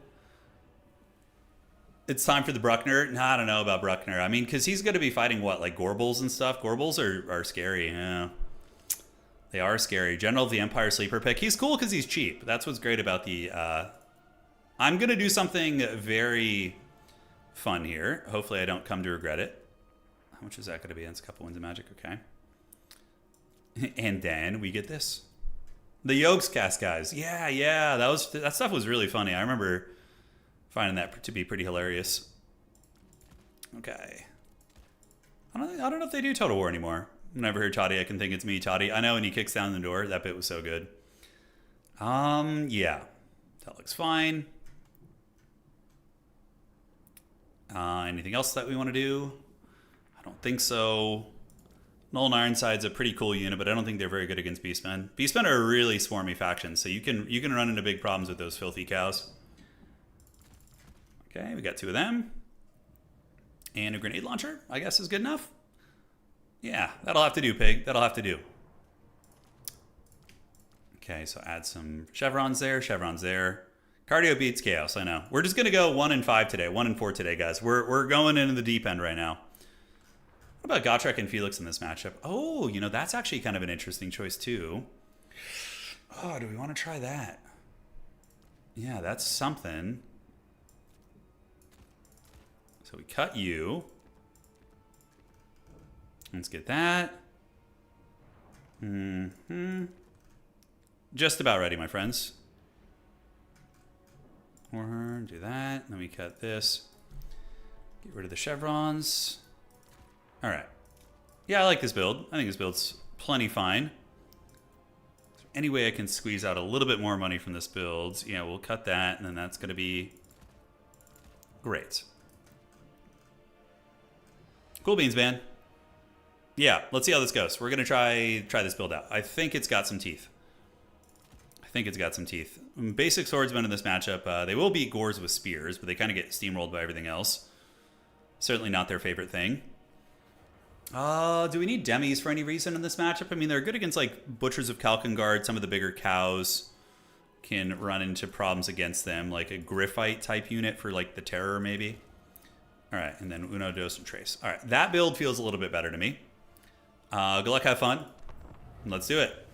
It's time for the Bruckner. Nah, I don't know about Bruckner. I mean, because he's going to be fighting, what, like Gorbals and stuff? Gorbals are scary, yeah. They are scary. General of the Empire sleeper pick. He's cool because he's cheap. That's what's great about the... I'm going to do something very fun here. Hopefully I don't come to regret it. How much is that going to be? That's a couple wins of magic. Okay. And then we get this. The Yokes cast, guys. Yeah. That stuff was really funny. I remember finding that to be pretty hilarious. Okay. I don't know if they do Total War anymore. Whenever I hear Toddy, I can think it's me, Toddy. I know when he kicks down the door, that bit was so good. Yeah. That looks fine. Anything else that we want to do? I don't think so. Nolan Ironside's a pretty cool unit, but I don't think they're very good against Beastmen. Beastmen are a really swarmy faction, so you can run into big problems with those filthy cows. Okay, we got two of them. And a grenade launcher, I guess, is good enough. Yeah, that'll have to do, pig. That'll have to do. Okay, so add some chevrons there, chevrons there. Cardio beats chaos, I know. We're just going to go 1 and 5 today, 1 and 4 today, guys. We're going into the deep end right now. What about Gotrek and Felix in this matchup? Oh, you know, that's actually kind of an interesting choice, too. Oh, do we want to try that? Yeah, that's something. So we cut you. Let's get that. Just about ready, my friends. Or do that. Then we cut this. Get rid of the chevrons. All right. Yeah, I like this build. I think this build's plenty fine. Is there any way I can squeeze out a little bit more money from this build? Yeah, we'll cut that, and then that's going to be great. Cool beans, man. Yeah, let's see how this goes. We're going to try this build out. I think it's got some teeth. Basic swordsmen in this matchup, they will beat Gores with spears, but they kind of get steamrolled by everything else. Certainly not their favorite thing. Do we need demis for any reason in this matchup? I mean, they're good against, like, Butchers of Kalkengard, some of the bigger cows. can run into problems against them, like a Griffite type unit for like the Terror maybe. All right, and then Uno, Dos, and Trace. All right, that build feels a little bit better to me. Good luck, have fun. Let's do it.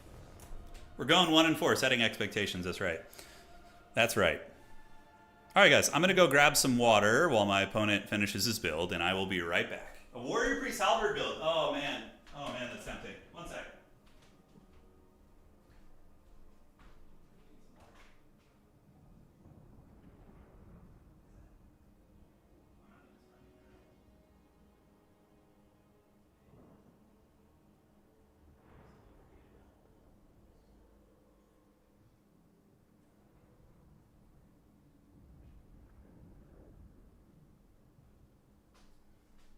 We're going 1 and 4, setting expectations. That's right. That's right. All right, guys, I'm going to go grab some water while my opponent finishes his build, and I will be right back. A Warrior Priest Halberd build. Oh, man. Oh, man, that's tempting. 1 sec.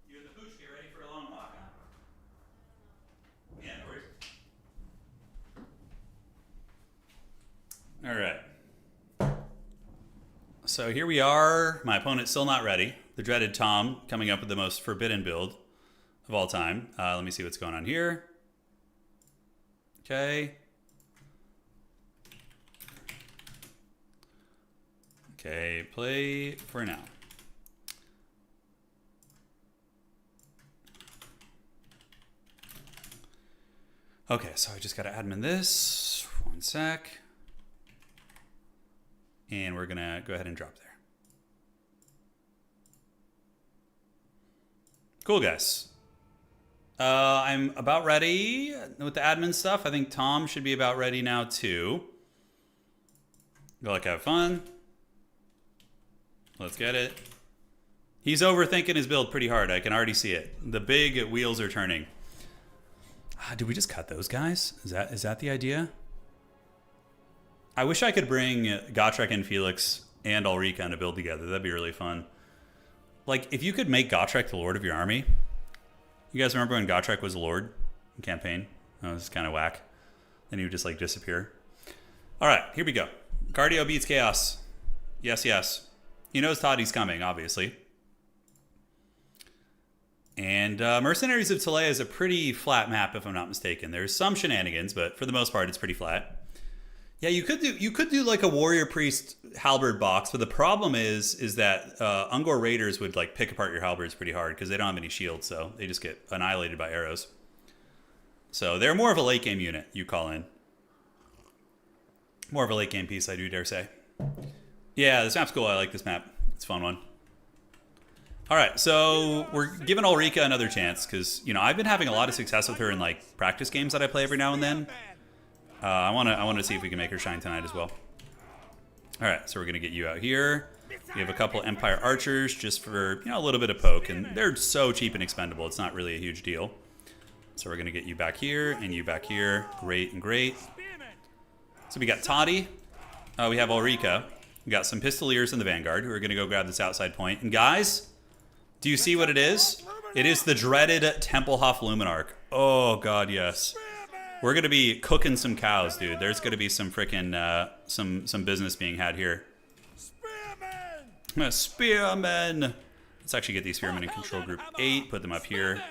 You and the pooch get ready for a long walk, huh? Yeah, no worries. All right. So here we are. My opponent's still not ready. The dreaded Tom coming up with the most forbidden build of all time. Let me see what's going on here. Okay. Okay, play for now. Okay, so I just got to admin this. 1 sec. And we're going to go ahead and drop there. Cool, guys. I'm about ready with the admin stuff. I think Tom should be about ready now, too. Go like have fun. Let's get it. He's overthinking his build pretty hard. I can already see it. The big wheels are turning. Did we just cut those guys? Is that the idea? I wish I could bring Gotrek and Felix and Ulrika on a build together. That'd be really fun. Like, if you could make Gotrek the lord of your army. You guys remember when Gotrek was a lord in campaign? That was kind of whack. Then he would just, like, disappear. All right, here we go. Cardio beats chaos. Yes, yes. He knows Toddy's coming, obviously. And Mercenaries of Talea is a pretty flat map, if I'm not mistaken. There's some shenanigans, but for the most part, it's pretty flat. Yeah, you could do like a Warrior Priest Halberd box, but the problem is that Ungor Raiders would like pick apart your halberds pretty hard because they don't have any shields, so they just get annihilated by arrows. So they're more of a late game unit, you call in. More of a late game piece, I do dare say. Yeah, this map's cool. I like this map. It's a fun one. All right, so we're giving Ulrika another chance because, you know, I've been having a lot of success with her in like practice games that I play every now and then. I want to see if we can make her shine tonight as well. All right, so we're gonna get you out here. We have a couple Empire Archers just for, you know, a little bit of poke, and they're so cheap and expendable. It's not really a huge deal. So we're gonna get you back here and you back here. Great and great. So we got Toddy. We have Ulrika. We got some Pistoliers in the Vanguard who are gonna go grab this outside point. And guys, do you see what it is? It is the dreaded Templehof Luminarch. Oh god, yes. We're gonna be cooking some cows, dude. There's gonna be some freaking some business being had here. Spearmen. Let's actually get these spearmen in control group 8, put them up here,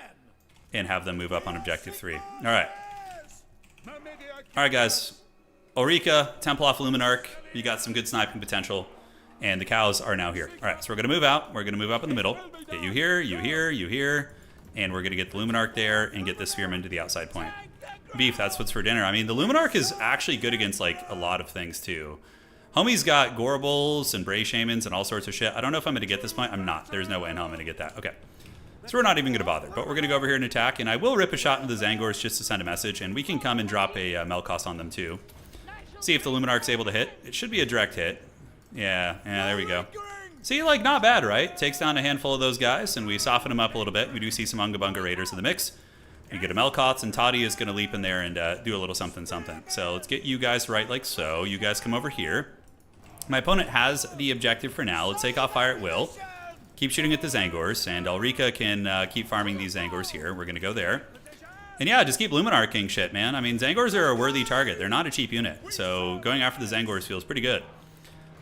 and have them move up on objective 3. All right. All right, guys. Ulrika, Templehof Luminarch. You got some good sniping potential, and the cows are now here. All right, so we're gonna move out. We're gonna move up in the middle. Get you here, you here, you here, and we're gonna get the Luminarch there and get the spearmen to the outside point. Beef, that's what's for dinner. I mean, the Luminarch is actually good against, like, a lot of things, too. Homie's got Gorbals and Bray Shamans and all sorts of shit. I don't know if I'm going to get this point. I'm not. There's no way in hell I'm going to get that. Okay. So we're not even going to bother. But we're going to go over here and attack. And I will rip a shot into the Zangors just to send a message. And we can come and drop a Melkos on them, too. See if the Luminarch's able to hit. It should be a direct hit. Yeah, there we go. See, like, not bad, right? Takes down a handful of those guys, and we soften them up a little bit. We do see some Unga Bunga Raiders in the mix. We get a Melkots, and Toddy is going to leap in there and do a little something. So let's get you guys right like so. You guys come over here. My opponent has the objective for now. Let's take off fire at will. Keep shooting at the Zangors, and Ulrika can keep farming these Zangors here. We're going to go there. And yeah, just keep Luminarching shit, man. I mean, Zangors are a worthy target. They're not a cheap unit, so going after the Zangors feels pretty good.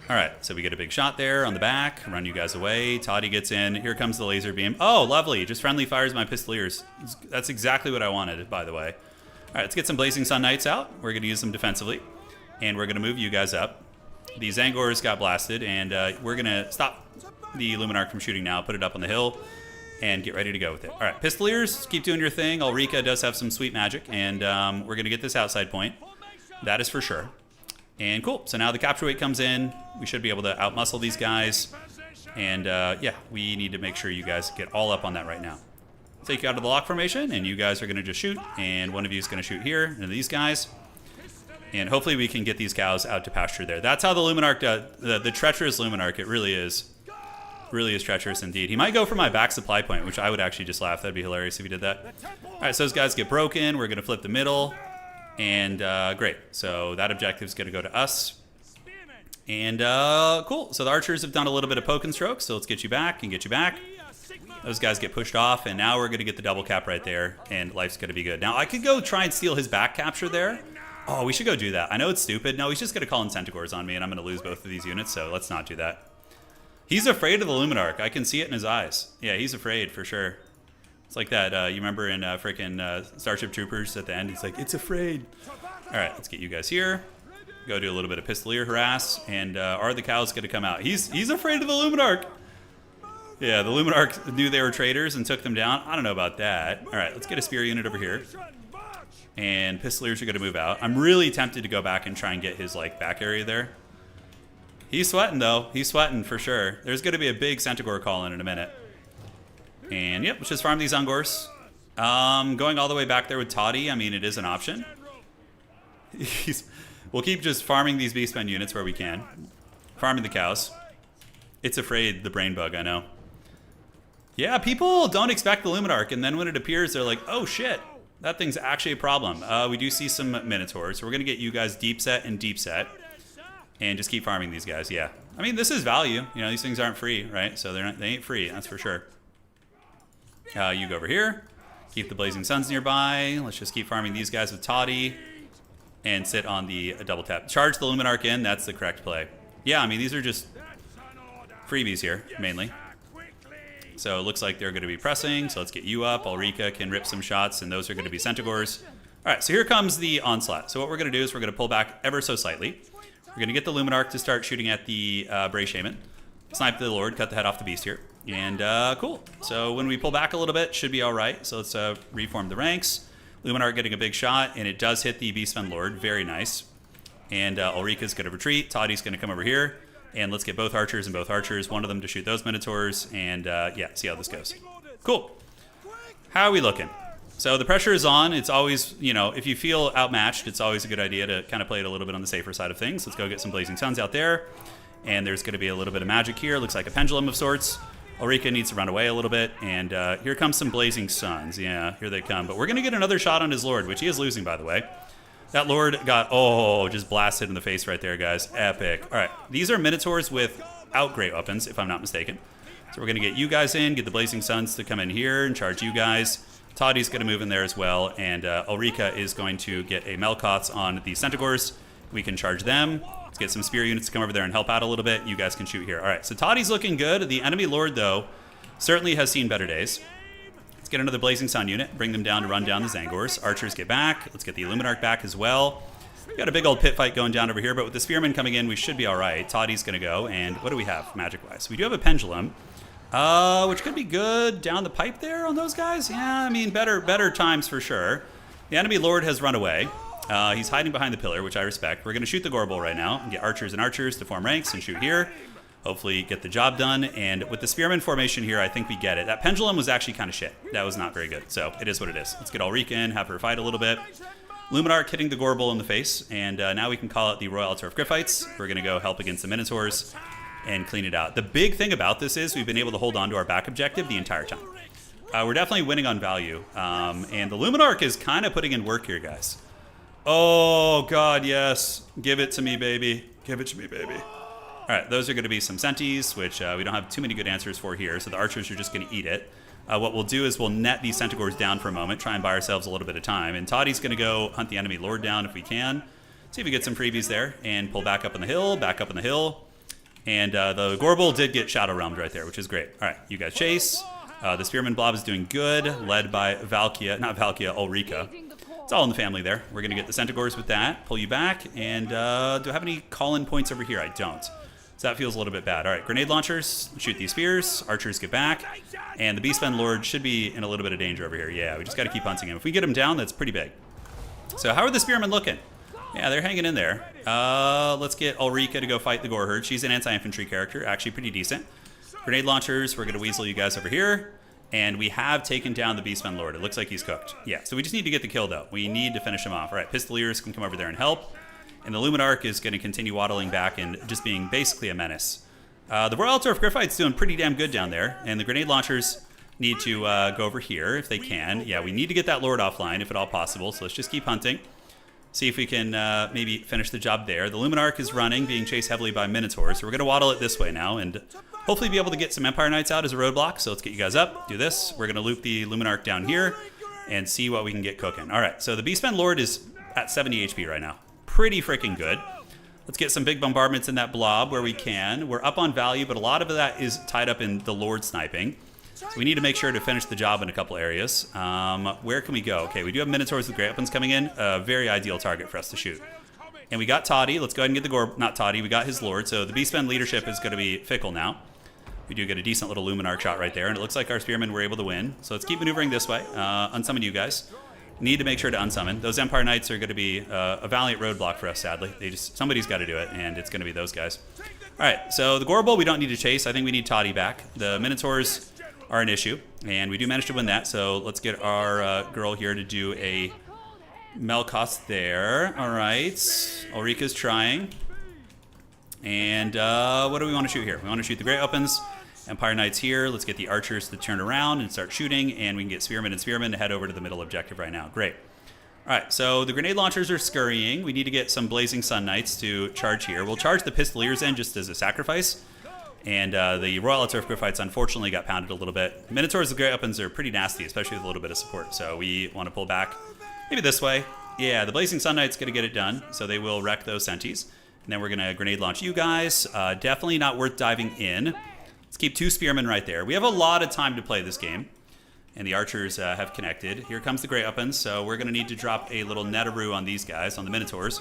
All right, so we get a big shot there on the back. Run you guys away. Toddy gets in. Here comes the laser beam. Oh, lovely. Just friendly fires my Pistoliers. That's exactly what I wanted, by the way. All right, let's get some Blazing Sun Knights out. We're going to use them defensively. And we're going to move you guys up. The Zangors got blasted, and we're going to stop the Luminarch from shooting now, put it up on the hill, and get ready to go with it. All right, Pistoliers, keep doing your thing. Ulrika does have some sweet magic, and we're going to get this outside point. That is for sure. And cool, so now the capture weight comes in. We should be able to outmuscle these guys. And yeah, we need to make sure you guys get all up on that right now. Take you out of the lock formation, and you guys are going to just shoot. And one of you is going to shoot here, into these guys. And hopefully we can get these cows out to pasture there. That's how the Luminarch does, the treacherous Luminarch, it really is. Really is treacherous indeed. He might go for my back supply point, which I would actually just laugh. That'd be hilarious if he did that. All right, so those guys get broken. We're going to flip the middle. And great. So that objective is going to go to us. And cool. So the archers have done a little bit of poke and stroke. So let's get you back and get you back. Those guys get pushed off. And now we're going to get the double cap right there. And life's going to be good. Now I could go try and steal his back capture there. Oh, we should go do that. I know it's stupid. No, he's just going to call in Centaurs on me. And I'm going to lose both of these units. So let's not do that. He's afraid of the Luminarch. I can see it in his eyes. Yeah, he's afraid for sure. It's like that, you remember in freaking Starship Troopers at the end, he's like, it's afraid. All right, let's get you guys here. Go do a little bit of Pistolier harass, and are the cows going to come out? He's afraid of the Luminarch. Yeah, the Luminarch knew they were traitors and took them down. I don't know about that. All right, let's get a spear unit over here. And Pistoliers are going to move out. I'm really tempted to go back and try and get his like back area there. He's sweating, though. He's sweating for sure. There's going to be a big Centaur call in a minute. And, yep, let's just farm these Ungors. Going all the way back there with Toddy, I mean, it is an option. We'll keep just farming these Beastmen units where we can. Farming the cows. It's afraid, the brain bug, I know. Yeah, people don't expect the Luminarch, and then when it appears, they're like, oh, shit. That thing's actually a problem. We do see some Minotaurs, so we're going to get you guys deep set and deep set. And just keep farming these guys, yeah. I mean, this is value. You know, these things aren't free, right? So they ain't free, that's for sure. You go over here. Keep the Blazing Suns nearby. Let's just keep farming these guys with Toddy. And sit on the double tap. Charge the Luminarch in, that's the correct play. Yeah, I mean, these are just freebies here, mainly. So it looks like they're going to be pressing. So let's get you up. Ulrika can rip some shots, and those are going to be Centaurs. All right, so here comes the onslaught. So what we're going to do is we're going to pull back ever so slightly. We're going to get the Luminarch to start shooting at the Bray Shaman. Snipe the Lord, cut the head off the beast here. And cool. So when we pull back a little bit, should be all right. So let's reform the ranks. Luminarch getting a big shot, and it does hit the Beastmen Lord. Very nice. And Ulrika's going to retreat. Toddy's going to come over here. And let's get both archers and both archers. One of them to shoot those Minotaurs. And yeah, see how this goes. Cool. How are we looking? So the pressure is on. It's always, you know, if you feel outmatched, it's always a good idea to kind of play it a little bit on the safer side of things. Let's go get some Blazing Suns out there. And there's going to be a little bit of magic here. Looks like a pendulum of sorts. Ulrika needs to run away a little bit. And here comes some Blazing Suns. Yeah, here they come. But we're going to get another shot on his Lord, which he is losing, by the way. That Lord got, oh, just blasted in the face right there, guys. Epic. All right, these are Minotaurs without great weapons, if I'm not mistaken. So we're going to get you guys in, get the Blazing Suns to come in here and charge you guys. Toddy's going to move in there as well, and Ulrika is going to get a Melkots on the Centaurs. We can charge them. Let's get some spear units to come over there and help out a little bit. You guys can shoot here. All right, so Toddy's looking good. The enemy Lord, though, certainly has seen better days. Let's get another Blazing Sun unit, bring them down to run down the Zangors. Archers get back. Let's get the Illuminarch back as well. We got a big old pit fight going down over here, but with the Spearmen coming in, we should be all right. Toddy's going to go, and what do we have magic-wise? We do have a Pendulum. Which could be good down the pipe there on those guys. Yeah, I mean, better times for sure. The enemy Lord has run away. He's hiding behind the pillar, which I respect. We're going to shoot the Gorbel right now and get archers and archers to form ranks and shoot here. Hopefully get the job done. And with the Spearman formation here, I think we get it. That Pendulum was actually kind of shit. That was not very good. So it is what it is. Let's get Ulrika in, have her fight a little bit. Luminarch hitting the Gorbel in the face. And now we can call out the Royal Altar of Griffites. We're going to go help against the Minotaurs and clean it out. The big thing about this is we've been able to hold on to our back objective the entire time. We're definitely winning on value. And the Luminarch is kind of putting in work here, guys. Oh, God, yes. Give it to me, baby. Give it to me, baby. All right, those are going to be some Centis, which we don't have too many good answers for here, so the archers are just going to eat it. What we'll do is we'll net these Centaurs down for a moment, try and buy ourselves a little bit of time. And Toddy's going to go hunt the enemy Lord down if we can. See if we get some freebies there and pull back up on the hill, And the Gorbel did get Shadow Realmed right there, which is great. All right, you guys chase. The Spearman Blob is doing good, led by Ulrika. It's all in the family there. We're going to get the Centaurs with that. Pull you back. And do I have any call-in points over here? I don't. So that feels a little bit bad. All right, grenade launchers. Shoot these spears. Archers get back. And the Beastmen Lord should be in a little bit of danger over here. Yeah, we just got to keep hunting him. If we get him down, that's pretty big. So how are the spearmen looking? Yeah, they're hanging in there. Let's get Ulrika to go fight the Gore Herd. She's an anti-infantry character. Actually pretty decent. Grenade launchers. We're going to weasel you guys over here. And we have taken down the Beastmen Lord. It looks like he's cooked. Yeah, so we just need to get the kill, though. We need to finish him off. All right, Pistoliers can come over there and help. And the Luminarch is going to continue waddling back and just being basically a menace. The Royal Altar of Griffite's doing pretty damn good down there. And the grenade launchers need to go over here if they can. Yeah, we need to get that Lord offline if at all possible. So let's just keep hunting. See if we can maybe finish the job there. The Luminarch is running, being chased heavily by Minotaurs. So we're going to waddle it this way now and hopefully be able to get some Empire Knights out as a roadblock. So let's get you guys up. Do this. We're going to loop the Luminarch down here and see what we can get cooking. All right, so the Beastmen Lord is at 70 HP right now. Pretty freaking good. Let's get some big bombardments in that blob where we can. We're up on value, but a lot of that is tied up in the Lord sniping. So we need to make sure to finish the job in a couple areas. Where can we go? Okay, we do have Minotaurs with great weapons coming in. A very ideal target for us to shoot. And we got Toddy. Let's go ahead and get the Gore. Not Toddy, we got his Lord. So the Beastmen leadership is going to be fickle now. We do get a decent little Luminarch shot right there. And it looks like our Spearmen were able to win. So let's keep maneuvering this way. Unsummon you guys. Need to make sure to unsummon. Those Empire Knights are going to be a valiant roadblock for us, sadly. Somebody's got to do it, and it's going to be those guys. All right, so the Gore Bull we don't need to chase. I think we need Toddy back. The Minotaurs are an issue, and we do manage to win that. So let's get our girl here to do a Melkoth there. All right, Ulrika's trying. And what do we want to shoot here? We want to shoot the Great Weapons. Empire Knights here. Let's get the archers to turn around and start shooting, and we can get Spearmen and Spearmen to head over to the middle objective right now. Great. All right, so the grenade launchers are scurrying. We need to get some Blazing Sun Knights to charge here. We'll charge the Pistoliers in just as a sacrifice. And the Royal Altar of Griffites unfortunately got pounded a little bit. Minotaurs with great weapons are pretty nasty, especially with a little bit of support. So we want to pull back maybe this way. Yeah, the Blazing Sun Knight's going to get it done. So they will wreck those Senties. And then we're going to grenade launch you guys. Definitely not worth diving in. Let's keep 2 Spearmen right there. We have a lot of time to play this game. And the archers have connected. Here comes the great weapons. So we're going to need to drop a little Netaroo on these guys, on the Minotaurs.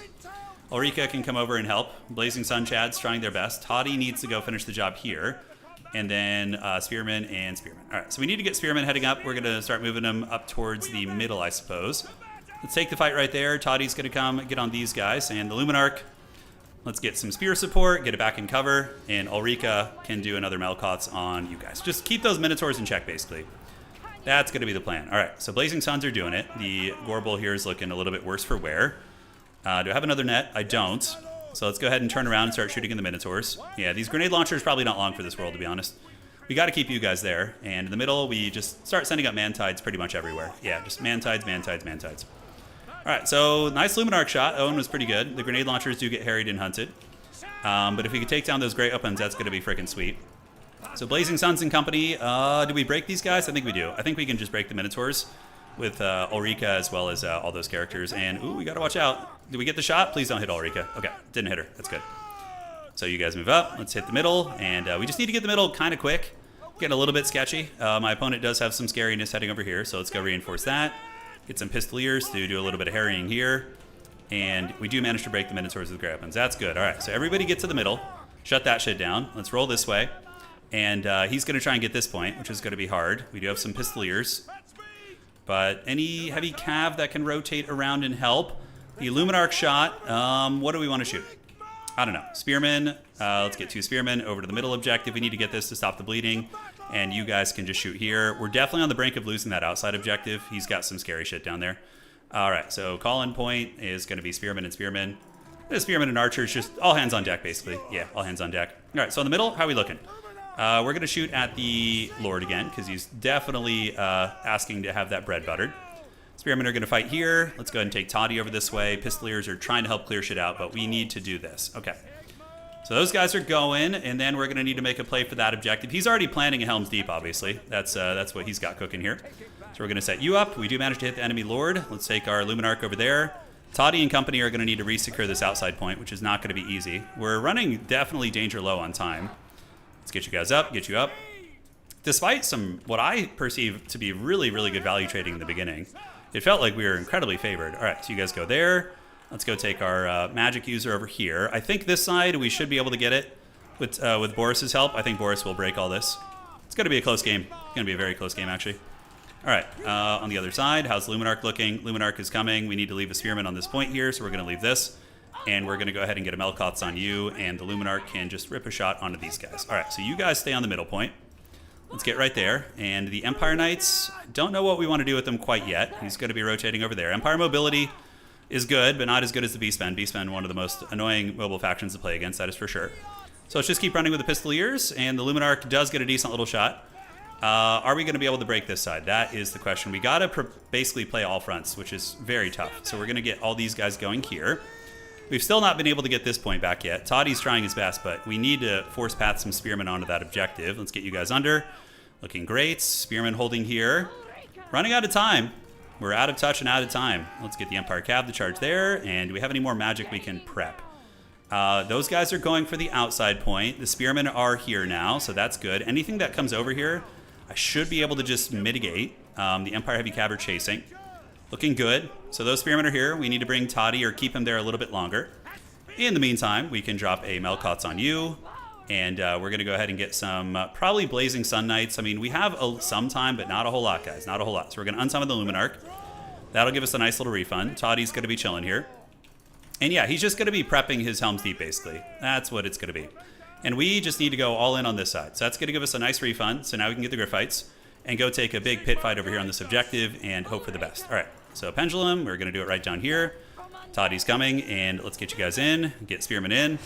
Ulrika can come over and help. Blazing Sun Chad's trying their best. Toddy needs to go finish the job here. And then Spearmen and Spearmen. All right, so we need to get Spearmen heading up. We're going to start moving them up towards the middle, I suppose. Let's take the fight right there. Toddy's going to come get on these guys. And the Luminarch, let's get some spear support, get it back in cover. And Ulrika can do another Melkoths on you guys. Just keep those Minotaurs in check, basically. That's going to be the plan. All right, so Blazing Suns are doing it. The Gorbel here is looking a little bit worse for wear. Do I have another net? I don't. So let's go ahead and turn around and start shooting in the Minotaurs. Yeah, these grenade launchers probably not long for this world, to be honest. We got to keep you guys there. And in the middle, we just start sending up Man-Tides pretty much everywhere. Yeah, just Man-Tides, Man-Tides, Man-Tides. All right, so nice Luminarch shot. That one was pretty good. The grenade launchers do get harried and hunted. But if we could take down those great weapons, that's going to be freaking sweet. So Blazing Suns and company. Do we break these guys? I think we do. I think we can just break the Minotaurs with Ulrika as well as all those characters. And, ooh, we got to watch out. Did we get the shot? Please don't hit Ulrika. Okay, didn't hit her. That's good. So you guys move up. Let's hit the middle. And we just need to get the middle kind of quick. Getting a little bit sketchy. My opponent does have some scariness heading over here, so let's go reinforce that. Get some Pistoliers to do a little bit of harrying here. And we do manage to break the Minotaurs with great weapons. That's good. All right, so everybody get to the middle. Shut that shit down. Let's roll this way. And he's going to try and get this point, which is going to be hard. We do have some Pistoliers. But any heavy cav that can rotate around and help. The Luminarch shot. What do we want to shoot? I don't know. Spearmen. Let's get 2 Spearmen over to the middle objective. We need to get this to stop the bleeding. And you guys can just shoot here. We're definitely on the brink of losing that outside objective. He's got some scary shit down there. All right, so call-in point is going to be Spearmen and Spearmen. Spearmen and Archers, just all hands on deck, basically. Yeah, all hands on deck. All right, so in the middle, how are we looking? We're going to shoot at the Lord again, because he's definitely asking to have that bread buttered. Spearmen are going to fight here. Let's go ahead and take Toddy over this way. Pistoliers are trying to help clear shit out, but we need to do this. Okay. So those guys are going, and then we're going to need to make a play for that objective. He's already planning a Helm's Deep, obviously. That's what he's got cooking here. So we're going to set you up. We do manage to hit the enemy Lord. Let's take our Luminarch over there. Toddy and company are going to need to re-secure this outside point, which is not going to be easy. We're running definitely danger low on time. Let's get you guys up, get you up. Despite some, what I perceive to be really, really good value trading in the beginning, it felt like we were incredibly favored. All right, so you guys go there. Let's go take our magic user over here. I think this side we should be able to get it with Boris's help. I think Boris will break all this. It's going to be a close game. It's going to be a very close game, actually. All right, on the other side, how's Luminarch looking? Luminarch is coming. We need to leave a Spearman on this point here, so we're going to leave this. And we're going to go ahead and get a Melkoth's on you, and the Luminarch can just rip a shot onto these guys. All right, so you guys stay on the middle point. Let's get right there. And the Empire Knights, don't know what we want to do with them quite yet. He's going to be rotating over there. Empire Mobility is good, but not as good as the Beastmen. Beastmen, one of the most annoying mobile factions to play against, that is for sure. So let's just keep running with the Pistoliers, and the Luminarch does get a decent little shot. Are we going to be able to break this side? That is the question. We got to basically play all fronts, which is very tough. So we're going to get all these guys going here. We've still not been able to get this point back yet. Toddy's trying his best, but we need to force path some Spearmen onto that objective. Let's get you guys under. Looking great. Spearmen holding here. Running out of time. We're out of touch and out of time. Let's get the Empire Cav to charge there. And do we have any more magic we can prep? Those guys are going for the outside point. The Spearmen are here now, so that's good. Anything that comes over here, I should be able to just mitigate. The Empire Heavy Cav are chasing. Looking good. So those Spearmen are here. We need to bring Toddy or keep him there a little bit longer. In the meantime, we can drop a Melkoth's on you. And we're going to go ahead and get some probably Blazing Sun Knights. I mean, we have some time, but not a whole lot, guys. Not a whole lot. So we're going to unsummon the Luminarch. That'll give us a nice little refund. Toddy's going to be chilling here. And yeah, he's just going to be prepping his Helm's Deep, basically. That's what it's going to be. And we just need to go all in on this side. So that's going to give us a nice refund. So now we can get the Griffites and go take a big pit fight over here on this objective and hope for the best. All right, so Pendulum, we're going to do it right down here. Toddy's coming, and let's get you guys in. Get Spearmen in.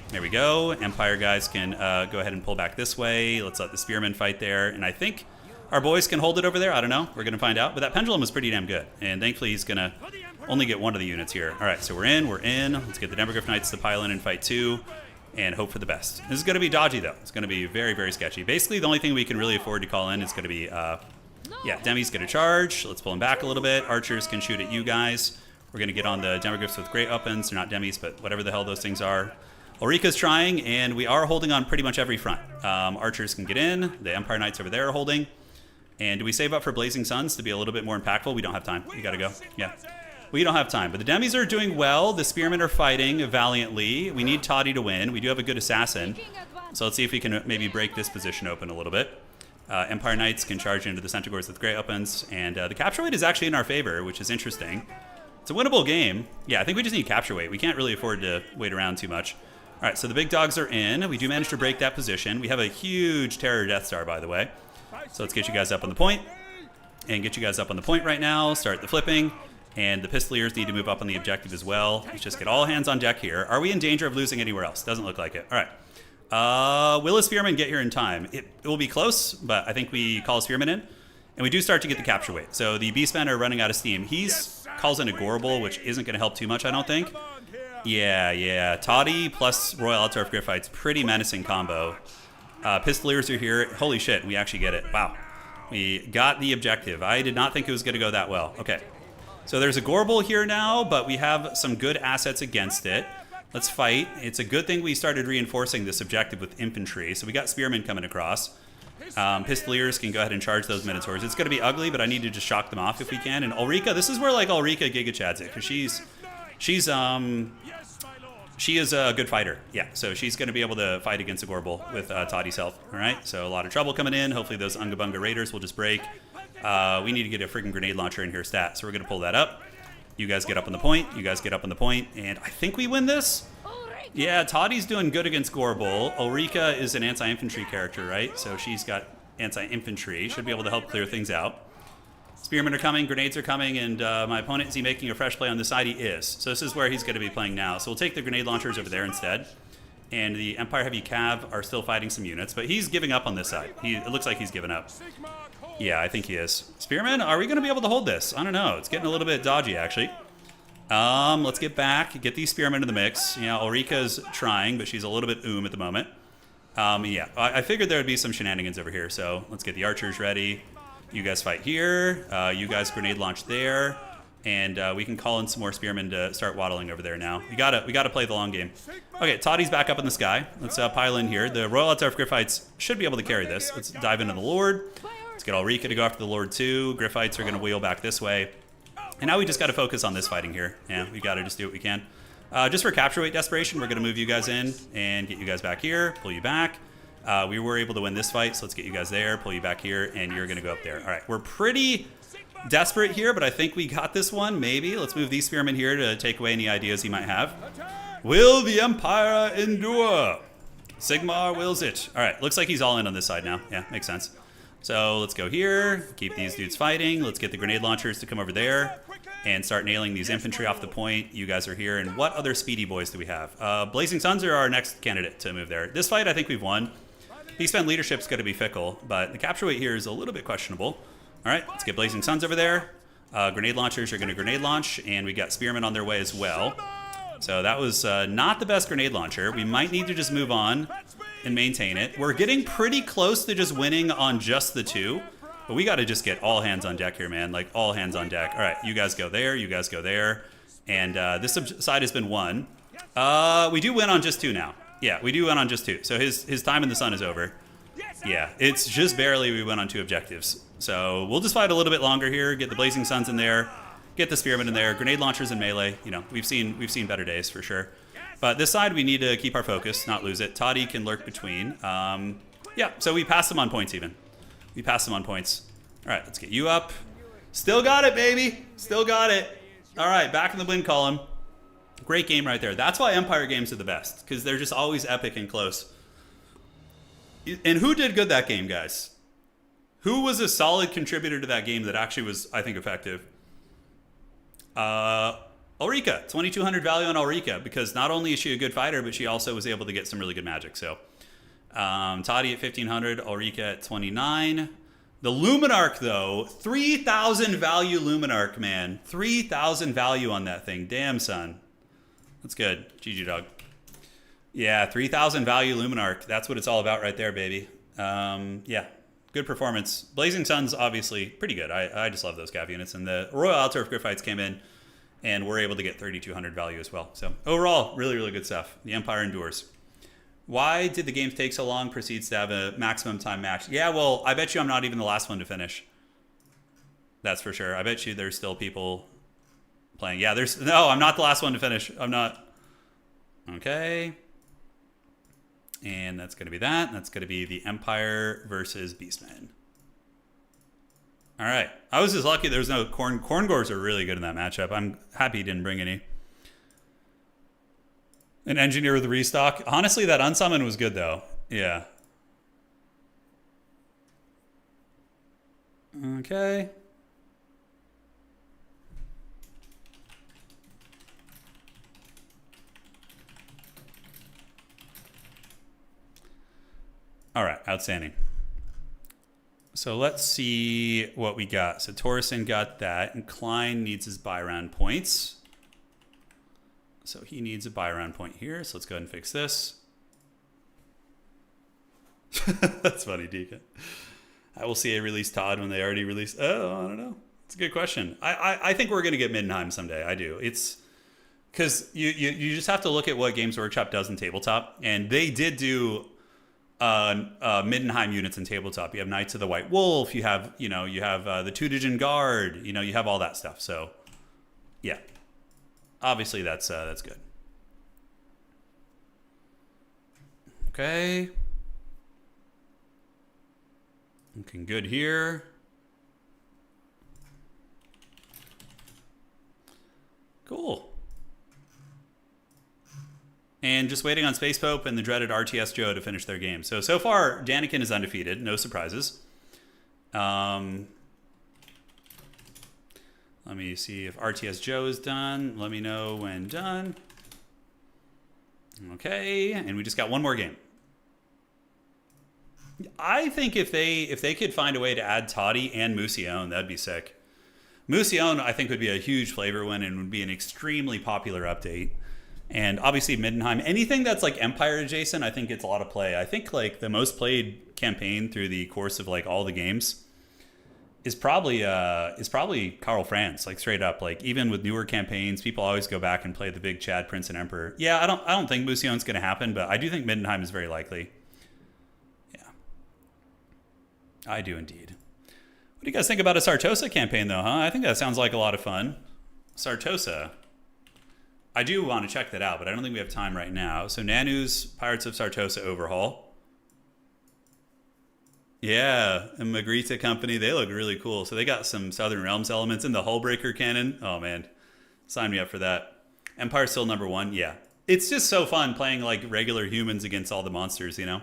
There we go. Empire guys can go ahead and pull back this way. Let's let the Spearmen fight there. And I think our boys can hold it over there. I don't know. We're going to find out. But that Pendulum was pretty damn good. And thankfully, he's going to only get one of the units here. All right, so we're in. We're in. Let's get the Demogryph Knights to pile in and fight too. And hope for the best. This is going to be dodgy, though. It's going to be very, very sketchy. Basically, the only thing we can really afford to call in is going to be, yeah, Demi's going to charge. Let's pull him back a little bit. Archers can shoot at you guys. We're going to get on the Demogryphs with great weapons. They're not Demis, but whatever the hell those things are. Ulrika's trying, and we are holding on pretty much every front. Archers can get in. The Empire Knights over there are holding. And do we save up for Blazing Suns to be a little bit more impactful? We don't have time. We got to go. Yeah. We don't have time. But the Demis are doing well. The Spearmen are fighting valiantly. We need Toddy to win. We do have a good assassin. So let's see if we can maybe break this position open a little bit. Empire Knights can charge into the Centaurs with great weapons. And the capture weight is actually in our favor, which is interesting. It's a winnable game. Yeah, I think we just need capture weight. We can't really afford to wait around too much. All right, so the big dogs are in. We do manage to break that position. We have a huge Terror Death Star, by the way. So let's get you guys up on the point. And get you guys up on the point right now. Start the flipping. And the Pistoliers need to move up on the objective as well. Let's just get all hands on deck here. Are we in danger of losing anywhere else? Doesn't look like it. All right. Will a Spearman get here in time? It will be close, but I think we call a Spearman in. And we do start to get the capture weight. So the Beastmen are running out of steam. He's calls in a Gorble, which isn't going to help too much, I don't think. Yeah. Toddy plus Royal Altorf Griffites. Pretty menacing combo. Pistoliers are here. Holy shit, we actually get it. Wow. We got the objective. I did not think it was going to go that well. Okay. So there's a Gorble here now, but we have some good assets against it. Let's fight. It's a good thing we started reinforcing this objective with infantry. So we got Spearmen coming across. Pistoliers can go ahead and charge those Minotaurs. It's going to be ugly, but I need to just shock them off if we can. And Ulrika, this is where like Ulrika Giga Chads it, because she is a good fighter. Yeah, so she's going to be able to fight against a Gorble with Toddy's help. All right, so a lot of trouble coming in. Hopefully those Unga Bunga Raiders will just break. We need to get a freaking grenade launcher in here stat, so we're going to pull that up. You guys get up on the point. You guys get up on the point, and I think we win this. Yeah, Toddy's doing good against Gorble. Ulrika is an anti-infantry character, right? So she's got anti-infantry. Should be able to help clear things out. Spearmen are coming, grenades are coming, and my opponent, is he making a fresh play on this side? He is. So this is where he's going to be playing now. So we'll take the grenade launchers over there instead. And the Empire Heavy Cav are still fighting some units, but he's giving up on this side. It looks like he's given up. Yeah, I think he is. Spearmen, are we going to be able to hold this? I don't know. It's getting a little bit dodgy, actually. Let's get back, get these Spearmen in the mix. Yeah, Ulrika's trying, but she's a little bit at the moment. Yeah, I figured there would be some shenanigans over here, so let's get the archers ready. You guys fight here. You guys grenade launch there. And we can call in some more Spearmen to start waddling over there now. We gotta play the long game. Okay, Toddy's back up in the sky. Let's pile in here. The Royal Altarf Griffites should be able to carry this. Let's dive into the Lord. Let's get Ulrika to go after the Lord too. Griffites are gonna wheel back this way. And now we just got to focus on this fighting here. Yeah, we got to just do what we can. Just for capture weight desperation, we're going to move you guys in and get you guys back here, pull you back. We were able to win this fight, so let's get you guys there, pull you back here, and you're going to go up there. All right, we're pretty desperate here, but I think we got this one, maybe. Let's move these spearmen here to take away any ideas he might have. Will the Empire endure? Sigmar wills it. All right, looks like he's all in on this side now. Yeah, makes sense. So let's go here, keep these dudes fighting. Let's get the grenade launchers to come over there and start nailing these infantry off the point. You guys are here. And what other speedy boys do we have? Blazing Suns are our next candidate to move there. This fight, I think we've won. Beastman leadership's going to be fickle, but the capture weight here is a little bit questionable. All right, let's get Blazing Suns over there. Grenade launchers are going to grenade launch, and we got spearmen on their way as well. So that was not the best grenade launcher. We might need to just move on and maintain it. We're getting pretty close to just winning on just the two, but we got to just get all hands on deck here, man. Like, all hands on deck. All right, you guys go there, you guys go there. And this side has been won. We do win on just two now. Yeah, we do win on just two. So his time in the sun is over. Yeah, it's just barely we went on two objectives. So we'll just fight a little bit longer here, get the Blazing Suns in there, get the Spearmen in there, grenade launchers in melee. You know, we've seen better days for sure. But this side, we need to keep our focus, not lose it. Toddy can lurk between. Yeah, so we passed them on points even. We passed them on points. All right, let's get you up. Still got it, baby. Still got it. All right, back in the win column. Great game right there. That's why Empire games are the best, because they're just always epic and close. And who did good that game, guys? Who was a solid contributor to that game that actually was, I think, effective? Ulrika, 2200 value on Ulrika, because not only is she a good fighter, but she also was able to get some really good magic. So Toddy at 1500, Ulrika at 29. The Luminarch, though, 3000 value Luminarch, man. 3000 value on that thing. Damn, son. That's good. GG, dog. Yeah, 3000 value Luminarch. That's what it's all about right there, baby. Yeah, good performance. Blazing Suns, obviously, pretty good. I just love those Cav units. And the Royal Altorf Griffites came in, and we're able to get 3200 value as well. So overall, really, really good stuff. The Empire endures. Why did the games take so long? Proceeds to have a maximum time match. Yeah, well, I bet you I'm not even the last one to finish. That's for sure. I bet you there's still people playing. Yeah, no, I'm not the last one to finish. I'm not. Okay. And that's going to be that. That's going to be the Empire versus Beastmen. All right. I was just lucky there was no Corn. Corngors are really good in that matchup. I'm happy he didn't bring any. An engineer with a restock. Honestly, that unsummon was good, though. Yeah. Okay. All right, outstanding. So let's see what we got. So Torreson got that, and Klein needs his buy round points. So he needs a buy round point here. So let's go ahead and fix this. That's funny, Deacon. I will see a release Todd when they already released. Oh, I don't know. It's a good question. I think we're going to get Middenheim someday. I do. It's because you just have to look at what Games Workshop does in tabletop, and they did do Middenheim units in tabletop. You have Knights of the White Wolf. You have the Tüdingen Guard. You have all that stuff. So yeah, obviously that's good. Okay, looking good here. Cool. And just waiting on Space Pope and the dreaded RTS Joe to finish their game. So far, Danakin is undefeated. No surprises. Let me see if RTS Joe is done. Let me know when done. Okay, and we just got one more game. I think if they could find a way to add Toddy and Musion, that'd be sick. Musion, I think, would be a huge flavor win and would be an extremely popular update. And obviously Middenheim, anything that's like Empire adjacent, I think gets a lot of play. I think like the most played campaign through the course of like all the games is probably Karl Franz, like straight up. Like even with newer campaigns, people always go back and play the big Chad, Prince and Emperor. Yeah, I don't think Musion's going to happen, but I do think Middenheim is very likely. Yeah, I do indeed. What do you guys think about a Sartosa campaign though, huh? I think that sounds like a lot of fun. Sartosa. I do want to check that out, but I don't think we have time right now. So Nanu's Pirates of Sartosa overhaul. Yeah, and Magritte Company, they look really cool. So they got some Southern Realms elements in the Hullbreaker cannon. Oh man, sign me up for that. Empire still #1. Yeah, it's just so fun playing like regular humans against all the monsters, you know.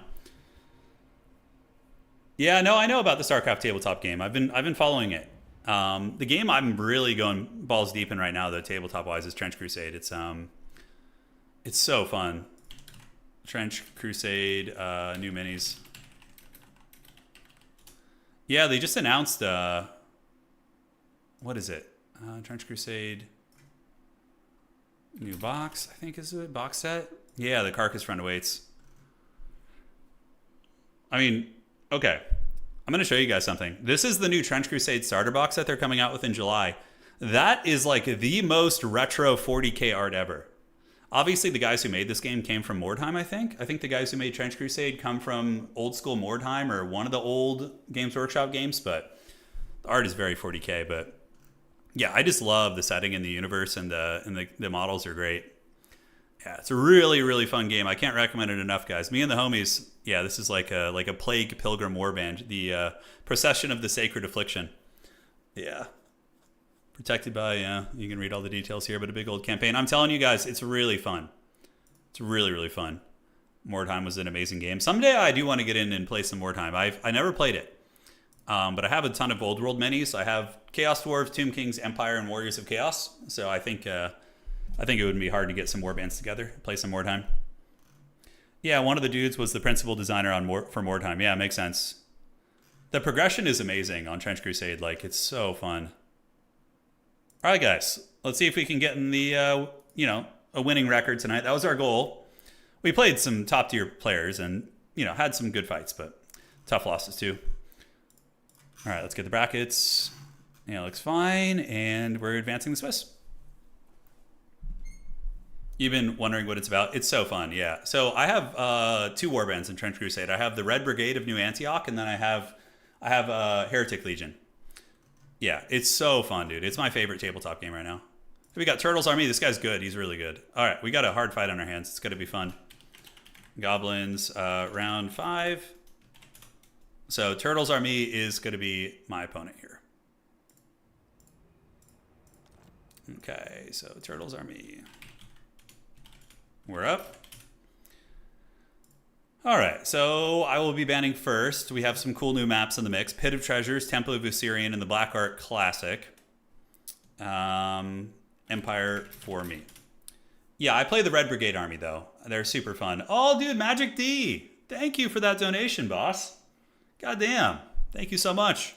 Yeah, no, I know about the StarCraft tabletop game. I've been following it. The game I'm really going balls deep in right now, though, tabletop wise, is Trench Crusade. It's so fun. Trench Crusade new minis. Yeah, they just announced what is it? Trench Crusade new box, I think is it box set. Yeah, the Carcass Front Awaits. I mean, okay. I'm going to show you guys something. This is the new Trench Crusade starter box that they're coming out with in July. That is like the most retro 40K art ever. Obviously, the guys who made this game came from Mordheim, I think. I think the guys who made Trench Crusade come from old school Mordheim or one of the old Games Workshop games, but the art is very 40K. But yeah, I just love the setting and the universe, and the models are great. Yeah, it's a really, really fun game. I can't recommend it enough, guys. Me and the homies, yeah, this is like a Plague Pilgrim Warband, the Procession of the Sacred Affliction. Yeah. Protected by, you can read all the details here, but a big old campaign. I'm telling you guys, it's really fun. It's really, really fun. Mordheim was an amazing game. Someday I do want to get in and play some Mordheim. I never played it, but I have a ton of Old World minis. I have Chaos Dwarves, Tomb Kings, Empire, and Warriors of Chaos. So I think it wouldn't be hard to get some warbands together, play some Mordheim. Yeah, one of the dudes was the principal designer for Mordheim. Yeah, makes sense. The progression is amazing on Trench Crusade. Like, it's so fun. All right, guys. Let's see if we can get in the, a winning record tonight. That was our goal. We played some top-tier players and, had some good fights, but tough losses too. All right, let's get the brackets. Yeah, looks fine, and we're advancing the Swiss. You've been wondering what it's about. It's so fun, yeah. So I have 2 warbands in Trench Crusade. I have the Red Brigade of New Antioch, and then I have Heretic Legion. Yeah, it's so fun, dude. It's my favorite tabletop game right now. We got Turtles Army. This guy's good. He's really good. All right, we got a hard fight on our hands. It's going to be fun. Goblins, round 5. So Turtles Army is going to be my opponent here. Okay, so Turtles Army. We're up. All right, so I will be banning first. We have some cool new maps in the mix. Pit of Treasures, Temple of Usirian, and the Black Art Classic. Empire for me. Yeah, I play the Red Brigade Army, though. They're super fun. Oh, dude, Magic D. Thank you for that donation, boss. God damn. Thank you so much.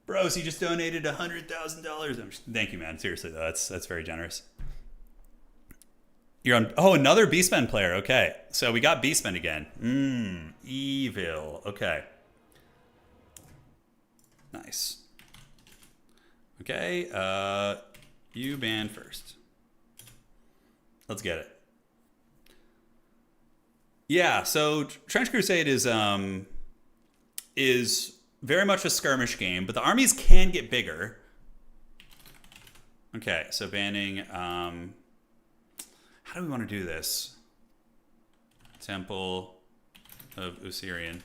Bros, you just donated $100,000. Thank you, man. Seriously, though. That's very generous. You're on. Oh, another Beastmen player. Okay. So we got Beastmen again. Evil. Okay. Nice. Okay. You ban first. Let's get it. Yeah, so Trench Crusade is very much a skirmish game, but the armies can get bigger. Okay, so banning how do we want to do this? Temple of Usirian.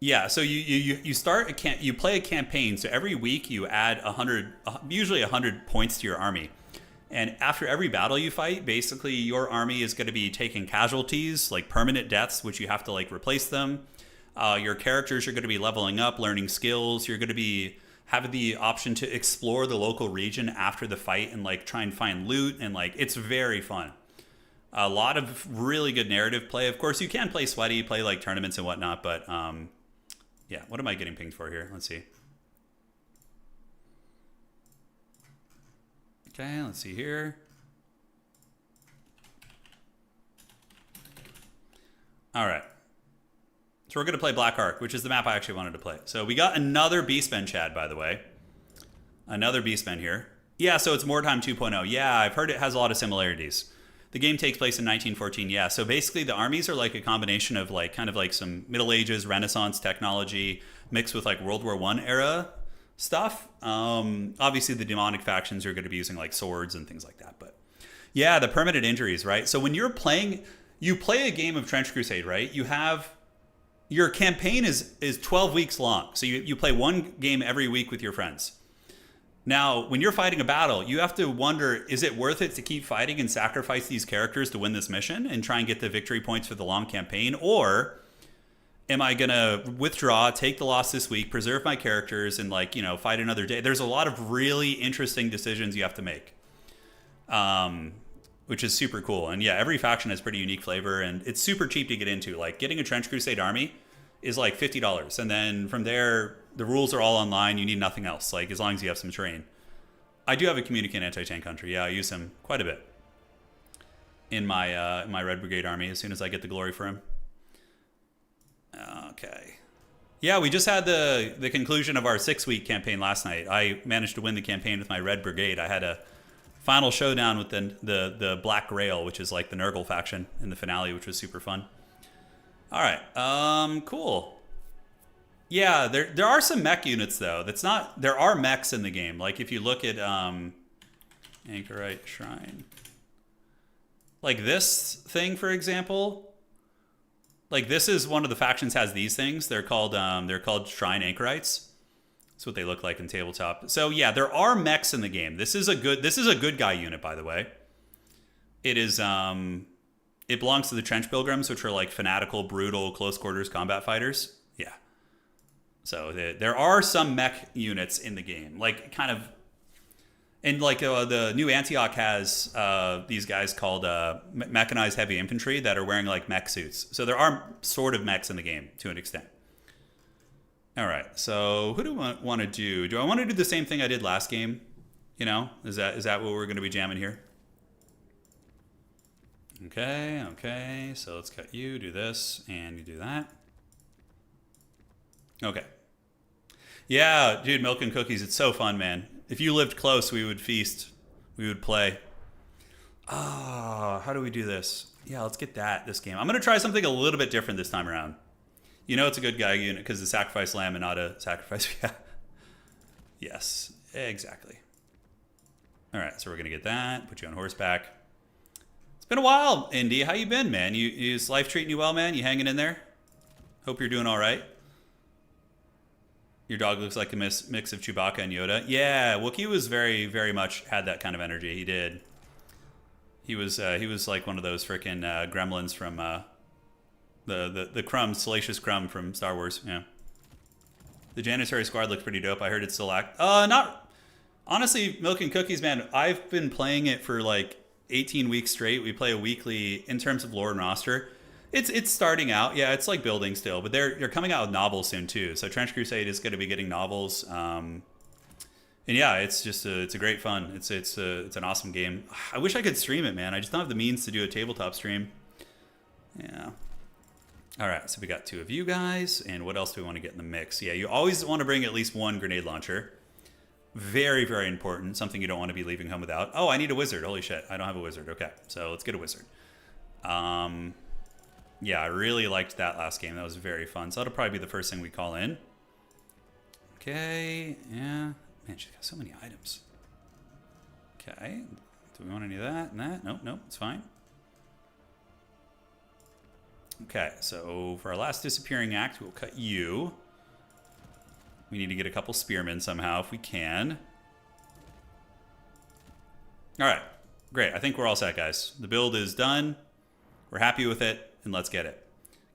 Yeah, so you play a campaign. So every week you add usually 100 points to your army. And after every battle you fight, basically your army is going to be taking casualties, like permanent deaths, which you have to like replace them. Your characters are going to be leveling up, learning skills. You're going to be having the option to explore the local region after the fight and like try and find loot, and like it's very fun. A lot of really good narrative play. Of course, you can play sweaty, play like tournaments and whatnot, but yeah. What am I getting pinged for here? Let's see. Okay, let's see here. All right. So we're going to play Black Ark, which is the map I actually wanted to play. So we got another Beastmen, Chad, by the way. Another Beastmen here. Yeah, so it's Mordheim 2.0. Yeah, I've heard it has a lot of similarities. The game takes place in 1914. Yeah, so basically the armies are like a combination of like kind of like some Middle Ages, Renaissance technology mixed with like World War I era stuff. Obviously, the demonic factions are going to be using like swords and things like that. But yeah, the permanent injuries, right? So when you're playing, you play a game of Trench Crusade, right? You have your campaign is 12 weeks long. So you play one game every week with your friends. Now, when you're fighting a battle, you have to wonder, is it worth it to keep fighting and sacrifice these characters to win this mission and try and get the victory points for the long campaign? Or am I going to withdraw, take the loss this week, preserve my characters, and like, fight another day? There's a lot of really interesting decisions you have to make, which is super cool. And yeah, every faction has pretty unique flavor, and it's super cheap to get into. Like getting a Trench Crusade army is like $50. And then from there, the rules are all online. You need nothing else, like as long as you have some terrain. I do have a communicant anti-tank hunter. Yeah, I use him quite a bit in my Red Brigade army as soon as I get the glory for him. Okay. Yeah, we just had the conclusion of our 6-week campaign last night. I managed to win the campaign with my Red Brigade. I had a final showdown with the Black Grail, which is like the Nurgle faction in the finale, which was super fun. All right, cool. Yeah, there are some mech units though. There are mechs in the game. Like if you look at Anchorite Shrine, like this thing, for example. Like this is one of the factions has these things. They're called Shrine Anchorites. That's what they look like in tabletop. So yeah, there are mechs in the game. This is a good guy unit, by the way. It is it belongs to the Trench Pilgrims, which are like fanatical, brutal, close quarters combat fighters. Yeah. So there are some mech units in the game, like kind of, and like the new Antioch has these guys called mechanized heavy infantry that are wearing like mech suits. So there are sort of mechs in the game to an extent. All right, so who do I want to do? Do I want to do the same thing I did last game? Is that what we're going to be jamming here? Okay. So let's cut you, do this, and you do that. Okay. Yeah, dude, milk and cookies. It's so fun, man. If you lived close, we would feast. We would play. How do we do this? Yeah, let's get this game. I'm going to try something a little bit different this time around. It's a good guy unit because the sacrifice lamb and not a sacrifice. Yeah. Yes, exactly. All right, so we're going to get that. Put you on horseback. It's been a while, Indy. How you been, man? Is life treating you well, man? You hanging in there? Hope you're doing all right. Your dog looks like a mix of Chewbacca and Yoda. Yeah, Wookiee was very, very much had that kind of energy. He did. He was like one of those freaking gremlins from the Crumb, Salacious Crumb from Star Wars. Yeah. The Janitary Squad looks pretty dope. I heard it's still not honestly, Milk and Cookies, man. I've been playing it for like 18 weeks straight. We play a weekly in terms of lore and roster. It's starting out. Yeah, it's like building still, but they're coming out with novels soon too. So Trench Crusade is going to be getting novels. And yeah, it's a great fun. It's an awesome game. I wish I could stream it, man. I just don't have the means to do a tabletop stream. Yeah. All right, so we got 2 of you guys, and what else do we want to get in the mix? Yeah, you always want to bring at least 1 grenade launcher. Very, very important. Something you don't want to be leaving home without. Oh, I need a wizard. Holy shit, I don't have a wizard. Okay, so let's get a wizard. Yeah, I really liked that last game. That was very fun. So that'll probably be the first thing we call in. Okay, yeah. Man, she's got so many items. Okay, do we want any of that and that? Nope, it's fine. Okay, so for our last disappearing act, we'll cut you. We need to get a couple spearmen somehow if we can. All right, great. I think we're all set, guys. The build is done. We're happy with it. And let's get it.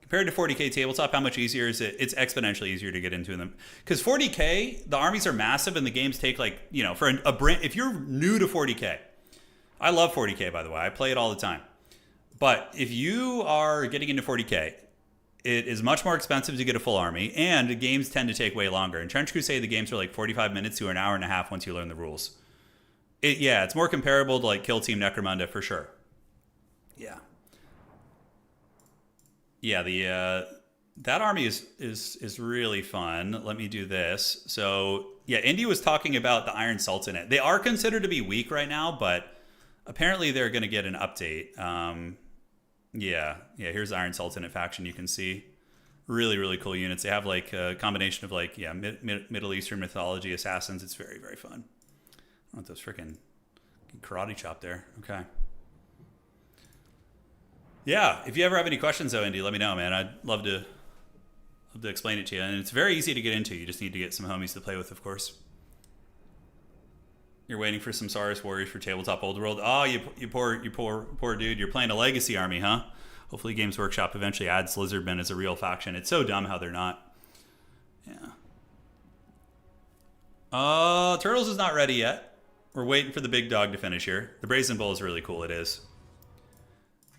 Compared to 40k tabletop, how much easier is it? It's exponentially easier to get into them. Because 40k, the armies are massive and the games take like, for a brand, if you're new to 40k, I love 40k, by the way. I play it all the time. But if you are getting into 40k, it is much more expensive to get a full army, and the games tend to take way longer. In Trench Crusade, the games are like 45 minutes to an hour and a half once you learn the rules. It's more comparable to like Kill Team Necromunda for sure. Yeah. Yeah, that army is really fun. Let me do this. So yeah, Indy was talking about the Iron Sultanate. They are considered to be weak right now, but apparently they're going to get an update. Yeah. Here's the Iron Sultanate faction. You can see Really, really cool units. They have like a combination of like, yeah, Middle Eastern mythology assassins. It's very, very fun. I want those freaking karate chop there. Okay. Yeah, if you ever have any questions though, Indy, let me know, man. I'd love to explain it to you. And it's very easy to get into. You just need to get some homies to play with, of course. You're waiting for some Saurus Warriors for Tabletop Old World. Oh, you poor dude. You're playing a Legacy army, huh? Hopefully Games Workshop eventually adds Lizardmen as a real faction. It's so dumb how they're not. Yeah. Turtles is not ready yet. We're waiting for the big dog to finish here. The Brazen Bull is really cool. It is.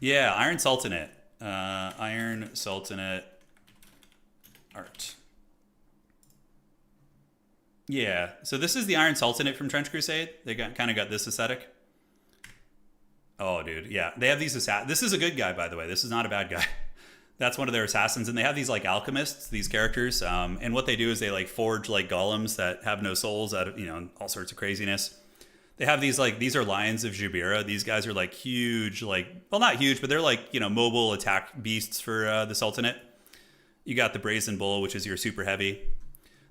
Yeah, Iron Sultanate. Iron Sultanate art. Yeah, so this is the Iron Sultanate from Trench Crusade. They kind of got this aesthetic. Oh, dude, yeah. They have these assassins. This is a good guy, by the way. This is not a bad guy. That's one of their assassins. And they have these, like, alchemists, these characters. And what they do is they, like, forge, like, golems that have no souls out of, you know, all sorts of craziness. They have these, like, these are Lions of Jubira. These guys are, like, huge, like, well, not huge, but they're, like, you know, mobile attack beasts for the Sultanate. You got the Brazen Bull, which is your super heavy.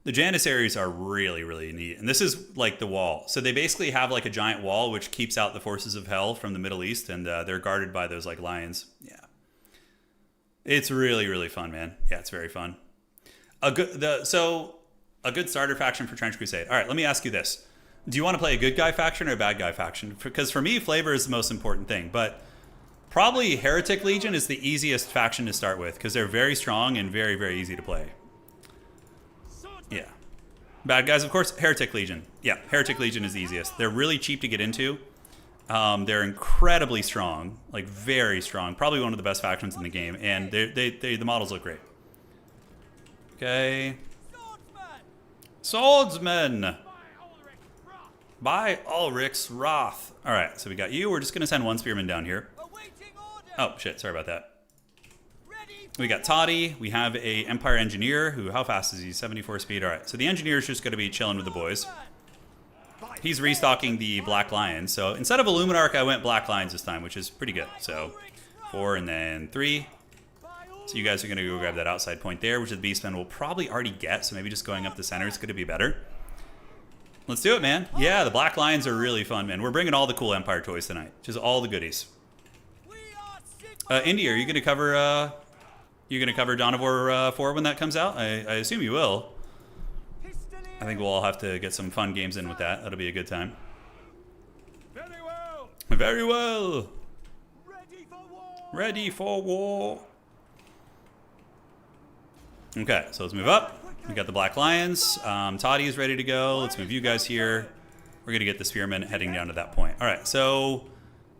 The Janissaries are really, really neat. And this is like the wall. So they basically have like a giant wall which keeps out the forces of hell from the Middle East. And they're guarded by those like lions. Yeah. It's really, really fun, man. Yeah, it's very fun. A good starter faction for Trench Crusade. All right, let me ask you this. Do you want to play a good guy faction or a bad guy faction? Because for me, flavor is the most important thing. But probably Heretic Legion is the easiest faction to start with because they're very strong and very, very easy to play. Yeah. Bad guys, of course, Heretic Legion. Yeah, Heretic Legion is the easiest. They're really cheap to get into. They're incredibly strong, like very strong. Probably one of the best factions in the game. And the models look great. Okay. Swordsman! By Ulrich's Wrath. All right, so we got you. We're just going to send one spearman down here. Oh, shit, sorry about that. We got Toddy. We have a Empire Engineer who, how fast is he? 74 speed. All right, so the Engineer is just going to be chilling with the boys. He's restocking the Black Lions. So instead of a Luminarch, I went Black Lions this time, which is pretty good. So 4 and then 3. So you guys are going to go grab that outside point there, which the Beastmen will probably already get. So maybe just going up the center is going to be better. Let's do it, man. Yeah, the Black Lions are really fun, man. We're bringing all the cool Empire toys tonight. Just all the goodies. Indy, are you going to cover... You're going to cover Dawn of War 4 when that comes out? I assume you will. I think we'll all have to get some fun games in with that. That'll be a good time. Very well. Very well. Ready for war. Ready for war. Okay, so let's move up. We got the Black Lions. Toddy is ready to go. Let's move you guys here. We're going to get the Spearmen heading down to that point. All right, so...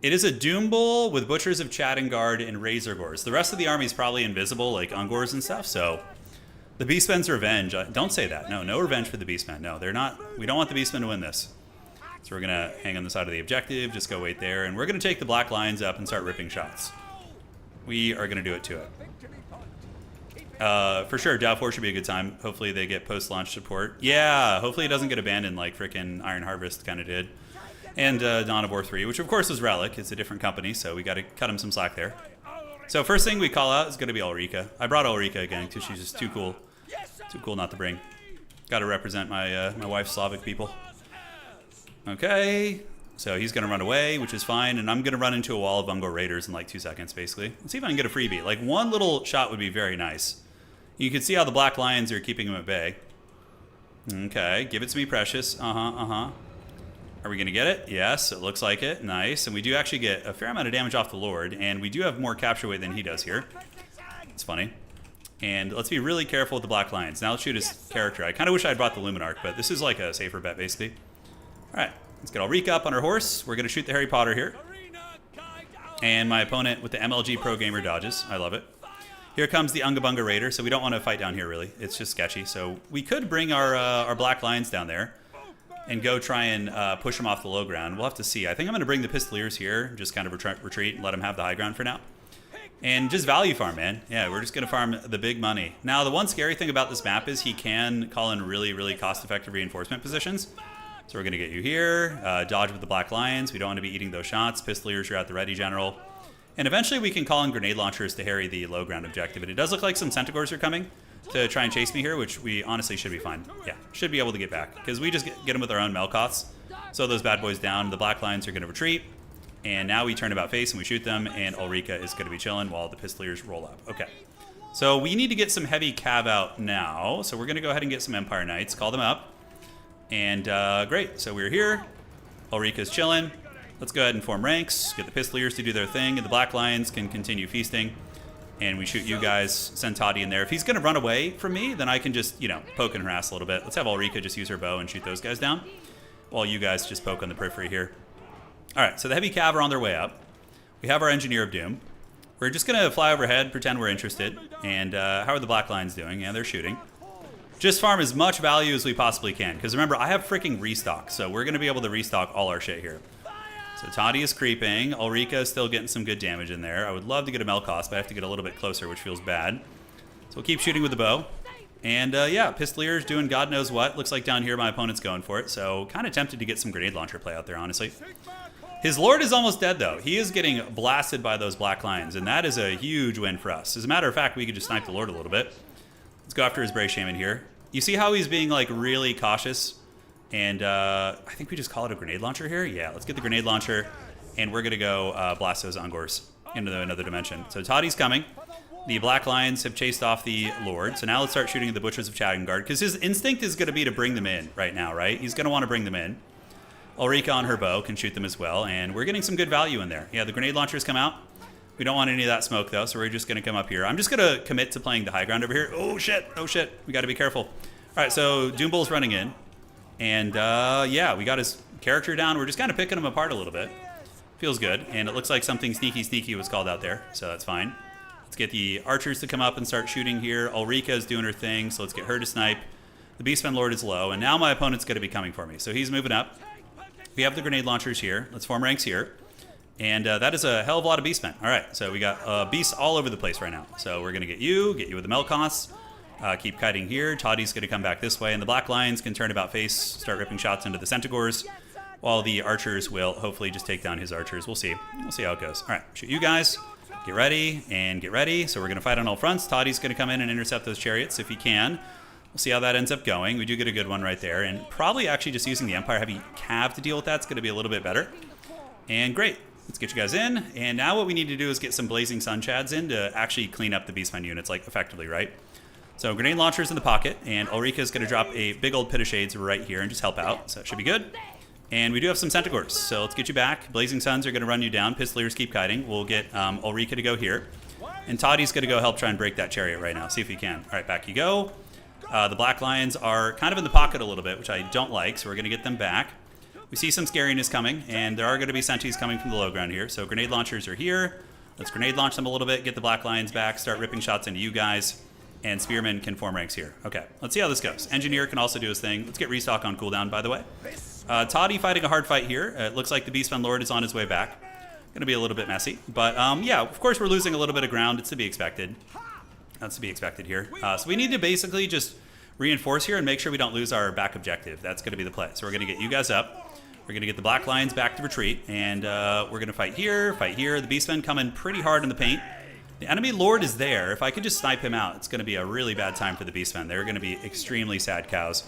It is a Doom Bull with Butchers of Chattengard and Razorgores. The rest of the army is probably invisible, like Ungors and stuff, so... The Beastmen's revenge. Don't say that. No revenge for the Beastmen. No, they're not... We don't want the Beastmen to win this. So we're going to hang on the side of the objective, just go wait there, and we're going to take the Black Lions up and start ripping shots. We are going to do it to it. For sure, Dow 4 should be a good time. Hopefully they get post-launch support. Yeah, hopefully it doesn't get abandoned like frickin' Iron Harvest kind of did. And Dawn of War 3, which of course was Relic. It's a different company, so we got to cut him some slack there. So first thing we call out is going to be Ulrika. I brought Ulrika again because she's just too cool. Too cool not to bring. Got to represent my my wife's Slavic people. Okay, so he's going to run away, which is fine, and I'm going to run into a wall of Ungor Raiders in like 2 seconds, basically. Let's see if I can get a freebie. Like one little shot would be very nice. You can see how the Black Lions are keeping him at bay. Okay, give it to me, Precious. Are we going to get it? Yes, it looks like it. Nice. And we do actually get a fair amount of damage off the Lord, and we do have more capture weight than he does here. It's funny. And let's be really careful with the Black Lions. Now let's shoot his character. I kind of wish I had brought the Luminarch, but this is like a safer bet, basically. All right, let's get Ulrika up on her horse. We're going to shoot the Harry Potter here. And my opponent with the MLG Pro Gamer dodges. I love it. Here comes the Ungabunga Raider, so we don't want to fight down here, really. It's just sketchy. So we could bring our Black Lions down there and go try and push them off the low ground. We'll have to see. I think I'm going to bring the Pistoliers here, just kind of retreat and let them have the high ground for now. And just value farm, man. Yeah, we're just going to farm the big money. Now, the one scary thing about this map is he can call in really, really cost-effective reinforcement positions. So we're going to get you here. Dodge with the Black Lions. We don't want to be eating those shots. Pistoliers are at the ready, General. And eventually we can call in grenade launchers to harry the low ground objective. And it does look like some Centaurs are coming to try and chase me here, which we honestly should be fine. Yeah, should be able to get back. Because we just get them with our own Melkoths. So those bad boys down. The black lions are going to retreat. And now we turn about face and we shoot them. And Ulrika is going to be chilling while the Pistoliers roll up. Okay. So we need to get some heavy cav out now. So we're going to go ahead and get some Empire Knights. Call them up. And great. So we're here. Ulrika's chilling. Let's go ahead and form ranks. Get the Pistoliers to do their thing. And the black lions can continue feasting. And we shoot you guys, send Toddy in there. If he's going to run away from me, then I can just, you know, poke and harass a little bit. Let's have Ulrika just use her bow and shoot those guys down, while you guys just poke on the periphery here. All right, so the heavy cav are on their way up. We have our Engineer of Doom. We're just going to fly overhead, pretend we're interested. And how are the Black Lions doing? Yeah, they're shooting. Just farm as much value as we possibly can. Because remember, I have freaking restock, so we're going to be able to restock all our shit here. So Toddy is creeping. Ulrika is still getting some good damage in there. I would love to get a Melkoth, but I have to get a little bit closer, which feels bad. So we'll keep shooting with the bow. And yeah, Pistoliers doing God knows what. Looks like down here my opponent's going for it. So kind of tempted to get some grenade launcher play out there, honestly. His Lord is almost dead, though. He is getting blasted by those Black Lions, and that is a huge win for us. As a matter of fact, we could just snipe the Lord a little bit. Let's go after his Brave Shaman here. You see how he's being, like, really cautious? And I think we just call it a grenade launcher here. Yeah, let's get the grenade launcher, and we're going to go blast those Ungors into another dimension. So Toddy's coming. The Black Lions have chased off the Lord. So now let's start shooting the Butchers of Chadengard, because his instinct is going to be to bring them in right now, right? He's going to want to bring them in. Ulrika on her bow can shoot them as well, and we're getting some good value in there. Yeah, the grenade launchers come out. We don't want any of that smoke, though, so we're just going to come up here. I'm just going to commit to playing the high ground over here. Oh, shit. Oh, shit. We got to be careful. All right, so Doombull's running in. And, yeah, we got his character down. We're just kind of picking him apart a little bit. Feels good. And it looks like something sneaky was called out there, so that's fine. Let's get the archers to come up and start shooting here. Ulrika is doing her thing, so let's get her to snipe. The Beastman Lord is low, and now my opponent's going to be coming for me. So he's moving up. We have the grenade launchers here. Let's form ranks here. And that is a hell of a lot of Beastmen. All right, so we got beasts all over the place right now. So we're going to get you with the Melkoths. Keep kiting here. Toddy's going to come back this way, and the Black Lions can turn about face, start ripping shots into the Centaurs, while the archers will hopefully just take down his archers. We'll see. We'll see how it goes. All right, shoot you guys. Get ready and get ready. So we're going to fight on all fronts. Toddy's going to come in and intercept those chariots if he can. We'll see how that ends up going. We do get a good one right there, and probably actually just using the Empire Heavy Cav to deal with that's going to be a little bit better. And great. Let's get you guys in. And now what we need to do is get some Blazing Sun Chads in to actually clean up the Beastmen units, like, effectively, right? So grenade launchers in the pocket, and Ulrika is going to drop a big old Pit of Shades right here and just help out. So it should be good. And we do have some Centaurs, so let's get you back. Blazing Suns are going to run you down. Pistoliers keep kiting. We'll get Ulrika to go here. And Toddy's going to go help try and break that chariot right now. See if he can. All right, back you go. The Black Lions are kind of in the pocket a little bit, which I don't like, so we're going to get them back. We see some scariness coming, and there are going to be Sentis coming from the low ground here. So grenade launchers are here. Let's grenade launch them a little bit, get the Black Lions back, start ripping shots into you guys. And Spearmen can form ranks here. Okay, let's see how this goes. Engineer can also do his thing. Let's get restock on cooldown, by the way. Toddy fighting a hard fight here. It looks like the Beastman Lord is on his way back. Going to be a little bit messy. But, yeah, of course we're losing a little bit of ground. It's to be expected. That's to be expected here. So we need to basically just reinforce here and make sure we don't lose our back objective. That's going to be the play. So we're going to get you guys up. We're going to get the Black Lions back to retreat. And we're going to fight here, fight here. The Beastmen coming pretty hard in the paint. The enemy Lord is there. If I could just snipe him out, it's going to be a really bad time for the Beastmen. They're going to be extremely sad cows.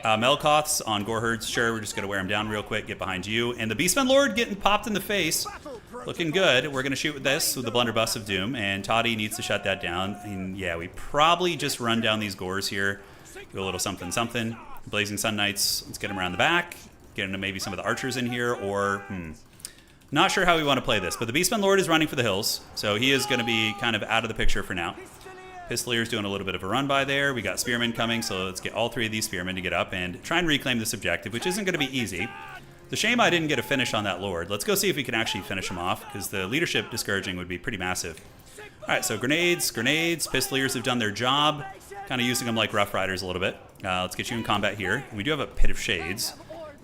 Melkoths on Goreherds, sure, we're just going to wear him down real quick, get behind you. And the Beastman Lord getting popped in the face. Looking good. We're going to shoot with this, with the Blunderbuss of Doom, and Toddy needs to shut that down. And yeah, we probably just run down these Gores here. Do a little something. Blazing Sun Knights, let's get him around the back. Get into maybe some of the archers in here, or... Not sure how we want to play this, but the Beastman Lord is running for the hills, so he is going to be kind of out of the picture for now. Pistolier's doing a little bit of a run by there. We got Spearmen coming, so let's get all three of these Spearmen to get up and try and reclaim this objective, which isn't going to be easy. It's a shame I didn't get a finish on that Lord. Let's go see if we can actually finish him off, because the leadership discouraging would be pretty massive. All right, so grenades. Pistoliers have done their job, kind of using them like Rough Riders a little bit. Let's get you in combat here. We do have a Pit of Shades.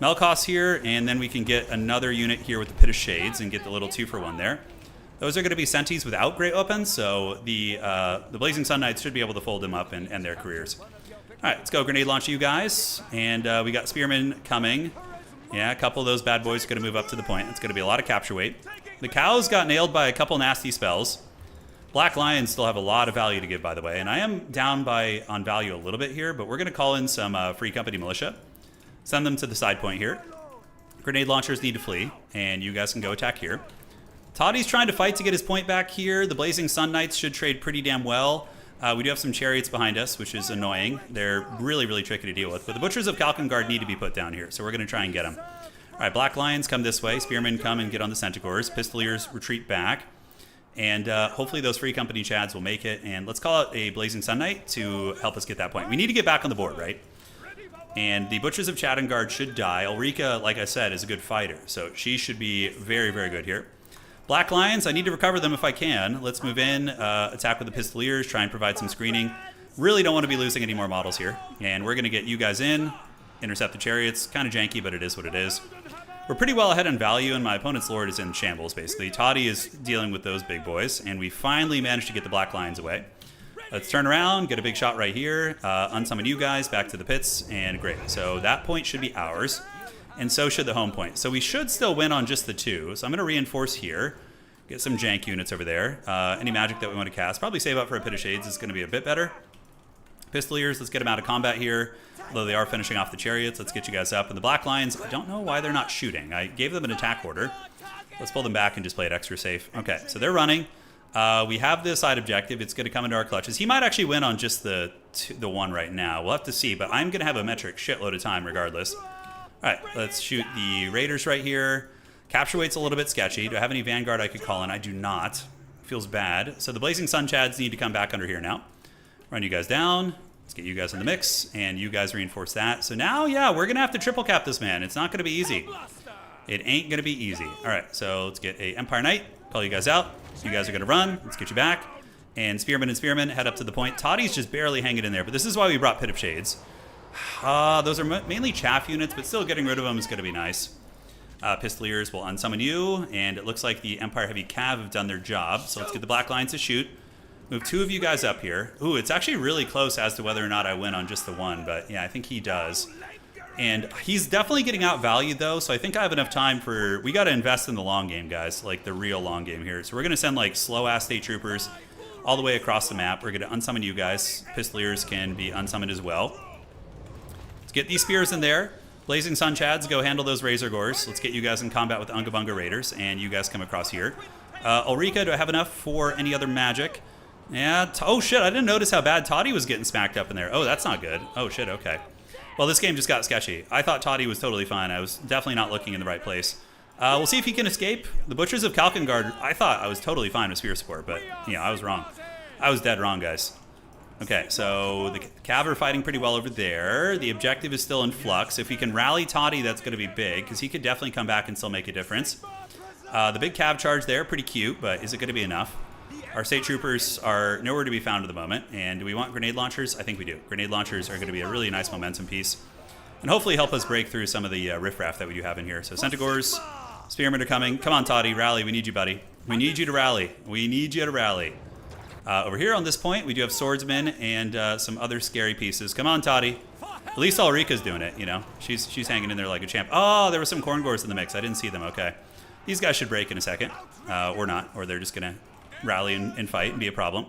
Melkoth's here, and then we can get another unit here with the Pit of Shades and get the little 2-for-1 there. Those are going to be Sentis without great weapons, so the Blazing Sun Knights should be able to fold them up and end their careers. All right, let's go grenade launch you guys, and we got Spearmen coming. Yeah, a couple of those bad boys are going to move up to the point. It's going to be a lot of capture weight. The cows got nailed by a couple nasty spells. Black lions still have a lot of value to give, by the way, and I am down on value a little bit here, but we're going to call in some free company militia. Send them to the side point here. Grenade launchers need to flee, and you guys can go attack here. Toddy's trying to fight to get his point back here. The Blazing Sun Knights should trade pretty damn well. We do have some chariots behind us, which is annoying. They're really, really tricky to deal with. But the Butchers of Kalkengard need to be put down here, so we're going to try and get them. All right, Black Lions come this way. Spearmen come and get on the Centaurs. Pistoliers retreat back. And hopefully those free company chads will make it. And let's call it a Blazing Sun Knight to help us get that point. We need to get back on the board, right? And the Butchers of Chatengard should die. Ulrika, like I said, is a good fighter, so she should be very, very good here. Black Lions, I need to recover them if I can. Let's move in, attack with the Pistoliers, try and provide some screening. Really don't want to be losing any more models here. And we're going to get you guys in, intercept the chariots. Kind of janky, but it is what it is. We're pretty well ahead on value, and my opponent's lord is in shambles, basically. Toddy is dealing with those big boys, and we finally managed to get the Black Lions away. Let's turn around, get a big shot right here, unsummon you guys back to the pits, and great. So that point should be ours, and so should the home point. So we should still win on just the 2. So I'm going to reinforce here, get some jank units over there. Any magic that we want to cast, probably save up for a Pit of Shades is going to be a bit better. Pistoliers, let's get them out of combat here. Although they are finishing off the chariots, let's get you guys up. And the Black Lions, I don't know why they're not shooting. I gave them an attack order. Let's pull them back and just play it extra safe. Okay, so they're running. We have the side objective. It's going to come into our clutches. He might actually win on just the 1 right now. We'll have to see, but I'm going to have a metric shitload of time regardless. All right, let's shoot the Raiders right here. Capture weight's a little bit sketchy. Do I have any Vanguard I could call in? I do not. Feels bad. So the Blazing Sun Chads need to come back under here now. Run you guys down. Let's get you guys in the mix, and you guys reinforce that. So now, yeah, we're going to have to triple cap this man. It's not going to be easy. It ain't going to be easy. All right, so let's get a Empire Knight. Call you guys out. So you guys are going to run. Let's get you back. And Spearmen head up to the point. Toddy's just barely hanging in there, but this is why we brought Pit of Shades. Those are mainly chaff units, but still getting rid of them is going to be nice. Pistoliers will unsummon you, and it looks like the Empire Heavy Cav have done their job. So let's get the Black Lions to shoot. Move 2 of you guys up here. Ooh, it's actually really close as to whether or not I win on just the 1, but yeah, I think he does. And he's definitely getting outvalued, though, so I think I have enough time for... We got to invest in the long game, guys, like the real long game here. So we're going to send, like, slow-ass state troopers all the way across the map. We're going to unsummon you guys. Pistoliers can be unsummoned as well. Let's get these spears in there. Blazing Sun Chads, go handle those Razor Gores. Let's get you guys in combat with the Ungabunga Raiders, and you guys come across here. Ulrika, do I have enough for any other magic? Yeah, oh shit, I didn't notice how bad Toddy was getting smacked up in there. Oh, that's not good. Oh shit, okay. Well, this game just got sketchy. I thought Toddy was totally fine. I was definitely not looking in the right place. We'll see if he can escape. The Butchers of Kalkengard, I thought I was totally fine with spear support, but yeah, I was wrong. I was dead wrong, guys. Okay, so the Cav are fighting pretty well over there. The objective is still in flux. If we can rally Toddy, that's going to be big, because he could definitely come back and still make a difference. The big Cav charge there, pretty cute, but is it going to be enough? Our state troopers are nowhere to be found at the moment. And do we want grenade launchers? I think we do. Grenade launchers are going to be a really nice momentum piece. And hopefully help us break through some of the riffraff that we do have in here. So Centaurs, Spearmen are coming. Come on, Toddy, rally. We need you, buddy. We need you to rally. We need you to rally. Over here on this point, we do have swordsmen and some other scary pieces. Come on, Toddy. At least Ulrika's doing it, you know. She's hanging in there like a champ. Oh, there were some corn gores in the mix. I didn't see them. Okay. These guys should break in a second. Or not. Or they're just going to rally and fight and be a problem.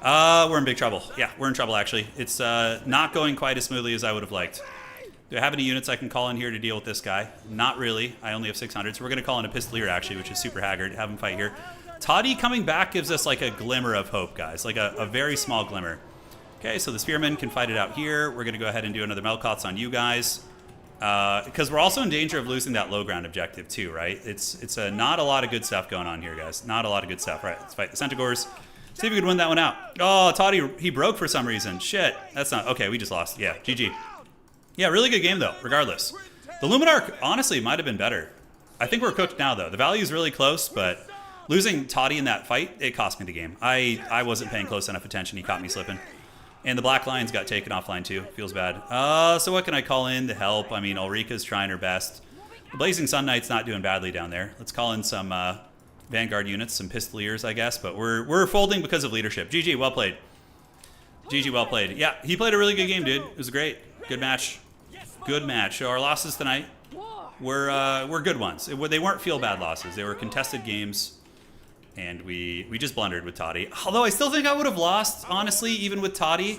We're in big trouble. Yeah, we're in trouble, actually. It's not going quite as smoothly as I would have liked. Do I have any units I can call in here to deal with this guy? Not really. I only have 600, so we're going to call in a Pistolier, actually, which is super haggard. Have him fight here. Toddy coming back gives us like a glimmer of hope, guys. Like a very small glimmer. Okay, so the Spearmen can fight it out here. We're going to go ahead and do another Melkoths on you guys. Because we're also in danger of losing that low ground objective too, right? It's not a lot of good stuff going on here, guys. Not a lot of good stuff. All right, let's fight the Centaurs. See if we can win that one out. Oh, Toddy, he broke for some reason. Shit, that's not... Okay, we just lost. Yeah, GG. Yeah, really good game, though, regardless. The Luminarch, honestly, might have been better. I think we're cooked now, though. The value is really close, but losing Toddy in that fight, it cost me the game. I wasn't paying close enough attention. He caught me slipping. And the Black Lions got taken offline, too. Feels bad. So what can I call in to help? I mean, Ulrika's trying her best. The Blazing Sun Knight's not doing badly down there. Let's call in some Vanguard units, some Pistoliers, I guess. But we're folding because of leadership. GG, well played. GG, well played. Yeah, he played a really good game, dude. It was great. Good match. Good match. So our losses tonight. were good ones. They weren't feel bad losses. They were contested games, and we just blundered with Toddy. Although I still think I would have lost, honestly, even with Toddy.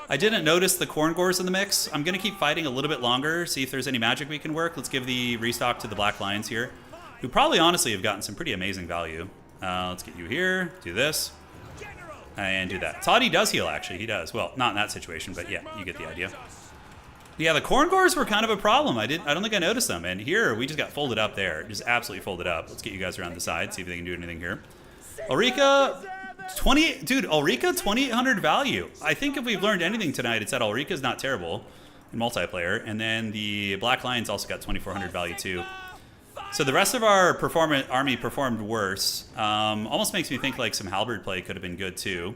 I didn't notice the corn gores in the mix. I'm gonna keep fighting a little bit longer, see if there's any magic we can work. Let's give the restock to the Black Lions here, who probably honestly have gotten some pretty amazing value. Let's get you here, do this, and do that. Toddy does heal, actually. He does. Well, not in that situation, but yeah, you get the idea. Yeah, the corn gores were kind of a problem. I don't think I noticed them. And here, we just got folded up there. Just absolutely folded up. Let's get you guys around the side, see if they can do anything here. Ulrika, 20, dude, Ulrika, 2,800 value. I think if we've learned anything tonight, it's that Ulrika's not terrible in multiplayer. And then the Black Lions also got 2,400 value too. So the rest of our army performed worse. Almost makes me think like some halberd play could have been good too.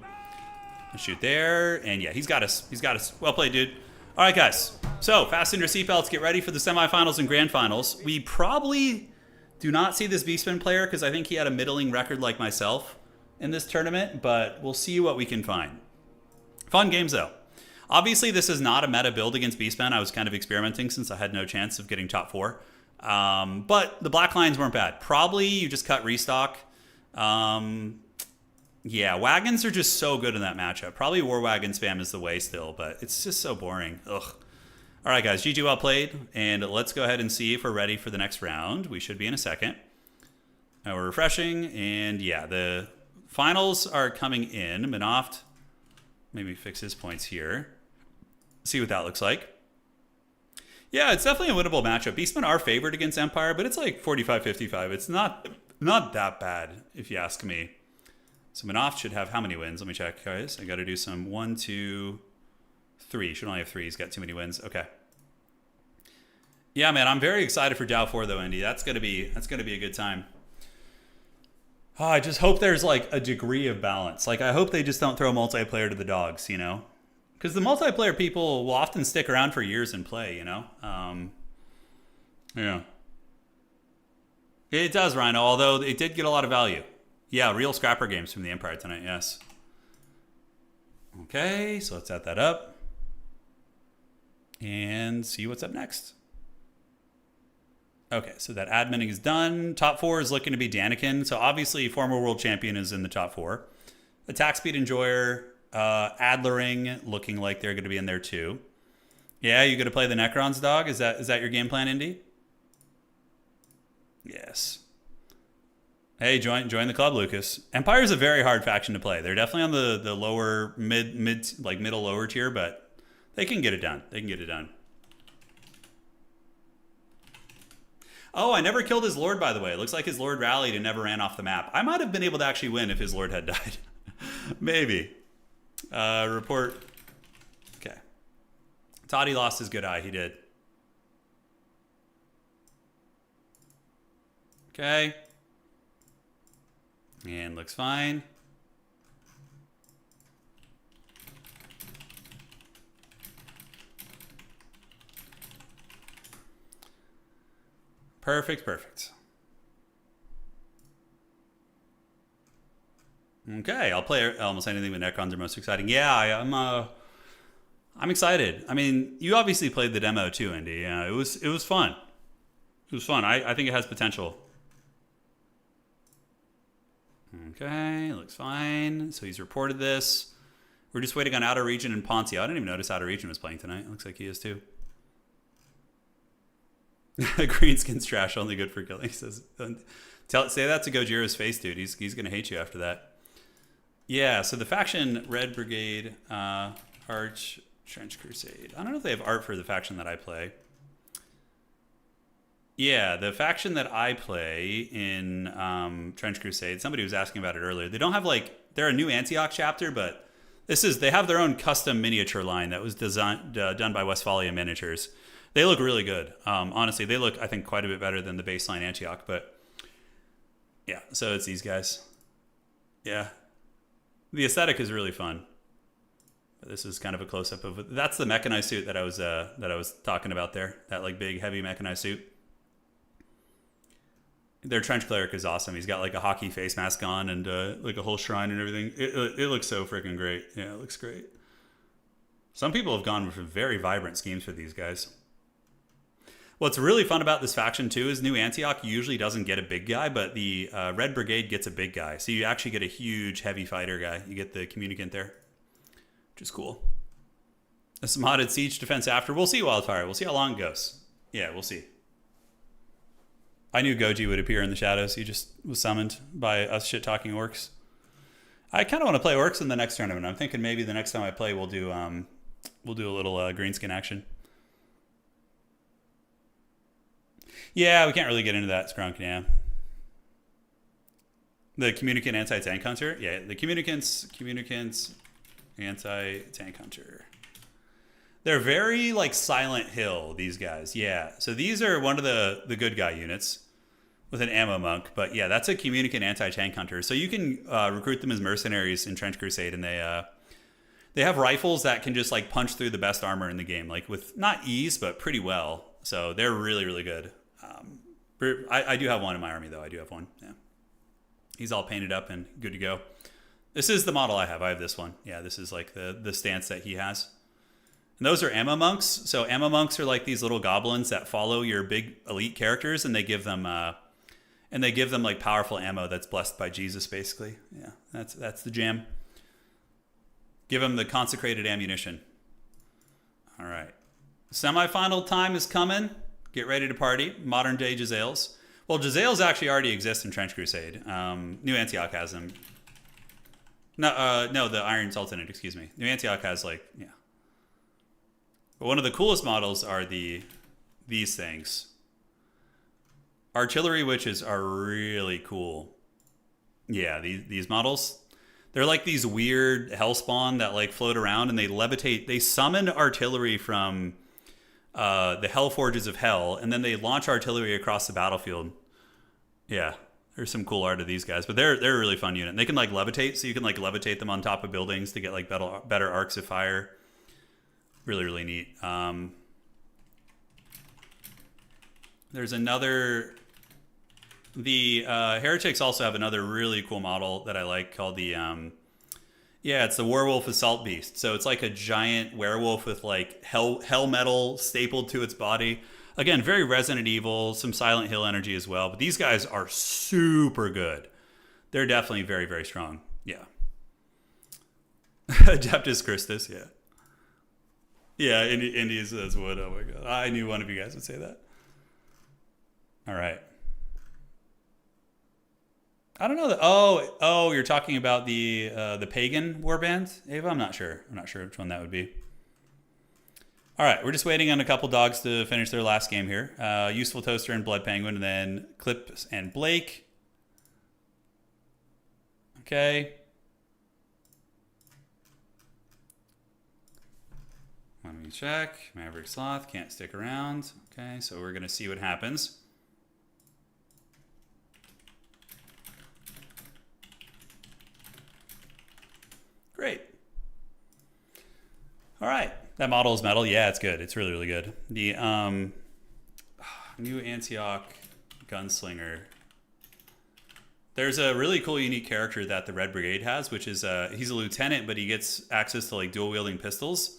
Let's shoot there, and yeah, he's got us. He's got us. Well played, dude. All right, guys. So fasten your seatbelts. Get ready for the semifinals and grand finals. We probably do not see this Beastman player because I think he had a middling record like myself in this tournament, but we'll see what we can find. Fun games though. Obviously, this is not a meta build against Beastmen. I was kind of experimenting since I had no chance of getting top 4. But the Black Lions weren't bad. Probably you just cut restock. Yeah, wagons are just so good in that matchup. Probably war wagon spam is the way still, but it's just so boring. Ugh. All right, guys, GG well played, and let's go ahead and see if we're ready for the next round. We should be in a second. Now we're refreshing, and yeah, the finals are coming in. Minoft, maybe fix his points here. See what that looks like. Yeah, it's definitely a winnable matchup. Beastmen are favored against Empire, but it's like 45-55. It's not that bad, if you ask me. So Minoft should have how many wins? Let me check, guys. I got to do some 1, 2, 3. Should only have 3. He's got too many wins. Okay. Yeah, man, I'm very excited for Dow 4 though, Indy. That's gonna be a good time. Oh, I just hope there's like a degree of balance. Like I hope they just don't throw multiplayer to the dogs, you know? Because the multiplayer people will often stick around for years and play, you know? Yeah. It does, Rhino, although it did get a lot of value. Yeah, real scrapper games from the Empire tonight, yes. Okay, so let's add that up. And see what's up next. Okay, so that adminning is done. Top 4 is looking to be Danakin. So obviously, former world champion is in the top 4. Attack speed enjoyer, Adlering looking like they're going to be in there too. Yeah, you going to play the Necrons, dog? Is that your game plan, Indy? Yes. Hey, join the club, Lucas. Empire is a very hard faction to play. They're definitely on the lower middle lower tier, but they can get it done. They can get it done. Oh, I never killed his lord, by the way. It looks like his lord rallied and never ran off the map. I might have been able to actually win if his lord had died. Maybe. Report. Okay. Toddy lost his good eye. He did. Okay. And looks fine. Perfect, perfect. Okay, I'll play almost anything with Necrons are most exciting. Yeah, I'm excited. I mean, you obviously played the demo too, Indy. It was fun. It was fun. I think it has potential. Okay, looks fine. So he's reported this. We're just waiting on Outer Region and Ponzi. I didn't even notice Outer Region was playing tonight. It looks like he is too. Greenskin's trash, only good for killing. He says, say that to Gojira's face, dude. He's gonna hate you after that. Yeah. So the faction Red Brigade, Arch, Trench Crusade. I don't know if they have art for the faction that I play. Yeah, the faction that I play in Trench Crusade. Somebody was asking about it earlier. They don't have they're a new Antioch chapter, but they have their own custom miniature line that was designed done by Westphalia Miniatures. They look really good. Honestly, they look, I think, quite a bit better than the baseline Antioch. But yeah, so it's these guys. Yeah, the aesthetic is really fun. This is kind of a close up of that's the mechanized suit that I was talking about there. That big heavy mechanized suit. Their trench cleric is awesome. He's got a hockey face mask on and a whole shrine and everything. It looks so freaking great. Yeah, it looks great. Some people have gone for very vibrant schemes for these guys. What's really fun about this faction too is New Antioch usually doesn't get a big guy, but the Red Brigade gets a big guy. So you actually get a huge heavy fighter guy. You get the communicant there, which is cool. Some modded siege defense after. We'll see Wildfire. We'll see how long it goes. Yeah, we'll see. I knew Goji would appear in the shadows. He just was summoned by us shit-talking orcs. I kind of want to play orcs in the next tournament. I'm thinking maybe the next time I play, we'll do a little greenskin action. Yeah, we can't really get into that, Skrunk, yeah. The communicant anti-tank hunter? Yeah, the communicants, anti-tank hunter. They're very, like, Silent Hill, these guys, yeah. So these are one of the good guy units with an ammo monk. But, yeah, that's a communicant anti-tank hunter. So you can recruit them as mercenaries in Trench Crusade, and they have rifles that can just, like, punch through the best armor in the game, like, with not ease, but pretty well. So they're really, really good. I do have one in my army, though. I do have one, yeah. He's all painted up and good to go. This is the model I have. I have this one. Yeah, this is, like, the stance that he has. And those are ammo monks. So ammo monks are like these little goblins that follow your big elite characters, and they give them like powerful ammo that's blessed by Jesus, basically. Yeah, that's the jam. Give them the consecrated ammunition. All right, semifinal time is coming. Get ready to party. Modern day Jezzails. Well, Jezzails actually already exist in Trench Crusade. New Antioch has them. No, the Iron Sultanate. Excuse me. New Antioch has like yeah. But one of the coolest models are these things. Artillery witches are really cool. Yeah, these models. They're like these weird hellspawn that like float around and they levitate. They summon artillery from the Hell Forges of Hell, and then they launch artillery across the battlefield. Yeah, there's some cool art of these guys, but they're a really fun unit. And they can like levitate, so you can like levitate them on top of buildings to get like better arcs of fire. Really, really neat. There's another... The Heretics also have another really cool model that I like called the... yeah, it's the Werewolf Assault Beast. So it's like a giant werewolf with like hell metal stapled to its body. Again, very Resident Evil, some Silent Hill energy as well. But these guys are super good. They're definitely very, very strong. Yeah. Adeptus Christus, yeah. Yeah, Indy says wood. Oh my god. I knew one of you guys would say that. All right. I don't know that. Oh, you're talking about the pagan warband, Ava? I'm not sure. I'm not sure which one that would be. All right, we're just waiting on a couple dogs to finish their last game here. Useful Toaster and Blood Penguin, and then Clips and Blake. Okay. Let me check. Maverick Sloth can't stick around. Okay, so we're gonna see what happens. Great. All right. That model is metal. Yeah, it's good. It's really, really good. The New Antioch Gunslinger. There's a really cool, unique character that the Red Brigade has, which is he's a lieutenant, but he gets access to like dual wielding pistols.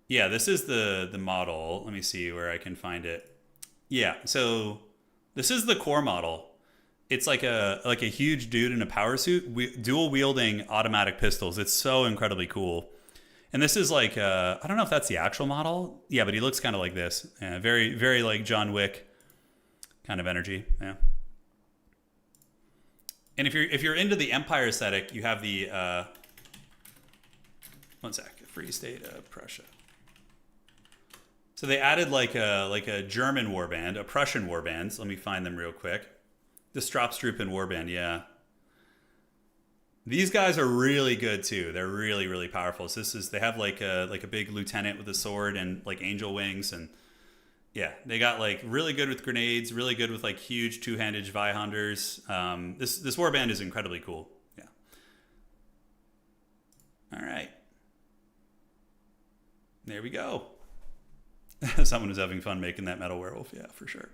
Yeah, this is the model. Let me see where I can find it. Yeah, so this is the core model. It's like a huge dude in a power suit, dual wielding automatic pistols. It's so incredibly cool. And this is like I don't know if that's the actual model. Yeah, but he looks kind of like this. Yeah, very, very like John Wick kind of energy. Yeah. And if you're into the Empire aesthetic, you have the one sec, Free State of Prussia. So they added like a German warband, a Prussian warband. So let me find them real quick. The Stroopstruppen warband, yeah. These guys are really good too. They're really, really powerful. So they have like a big lieutenant with a sword and like angel wings, and yeah, they got like really good with grenades, really good with like huge two-handed Zweihanders. This warband is incredibly cool. Yeah. All right. There we go. Someone was having fun making that metal werewolf. Yeah, for sure.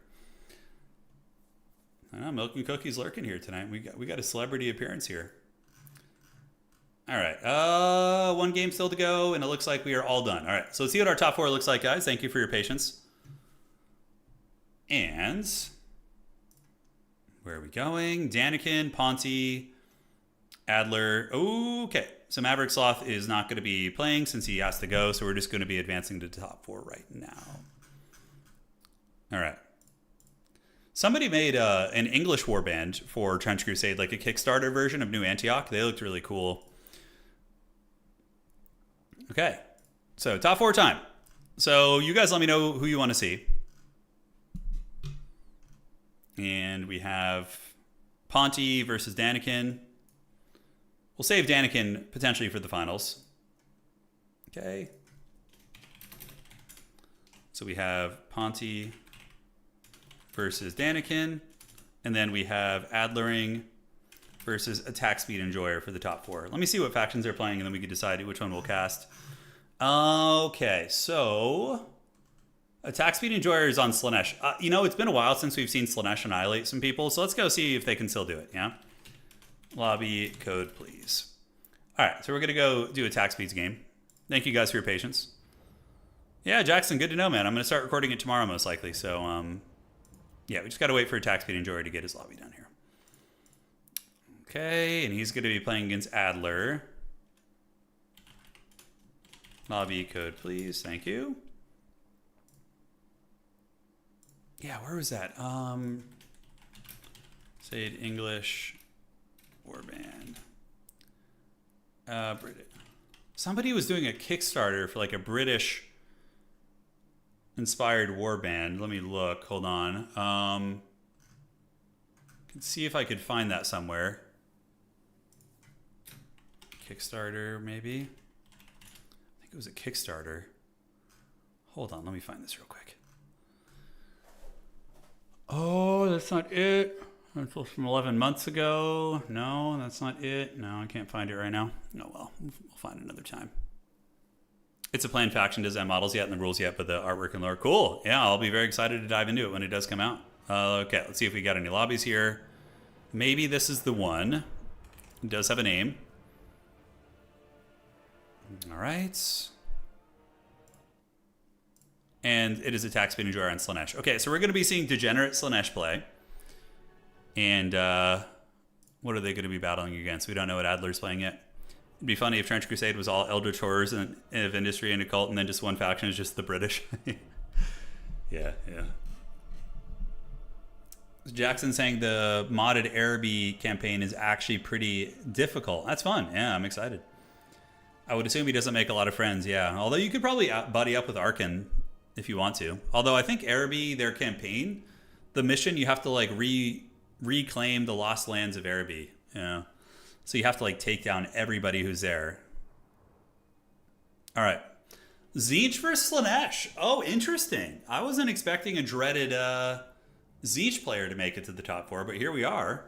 Milk and Cookies lurking here tonight. We got a celebrity appearance here. All right. One game still to go, and it looks like we are all done. All right. So let's see what our top four looks like, guys. Thank you for your patience. And where are we going? Danakin, Ponty, Adler. Okay, so Maverick Sloth is not going to be playing since he has to go, so we're just going to be advancing to the top 4 right now. All right. Somebody made an English warband for Trench Crusade, like a Kickstarter version of New Antioch. They looked really cool. Okay, so top 4 time. So you guys let me know who you want to see. And we have Ponty versus Danakin. We'll save Danakin potentially for the finals. Okay. So we have Ponty versus Danakin. And then we have Adlering versus Attack Speed Enjoyer for the top 4. Let me see what factions they're playing, and then we can decide which one we'll cast. Okay, so Attack Speed Enjoyer is on Slaanesh. You know, it's been a while since we've seen Slaanesh annihilate some people, so let's go see if they can still do it, yeah? Lobby code, please. All right, so we're going to go do Attack Speed's game. Thank you guys for your patience. Yeah, Jackson, good to know, man. I'm going to start recording it tomorrow, most likely. So, yeah, we just got to wait for Attack Speed Enjoyer to get his lobby done here. Okay, and he's going to be playing against Adler. Lobby code, please. Thank you. Yeah, where was that? Say English warband. British. Somebody was doing a Kickstarter for like a British inspired warband. Let me look. Hold on. Can see if I could find that somewhere. Kickstarter, maybe. I think it was a Kickstarter. Hold on, let me find this real quick. Oh, that's not it. That's from 11 months ago. No, that's not it. No, I can't find it right now. Oh, well, we'll find it another time. It's a planned faction. Doesn't have models yet and the rules yet, but the artwork and lore. Cool. Yeah, I'll be very excited to dive into it when it does come out. Okay, let's see if we got any lobbies here. Maybe this is the one. It does have a name. All right. And it is Attack Speed Enjoyer on Slaanesh. Okay, so we're going to be seeing Degenerate Slaanesh play. And what are they going to be battling against? We don't know what Adler's playing yet. It'd be funny if Trench Crusade was all Eldritch Horrors and of Industry and Occult, and then just one faction is just the British. Yeah. Jackson saying the modded Araby campaign is actually pretty difficult. That's fun. Yeah, I'm excited. I would assume he doesn't make a lot of friends, yeah. Although you could probably buddy up with Arkan if you want to. Although I think Araby, their campaign, the mission, you have to like reclaim the lost lands of Araby. Yeah. So you have to like take down everybody who's there. All right. Tzeentch versus Slaanesh. Oh, interesting. I wasn't expecting a dreaded Tzeentch player to make it to the top 4, but here we are.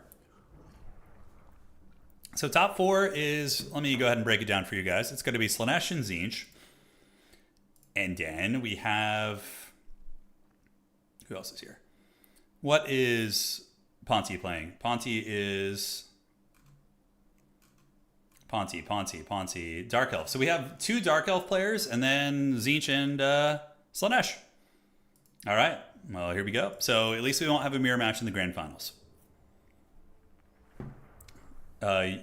So top 4 is, let me go ahead and break it down for you guys. It's going to be Slaanesh and Tzeentch. And then we have, who else is here? What is Ponty playing? Ponty is Ponty, Dark Elf. So we have 2 Dark Elf players and then Tzeentch and Slaanesh. All right, well, here we go. So at least we won't have a mirror match in the grand finals.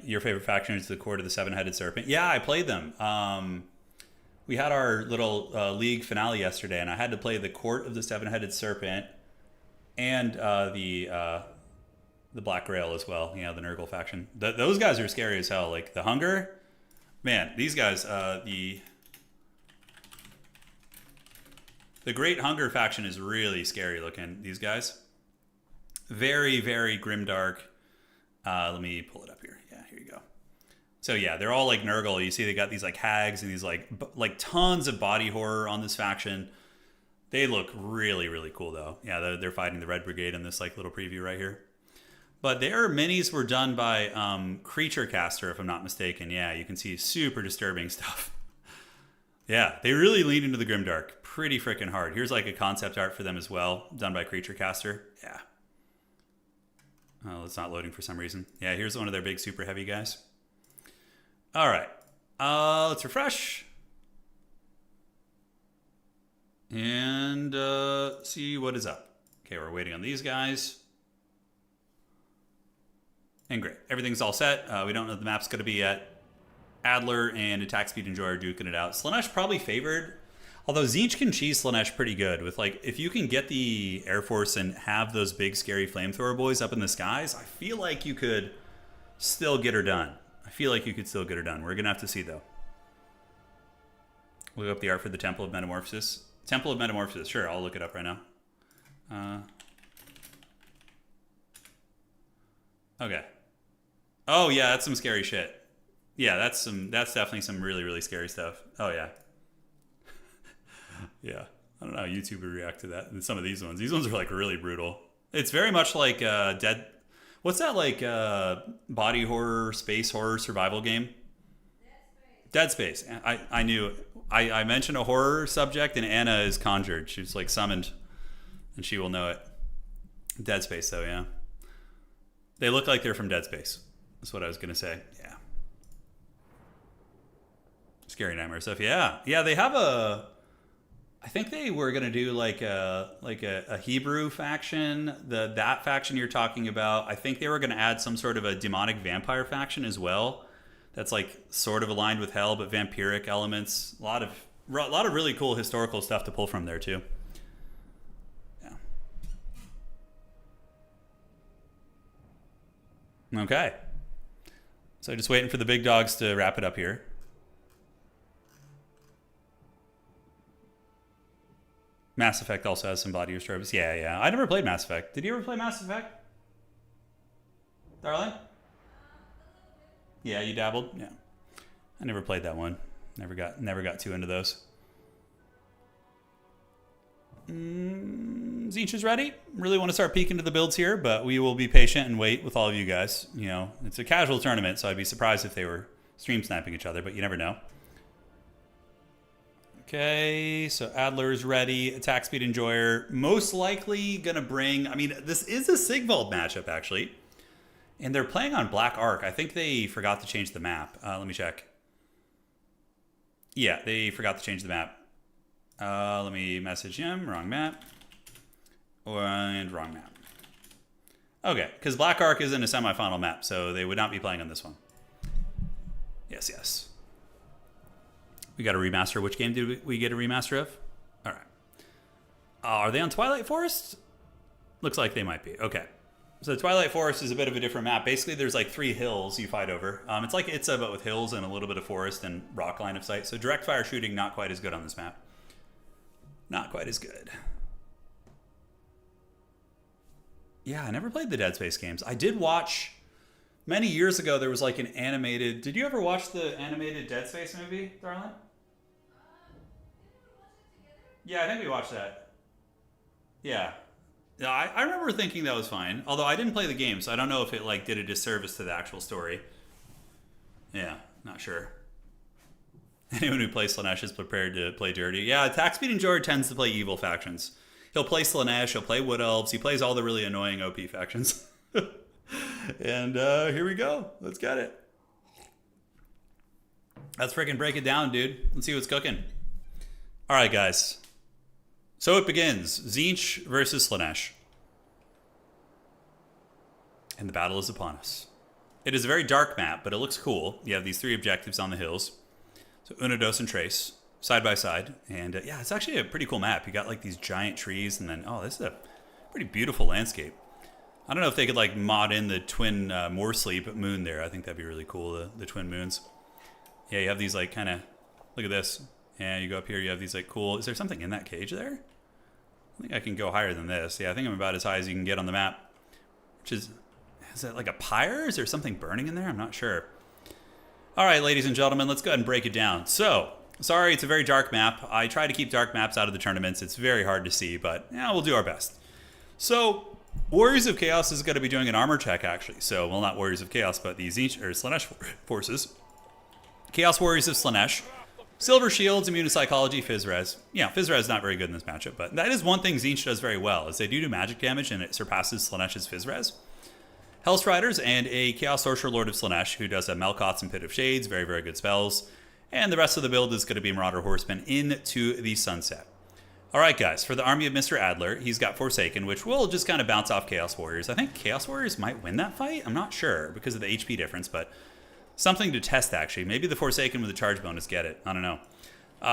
Your favorite faction is the Court of the Seven-Headed Serpent. Yeah, I played them. We had our little league finale yesterday, and I had to play the Court of the Seven-Headed Serpent and the Black Grail as well. Yeah, the Nurgle faction. Those guys are scary as hell. Like the Hunger, man. These guys, the Great Hunger faction is really scary looking. These guys, very, very grimdark. Let me pull it up here. Yeah, here you go. So yeah, they're all like Nurgle. You see they got these like hags and these like tons of body horror on this faction. They look really, really cool though. Yeah, they're fighting the Red Brigade in this like little preview right here. But their minis were done by Creature Caster, if I'm not mistaken. Yeah, you can see super disturbing stuff. Yeah, they really lean into the grimdark pretty freaking hard. Here's like a concept art for them as well, done by Creature Caster. Yeah. Oh, it's not loading for some reason. Yeah, here's one of their big super heavy guys. All right. Let's refresh. And see what is up. Okay, we're waiting on these guys. And great. Everything's all set. We don't know the map's going to be yet. Adler and Attack Speed Enjoyer duking it out. Slaanesh probably favored. Although Tzeentch can cheese Slaanesh pretty good. With like, if you can get the Air Force and have those big scary flamethrower boys up in the skies, I feel like you could still get her done. We're going to have to see though. Look up the art for the Temple of Metamorphosis. Temple of Metamorphosis. Sure, I'll look it up right now. Okay. Oh yeah, that's some scary shit. Yeah, that's definitely some really, really scary stuff. Oh yeah. Yeah. I don't know how YouTube would react to that. And some of these ones. These ones are like really brutal. It's very much like Dead. What's that like body horror, space horror survival game? Dead Space. I knew. I mentioned a horror subject and Anna is conjured. She's like summoned and she will know it. Dead Space though, yeah. They look like they're from Dead Space. That's what I was going to say. Yeah. Scary Nightmare stuff. Yeah. Yeah, they have a... I think they were going to do like a Hebrew faction. That faction you're talking about. I think they were going to add some sort of a demonic vampire faction as well. That's like sort of aligned with hell, but vampiric elements. A lot of really cool historical stuff to pull from there too. Yeah. Okay. So just waiting for the big dogs to wrap it up here. Mass Effect also has some body disturbance. Yeah, yeah. I never played Mass Effect. Did you ever play Mass Effect? Darling? Yeah, you dabbled? Yeah. I never played that one. Never got too into those. Tzeentch is ready. Really want to start peeking into the builds here, but we will be patient and wait with all of you guys. You know, it's a casual tournament, so I'd be surprised if they were stream sniping each other, but you never know. Okay, so Adler's ready. Attack Speed Enjoyer. Most likely going to bring... I mean, this is a Sigvald matchup, actually. And they're playing on Black Ark. I think they forgot to change the map. Let me check. Yeah, they forgot to change the map. Let me message him. Wrong map. And wrong map. Okay, because Black Ark isn't a semifinal map, so they would not be playing on this one. Yes, yes. We got a remaster. Which game did we get a remaster of? All right. Are they on Twilight Forest? Looks like they might be. Okay. So Twilight Forest is a bit of a different map. Basically, there's like 3 hills you fight over. It's like Itza, but with hills and a little bit of forest and rock line of sight. So direct fire shooting, not quite as good on this map. Not quite as good. Yeah, I never played the Dead Space games. I did watch... Many years ago, there was like an animated... Did you ever watch the animated Dead Space movie, darling? Yeah, I think we watched that. Yeah. Yeah, I remember thinking that was fine. Although I didn't play the game, so I don't know if it like did a disservice to the actual story. Yeah, not sure. Anyone who plays Slaanesh is prepared to play dirty. Yeah, Attack Speed Enjoyer tends to play evil factions. He'll play Slaanesh, he'll play Wood Elves, he plays all the really annoying OP factions. And here we go. Let's get it. Let's freaking break it down, dude. Let's see what's cooking. All right, guys. So it begins. Tzeentch versus Slaanesh. And the battle is upon us. It is a very dark map, but it looks cool. You have these 3 objectives on the hills. So Unados and Trace, side by side. And yeah, it's actually a pretty cool map. You got like these giant trees, and then, oh, this is a pretty beautiful landscape. I don't know if they could like mod in the twin more sleep moon there. I think that'd be really cool, the twin moons. Yeah, you have these like kind of, look at this. Yeah, you go up here, you have these like cool, is there something in that cage there? I think I can go higher than this. Yeah, I think I'm about as high as you can get on the map. Which is that like a pyre? Is there something burning in there? I'm not sure. All right, ladies and gentlemen, let's go ahead and break it down. So, sorry, it's a very dark map. I try to keep dark maps out of the tournaments. It's very hard to see, but yeah, we'll do our best. So, Warriors of Chaos is going to be doing an armor check, actually. So, well, not Warriors of Chaos, but the Slaanesh forces. Chaos Warriors of Slaanesh. Silver Shields, Immune to Psychology, Phys-Res. Yeah, Phys-Res is not very good in this matchup, but that is one thing Tzeentch does very well, is they do magic damage, and it surpasses Slaanesh's Phys-Res. Hellstriders and a Chaos Sorcerer Lord of Slaanesh, who does a Melkoth's and Pit of Shades, very, very good spells. And the rest of the build is going to be Marauder Horseman into the Sunset. All right, guys, for the army of Mr. Adler, he's got Forsaken, which will just kind of bounce off Chaos Warriors. I think Chaos Warriors might win that fight. I'm not sure because of the HP difference, but something to test, actually. Maybe the Forsaken with the charge bonus get it. I don't know.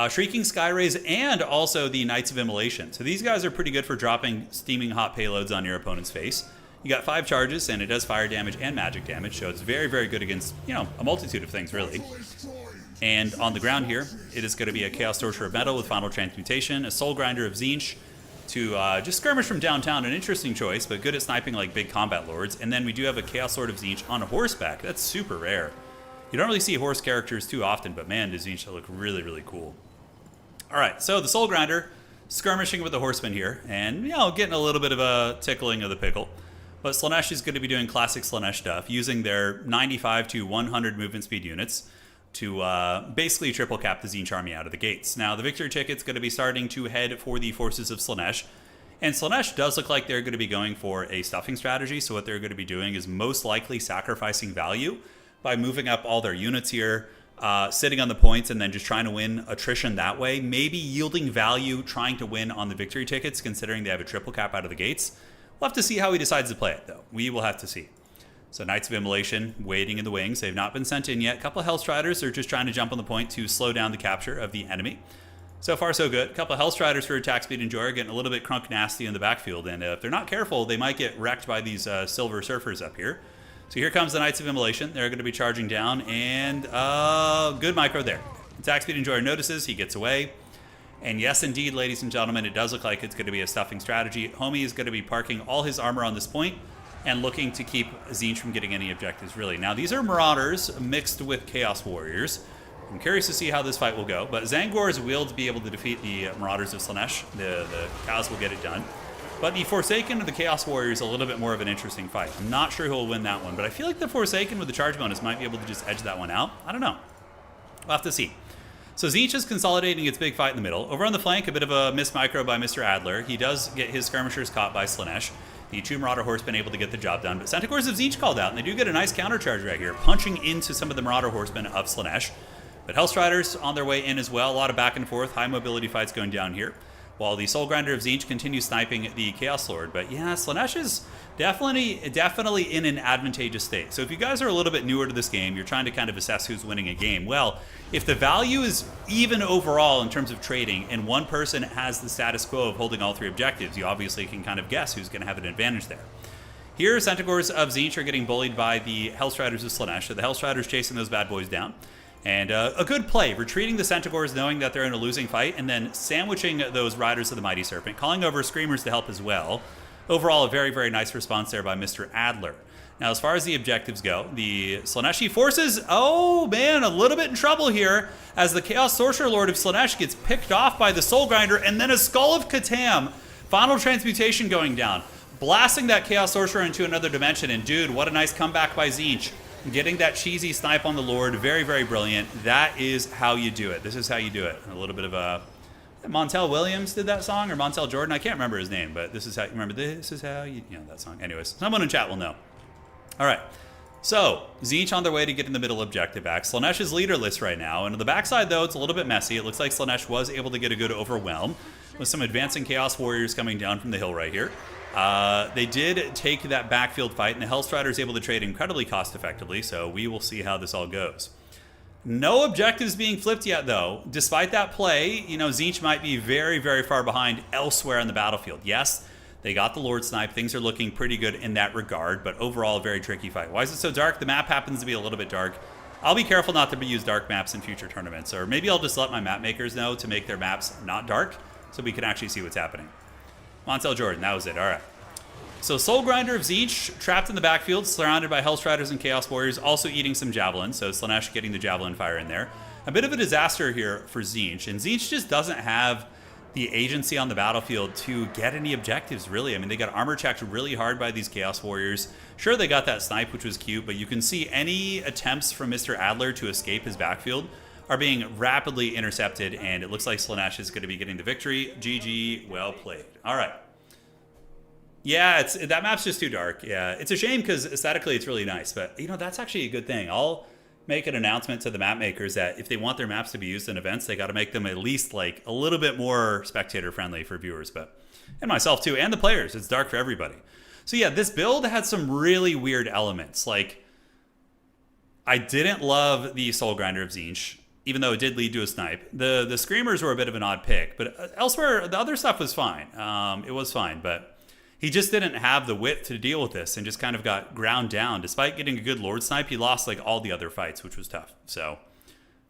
Shrieking Skyrays and also the Knights of Immolation. So these guys are pretty good for dropping steaming hot payloads on your opponent's face. You got 5 charges, and it does fire damage and magic damage, so it's very, very good against, you know, a multitude of things, really. And on the ground here, it is going to be a Chaos Torture of Metal with Final Transmutation, a Soul Grinder of Tzeentch to just skirmish from downtown, an interesting choice, but good at sniping like big combat lords. And then we do have a Chaos Sword of Tzeentch on horseback. That's super rare. You don't really see horse characters too often, but man, does Tzeentch look really, really cool. All right, so the Soul Grinder, skirmishing with the Horseman here, and, you know, getting a little bit of a tickling of the pickle. But Slaanesh is going to be doing classic Slaanesh stuff, using their 95 to 100 movement speed units to basically triple cap the Tzeentch army out of the gates. Now, the victory ticket's going to be starting to head for the forces of Slaanesh. And Slaanesh does look like they're going to be going for a stuffing strategy, so what they're going to be doing is most likely sacrificing value by moving up all their units here, sitting on the points, and then just trying to win attrition that way. Maybe yielding value, trying to win on the victory tickets, considering they have a triple cap out of the gates. We'll have to see how he decides to play it, though. We will have to see. So Knights of Immolation waiting in the wings. They've not been sent in yet. A couple of Hellstriders are just trying to jump on the point to slow down the capture of the enemy. So far, so good. A couple of Hellstriders for attack speed and joy, getting a little bit crunk nasty in the backfield. And if they're not careful, they might get wrecked by these Silver Surfers up here. So here comes the Knights of Immolation. They're going to be charging down, and good micro there. Attack speed and joy notices. He gets away. And yes, indeed, ladies and gentlemen, it does look like it's going to be a stuffing strategy. Homie is going to be parking all his armor on this point and looking to keep Tzeentch from getting any objectives, really. Now, these are Marauders mixed with Chaos Warriors. I'm curious to see how this fight will go, but Zangors will be able to defeat the Marauders of Slaanesh. The Chaos will get it done. But the Forsaken of the Chaos Warriors is a little bit more of an interesting fight. I'm not sure who will win that one, but I feel like the Forsaken with the charge bonus might be able to just edge that one out. I don't know. We'll have to see. So Tzeentch is consolidating its big fight in the middle. Over on the flank, a bit of a missed micro by Mr. Adler. He does get his skirmishers caught by Slaanesh. The 2 Marauder Horsemen able to get the job done, but Centaurs of Tzeentch called out, and they do get a nice countercharge right here, punching into some of the Marauder Horsemen of Slaanesh. But Hellstriders on their way in as well. A lot of back and forth, high mobility fights going down here, while the Soul Grinder of Tzeentch continues sniping the Chaos Lord. But yeah, Slaanesh is definitely in an advantageous state. So if you guys are a little bit newer to this game, you're trying to kind of assess who's winning a game. Well, if the value is even overall in terms of trading, and one person has the status quo of holding all 3 objectives, you obviously can kind of guess who's going to have an advantage there. Here, Centaurs of Tzeentch are getting bullied by the Hellstriders of Slaanesh. So the Hellstriders chasing those bad boys down. And a good play, retreating the Centaurs knowing that they're in a losing fight, and then sandwiching those Riders of the Mighty Serpent, calling over Screamers to help as well. Overall, a very, very nice response there by Mr. Adler. Now, as far as the objectives go, the Slaaneshi forces, oh man, a little bit in trouble here, as the Chaos Sorcerer Lord of Slaanesh gets picked off by the Soul Grinder, and then a Skull of Catan, Final Transmutation going down, blasting that Chaos Sorcerer into another dimension, and dude, what a nice comeback by Tzeentch. Getting that cheesy snipe on the Lord, very, very brilliant. That is how you do it. This is how you do it. A little bit of a... Montel Williams did that song, or Montel Jordan? I can't remember his name, but this is how... Remember, this is how you... You know, that song. Anyways, someone in chat will know. All right. So, Tzeentch on their way to getting the middle objective back. Slaanesh is leaderless right now, and on the backside, though, it's a little bit messy. It looks like Slaanesh was able to get a good overwhelm with some advancing Chaos Warriors coming down from the hill right here. They did take that backfield fight, and the Hellstrider is able to trade incredibly cost-effectively, so we will see how this all goes. No objectives being flipped yet, though. Despite that play, you know, Tzeentch might be very, very far behind elsewhere on the battlefield. Yes, they got the Lord Snipe. Things are looking pretty good in that regard, but overall, a very tricky fight. Why is it so dark? The map happens to be a little bit dark. I'll be careful not to use dark maps in future tournaments, or maybe I'll just let my map makers know to make their maps not dark, so we can actually see what's happening. Montel Jordan, that was it. All right. So Soul Grinder of Tzeentch, trapped in the backfield, surrounded by Hellstriders and Chaos Warriors, also eating some Javelin, so Slaanesh getting the Javelin fire in there. A bit of a disaster here for Tzeentch, and Tzeentch just doesn't have the agency on the battlefield to get any objectives, really. I mean, they got armor checked really hard by these Chaos Warriors. Sure, they got that snipe, which was cute, but you can see any attempts from Mr. Adler to escape his backfield are being rapidly intercepted, and it looks like Slaanesh is going to be getting the victory. GG, well played. All right. Yeah, that map's just too dark. Yeah, it's a shame because aesthetically it's really nice, but you know, that's actually a good thing. I'll make an announcement to the map makers that if they want their maps to be used in events, they got to make them at least like a little bit more spectator friendly for viewers, but and myself too, and the players. It's dark for everybody. So yeah, this build had some really weird elements. Like, I didn't love the Soul Grinder of Tzeentch, even though it did lead to a snipe. The Screamers were a bit of an odd pick, but elsewhere, the other stuff was fine. It was fine, but he just didn't have the width to deal with this and just kind of got ground down. Despite getting a good Lord Snipe, he lost like all the other fights, which was tough. So,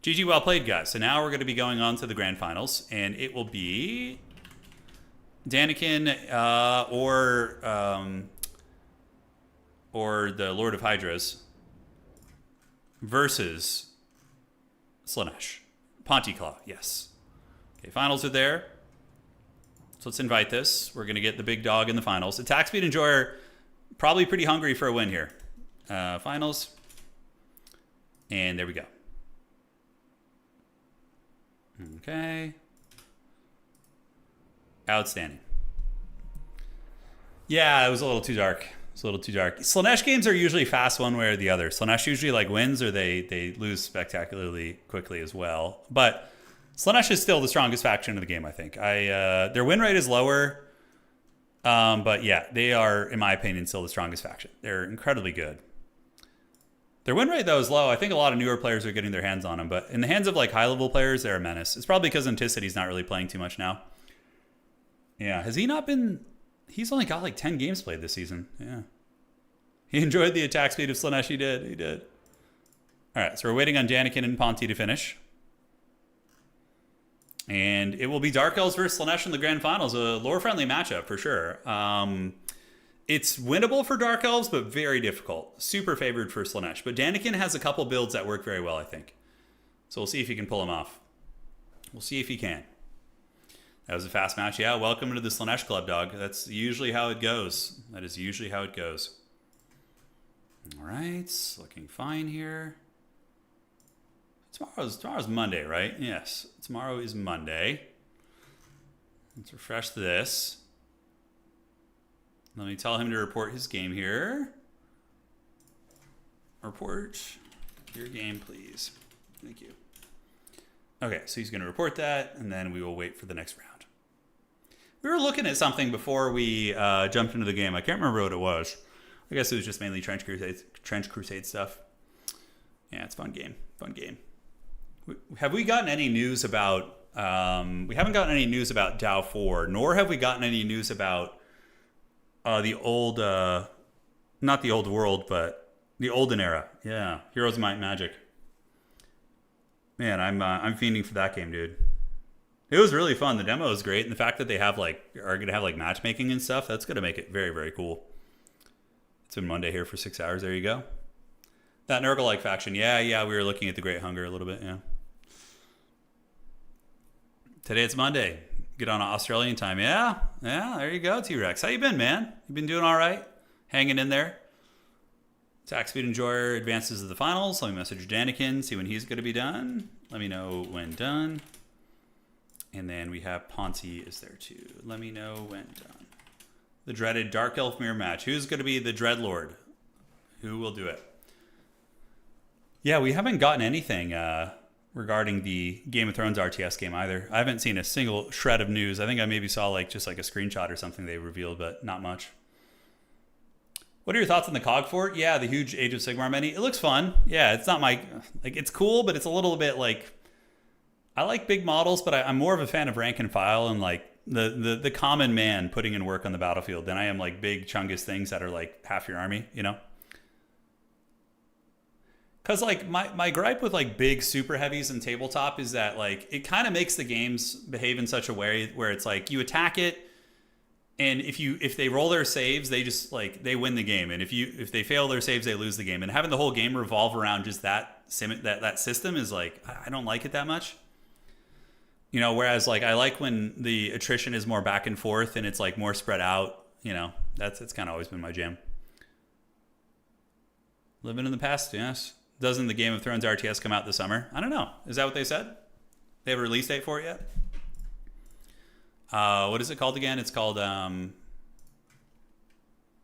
GG, well played, guys. So now we're going to be going on to the Grand Finals, and it will be Danakin or the Lord of Hydras versus Slaanesh. Pontyclaw, yes. Okay, finals are there. So let's invite this. We're going to get the big dog in the finals. Attack Speed Enjoyer, probably pretty hungry for a win here. Finals. And there we go. Okay. Outstanding. Yeah, it was a little too dark. It's a little too dark. Slaanesh games are usually fast one way or the other. Slaanesh usually like wins or they lose spectacularly quickly as well. But Slaanesh is still the strongest faction of the game, I think. Their win rate is lower. But yeah, they are, in my opinion, still the strongest faction. They're incredibly good. Their win rate, though, is low. I think a lot of newer players are getting their hands on them. But in the hands of like high-level players, they're a menace. It's probably because Anticity's not really playing too much now. Yeah, has he not been... He's only got like 10 games played this season. Yeah. He enjoyed the attack speed of Slaanesh. He did. All right, so we're waiting on Danakin and Ponty to finish. And it will be Dark Elves versus Slaanesh in the Grand Finals. A lore-friendly matchup, for sure. It's winnable for Dark Elves, but very difficult. Super favored for Slaanesh. But Danakin has a couple builds that work very well, I think. So we'll see if he can pull them off. We'll see if he can. That was a fast match. Yeah, welcome to the Slaanesh Club, dog. That's usually how it goes. That is usually how it goes. All right, looking fine here. Tomorrow's Monday, right? Yes, tomorrow is Monday. Let's refresh this. Let me tell him to report his game here. Report your game, please. Thank you. Okay, so he's going to report that, and then we will wait for the next round. We were looking at something before we jumped into the game. I can't remember what it was. I guess it was just mainly Trench Crusade stuff. Yeah, it's a fun game. Fun game. Have we gotten any news about... we haven't gotten any news about DAO 4, nor have we gotten any news about the old... not the old world, but the olden era. Yeah, Heroes of Might and Magic. Man, I'm fiending for that game, dude. It was really fun. The demo is great, and the fact that they are going to have like matchmaking and stuff, that's going to make it very, very cool. It's been Monday here for 6 hours. There you go. That Nurgle-like faction. Yeah, we were looking at the Great Hunger a little bit, yeah. Today it's Monday. Get on Australian time. Yeah, there you go, T-Rex. How you been, man? You been doing all right? Hanging in there? Attack Speed Enjoyer advances to the finals. Let me message Danakin, see when he's going to be done. Let me know when done. And then we have Ponty is there too. Let me know when done. The dreaded Dark Elf Mirror match. Who's going to be the Dreadlord? Who will do it? Yeah, we haven't gotten anything regarding the Game of Thrones RTS game either. I haven't seen a single shred of news. I think I maybe saw just a screenshot or something they revealed, but not much. What are your thoughts on the Cog Fort? Yeah, the huge Age of Sigmar mini. It looks fun. Yeah, it's not my... it's cool, but it's a little bit I like big models, but I'm more of a fan of rank and file and the common man putting in work on the battlefield than I am big chungus things that are half your army, you know? Because my gripe with big super heavies and tabletop is that it kind of makes the games behave in such a way where it's you attack it, and if they roll their saves, they just they win the game, and if they fail their saves, they lose the game. And having the whole game revolve around just that system is I don't like it that much. You know, whereas I like when the attrition is more back and forth and it's more spread out. You know, it's kind of always been my jam. Living in the past, yes. Doesn't the Game of Thrones RTS come out this summer? I don't know. Is that what they said? They have a release date for it yet? What is it called again? It's called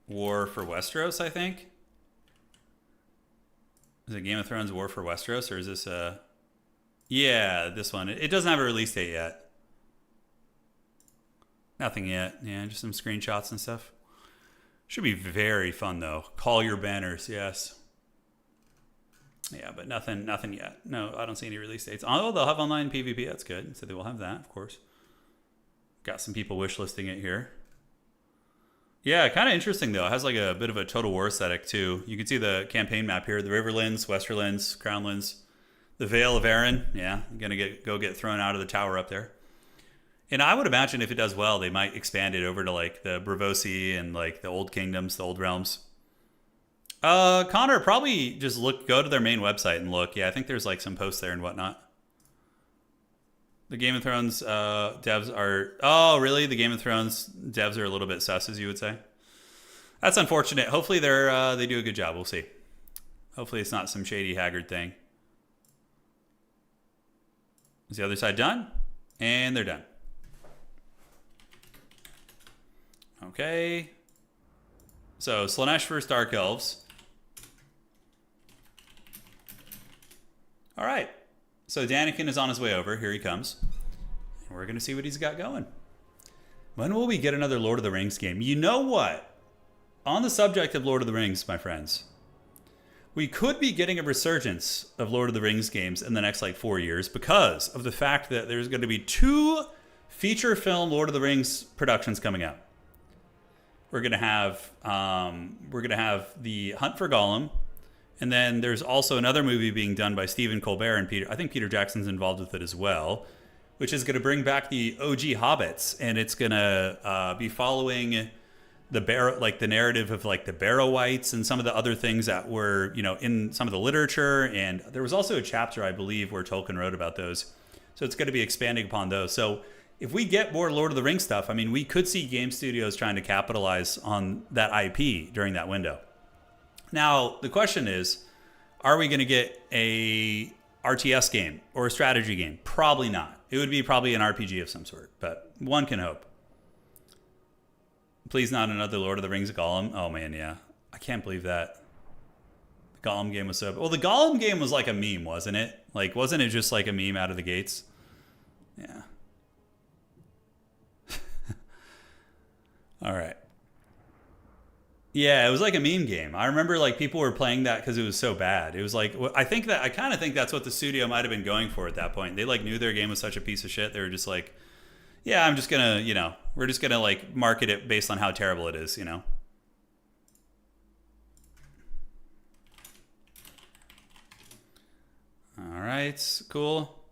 War for Westeros, I think. Is it Game of Thrones War for Westeros, or is this Yeah, this one. It doesn't have a release date yet. Nothing yet. Yeah, just some screenshots and stuff. Should be very fun though. Call your banners, yes. Yeah, but nothing yet. No, I don't see any release dates. Oh, they'll have online PvP. That's good. So they will have that, of course. Got some people wishlisting it here. Yeah, kind of interesting though. It has like a bit of a Total War aesthetic too. You can see the campaign map here: the Riverlands, Westerlands, Crownlands, the Vale of Arryn. Yeah, I'm gonna go get thrown out of the tower up there. And I would imagine if it does well, they might expand it over to like the Braavosi and like the Old Kingdoms, the Old Realms. Connor, probably just go to their main website and look. Yeah, I think there's like some posts there and whatnot. The Game of Thrones devs are... Oh, really? The Game of Thrones devs are a little bit sus, as you would say? That's unfortunate. Hopefully they do a good job. We'll see. Hopefully it's not some shady Haggard thing. Is the other side done? And they're done. Okay. So, Slaanesh versus Dark Elves. All right. So Danakin is on his way over. Here he comes. And we're going to see what he's got going. When will we get another Lord of the Rings game? You know what? On the subject of Lord of the Rings, my friends, we could be getting a resurgence of Lord of the Rings games in the next like 4 years because of the fact that there's going to be 2 feature film Lord of the Rings productions coming out. We're going to have The Hunt for Gollum. And then there's also another movie being done by Stephen Colbert and I think Peter Jackson's involved with it as well, which is going to bring back the OG Hobbits, and it's going to be following the narrative of like the Barrow-wights and some of the other things that were, in some of the literature. And there was also a chapter, I believe, where Tolkien wrote about those. So it's going to be expanding upon those. So if we get more Lord of the Rings stuff, I mean, we could see game studios trying to capitalize on that IP during that window. Now, the question is, are we going to get a RTS game or a strategy game? Probably not. It would be probably an RPG of some sort, but one can hope. Please not another Lord of the Rings Gollum. Oh, man, yeah. I can't believe that. The Gollum game was so... Well, the Gollum game was like a meme, wasn't it? Like, wasn't it just like a meme out of the gates? Yeah. All right. Yeah, it was like a meme game. I remember like people were playing that because it was so bad. It was like, I kind of think that's what the studio might have been going for at that point. They like knew their game was such a piece of shit. They were just like, yeah, I'm just gonna, we're just gonna like market it based on how terrible it is, All right, cool.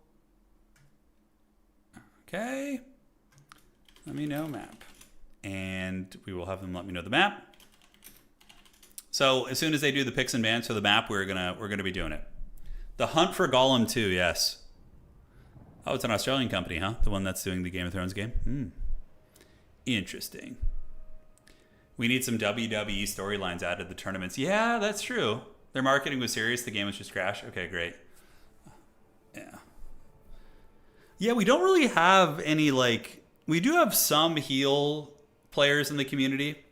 Okay. Let me know map. And we will have them let me know the map. So as soon as they do the picks and bans for the map, we're gonna be doing it. The Hunt for Gollum 2, yes. Oh, it's an Australian company, huh? The one that's doing the Game of Thrones game? Interesting. We need some WWE storylines added to the tournaments. Yeah, that's true. Their marketing was serious. The game was just trash. Okay, great. Yeah. Yeah, we don't really have any, like... We do have some heel players in the community.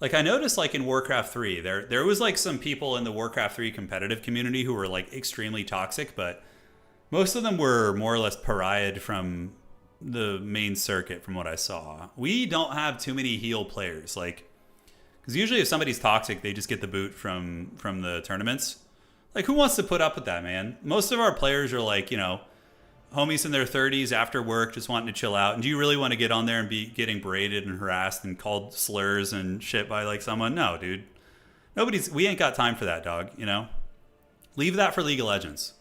Like, I noticed, like, in Warcraft 3, there was, like, some people in the Warcraft 3 competitive community who were, like, extremely toxic, but most of them were more or less pariahed from the main circuit from what I saw. We don't have too many heel players, like, because usually if somebody's toxic, they just get the boot from the tournaments. Like, who wants to put up with that, man? Most of our players are, like, homies in their 30s after work just wanting to chill out. And do you really want to get on there and be getting berated and harassed and called slurs and shit by like someone? No, dude. We ain't got time for that, dog, Leave that for League of Legends.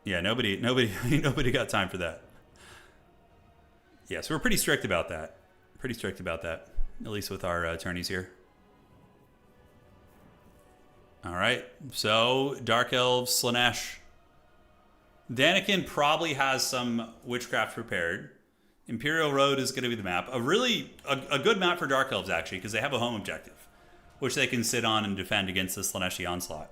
Yeah, nobody got time for that. Yeah, so we're pretty strict about that. At least with our attorneys here. All right, so Dark Elves, Slaanesh. Danakin probably has some witchcraft prepared. Imperial Road is going to be the map. A good map for Dark Elves, actually, because they have a home objective, which they can sit on and defend against the Slaaneshi onslaught.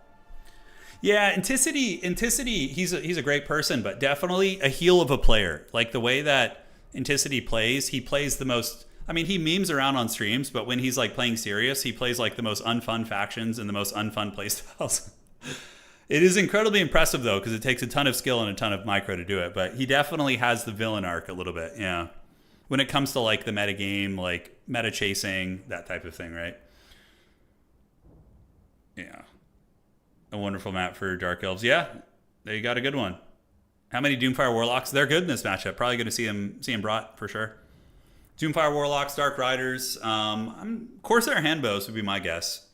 Yeah, Anticity, he's a great person, but definitely a heel of a player. Like, the way that Anticity plays, he plays the most... I mean, he memes around on streams, but when he's, like, playing serious, he plays, like, the most unfun factions and the most unfun playstyles. It is incredibly impressive, though, because it takes a ton of skill and a ton of micro to do it. But he definitely has the villain arc a little bit, yeah. When it comes to, like, the meta game, like, meta chasing, that type of thing, right? Yeah. A wonderful map for Dark Elves. Yeah, they got a good one. How many Doomfire Warlocks? They're good in this matchup. Probably going to see him brought, for sure. Doomfire Warlocks, Dark Riders. Corsair Handbows would be my guess.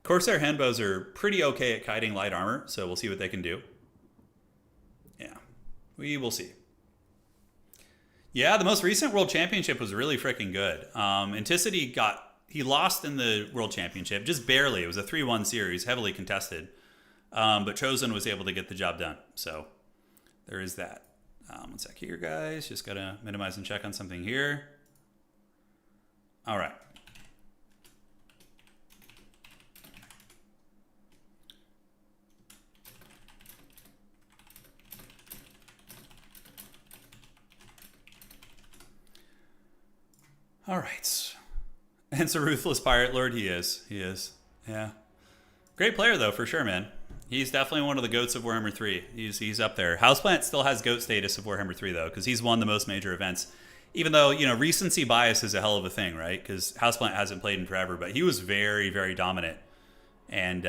Corsair Handbows are pretty okay at kiting light armor, so we'll see what they can do. Yeah, we will see. Yeah, the most recent World Championship was really freaking good. Anticity he lost in the World Championship, just barely. It was a 3-1 series, heavily contested. But Chosen was able to get the job done, so there is that. One sec here, guys. Just got to minimize and check on something here. All right. All right. And it's a ruthless pirate lord. He is. Yeah. Great player, though, for sure, man. He's definitely one of the GOATs of Warhammer 3. He's up there. Houseplant still has GOAT status of Warhammer 3, though, because he's won the most major events. Even though, recency bias is a hell of a thing, right? Because Houseplant hasn't played in forever, but he was very, very dominant. And,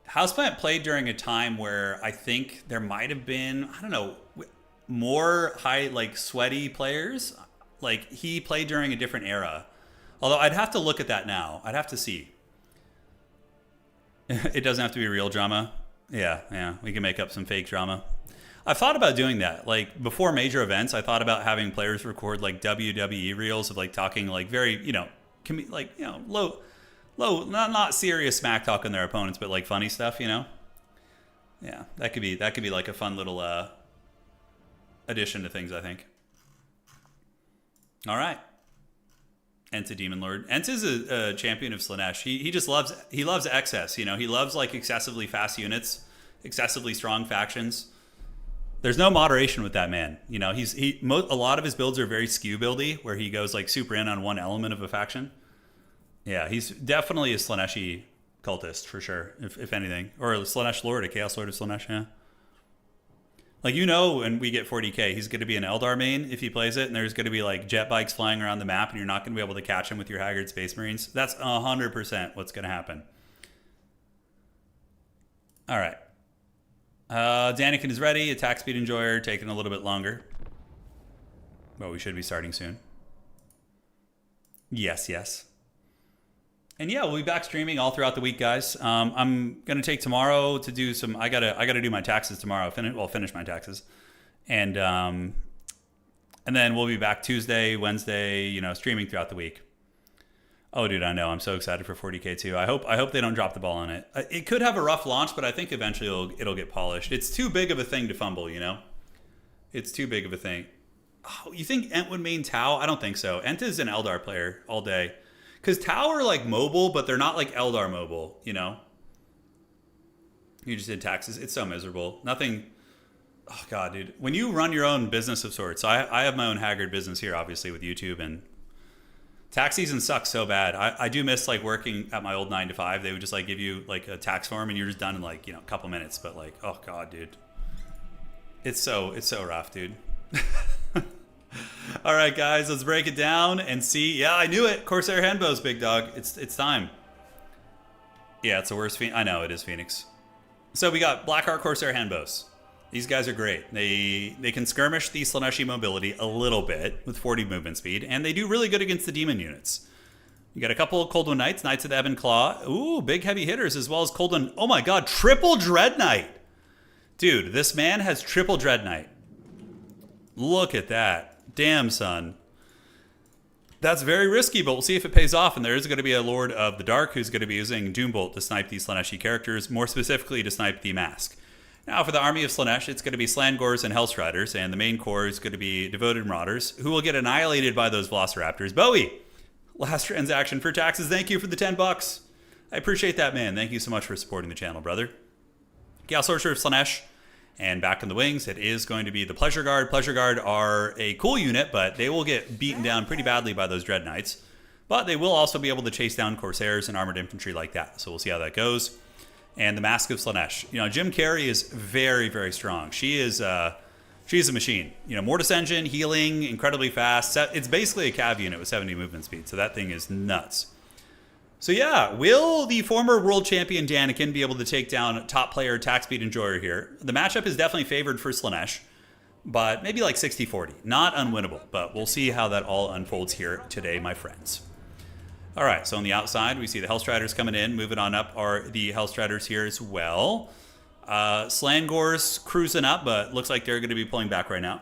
Houseplant played during a time where I think there might have been, I don't know, more high, like, sweaty players. Like, he played during a different era. Although I'd have to look at that now. I'd have to see. It doesn't have to be real drama. Yeah. We can make up some fake drama. I've thought about doing that. Like, before major events, I thought about having players record, like, WWE reels of, like, talking, like, very, low, not serious smack talking their opponents, but, like, funny stuff, Yeah, that could be like a fun little addition to things, I think. All right. Enta Demon Lord. Enta's a champion of Slaanesh. He just loves excess, He loves, like, excessively fast units, excessively strong factions. There's no moderation with that man. A lot of his builds are very skew buildy, where he goes, like, super in on one element of a faction. Yeah, he's definitely a Slaaneshi cultist, for sure, if anything. Or a Slaanesh Lord, a Chaos Lord of Slaanesh, yeah. Like, when we get 40k, he's going to be an Eldar main if he plays it, and there's going to be, like, jet bikes flying around the map, and you're not going to be able to catch him with your Haggard Space Marines. That's 100% what's going to happen. All right. Danakin is ready. Attack speed enjoyer taking a little bit longer. But we should be starting soon. Yes. And yeah, we'll be back streaming all throughout the week, guys. I'm gonna take tomorrow to do some. I gotta do my taxes tomorrow. Finish my taxes, and then we'll be back Tuesday, Wednesday. Streaming throughout the week. Oh, dude, I know. I'm so excited for 40k too. I hope they don't drop the ball on it. It could have a rough launch, but I think eventually it'll get polished. It's too big of a thing to fumble. It's too big of a thing. Oh, you think Ent would main Tau? I don't think so. Ent is an Eldar player all day. Because Tau are, like, mobile, but they're not, like, Eldar mobile, You just did taxes. It's so miserable. Nothing. Oh, God, dude. When you run your own business of sorts, I have my own Haggard business here, obviously, with YouTube, and tax season sucks so bad. I do miss, like, working at my old 9 to 5. They would just, like, give you, like, a tax form, and you're just done in, like, a couple minutes. But, like, oh, God, dude. It's so rough, dude. All right, guys, let's break it down and see. Yeah, I knew it. Corsair Handbows, big dog. It's time. Yeah, it's the worst. I know it is Phoenix. So we got Blackheart Corsair Handbows. These guys are great. They can skirmish the Slaaneshi mobility a little bit with 40 movement speed, and they do really good against the demon units. You got a couple of Cold One Knights, Knights of the Ebon Claw. Ooh, big heavy hitters, as well as Cold One. Oh my God, triple Dread Knight. Dude, this man has triple Dread Knight. Look at that. Damn, son. That's very risky, but we'll see if it pays off. And there is going to be a Lord of the Dark who's going to be using Doombolt to snipe these Slaaneshi characters, more specifically to snipe the Mask. Now, for the army of Slaanesh, it's going to be Slangors and Hellstriders, and the main core is going to be Devoted Marauders, who will get annihilated by those Velociraptors. Bowie, last transaction for taxes. Thank you for the $10. I appreciate that, man. Thank you so much for supporting the channel, brother. Chaos Sorcerer of Slaanesh. And back in the wings, it is going to be the Pleasure Guard. Pleasure Guard are a cool unit, but they will get beaten down pretty badly by those Dread Knights. But they will also be able to chase down Corsairs and Armored Infantry like that. So we'll see how that goes. and the Mask of Slaanesh. You know, Jim Carrey is very, very strong. She's a machine. You know, Mortis Engine, healing, incredibly fast. It's basically a cav unit with 70 movement speed, so that thing is nuts. So yeah, will the former world champion Danakin be able to take down top player attack speed enjoyer here? The matchup is definitely favored for Slaanesh, but maybe like 60-40. Not unwinnable, but we'll see how that all unfolds here today, my friends. All right, so on the outside, we see the Hellstriders coming in. Moving on up are the Hellstriders here as well. Slangor's cruising up, but looks like they're going to be pulling back right now.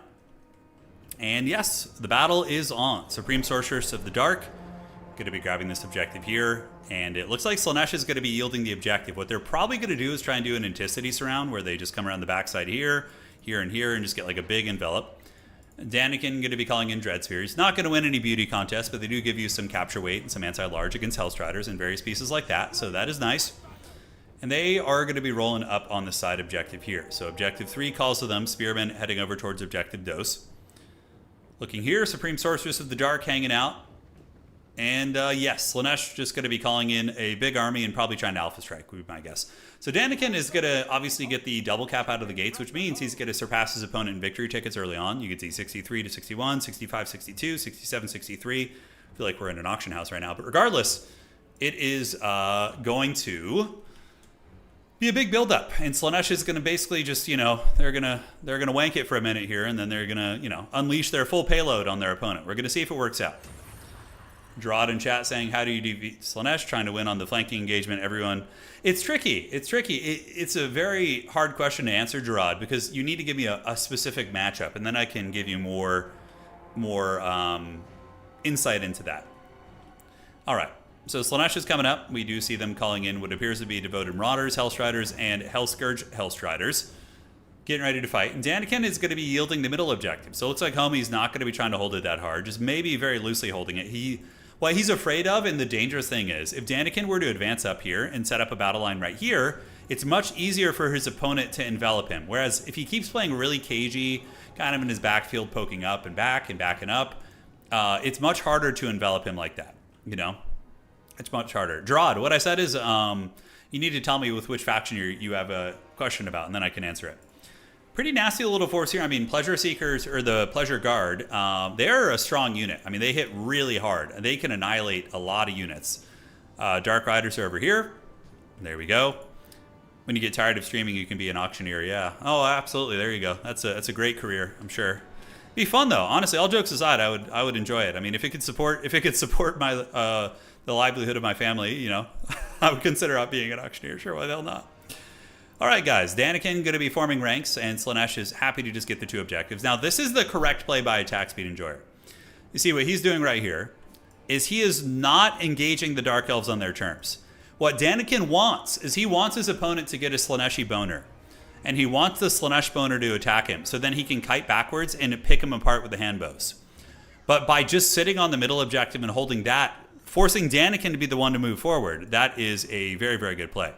And yes, the battle is on. Supreme Sorceress of the Dark going to be grabbing this objective here. And it looks like Slaanesh is going to be yielding the objective. What they're probably going to do is try and do an Anticity surround where they just come around the backside here, here, and here, and just get like a big envelop. Danakin going to be calling in Dread Spheres. Not going to win any beauty contests, but they do give you some capture weight and some anti-large against Hellstriders and various pieces like that, so that is nice. And they are going to be rolling up on the side objective here. So objective 3 calls to them, Spearmen heading over towards objective Dose. Looking here, Supreme Sorceress of the Dark hanging out. And yes, Slaanesh just going to be calling in a big army and probably trying to Alpha Strike, would be my guess. So Danakin is going to obviously get the double cap out of the gates, which means he's going to surpass his opponent in victory tickets early on. You can see 63 to 61, 65, 62, 67, 63. I feel like we're in an auction house right now. But regardless, it is going to be a big buildup. And Slaanesh is going to basically just, you know, they're gonna wank it for a minute here, and then they're going to, you know, unleash their full payload on their opponent. We're going to see if it works out. Drawd in chat saying, how do you defeat Slaanesh? Trying to win on the flanking engagement, everyone. It's tricky. It's tricky. It's a very hard question to answer, Drawd, because you need to give me a specific matchup, and then I can give you more insight into that. All right. So Slaanesh is coming up. We do see them calling in what appears to be Devoted Marauders, Hellstriders, and Hellscourge Hellstriders. Getting ready to fight. And Danakin is going to be yielding the middle objective. So it looks like Homie's not going to be trying to hold it that hard. Just maybe very loosely holding it. What he's afraid of, and the dangerous thing is, if Danakin were to advance up here and set up a battle line right here, it's much easier for his opponent to envelop him. Whereas if he keeps playing really cagey, kind of in his backfield, poking up and back and backing up, it's much harder to envelop him like that. You know? It's much harder. Drawd, what I said is you need to tell me with which faction you have a question about, and then I can answer it. Pretty nasty little force here. I mean, Pleasure Seekers, or the Pleasure Guard, they're a strong unit. I mean, they hit really hard. They can annihilate a lot of units. Dark Riders are over here. There we go. When you get tired of streaming, you can be an auctioneer. Yeah. Oh, absolutely. There you go. That's a great career, I'm sure. Be fun though. Honestly, all jokes aside, I would enjoy it. I mean, if it could support my the livelihood of my family, you know, I would consider being an auctioneer. Sure, why the hell not? All right, guys, Danakin going to be forming ranks, and Slaanesh is happy to just get the 2 objectives. Now, this is the correct play by attack speed enjoyer. You see, what he's doing right here is he is not engaging the Dark Elves on their terms. What Danakin wants is he wants his opponent to get a Slaaneshi boner, and he wants the Slaanesh boner to attack him, so then he can kite backwards and pick him apart with the hand bows. But by just sitting on the middle objective and holding that, forcing Danakin to be the one to move forward, that is a very, very good play.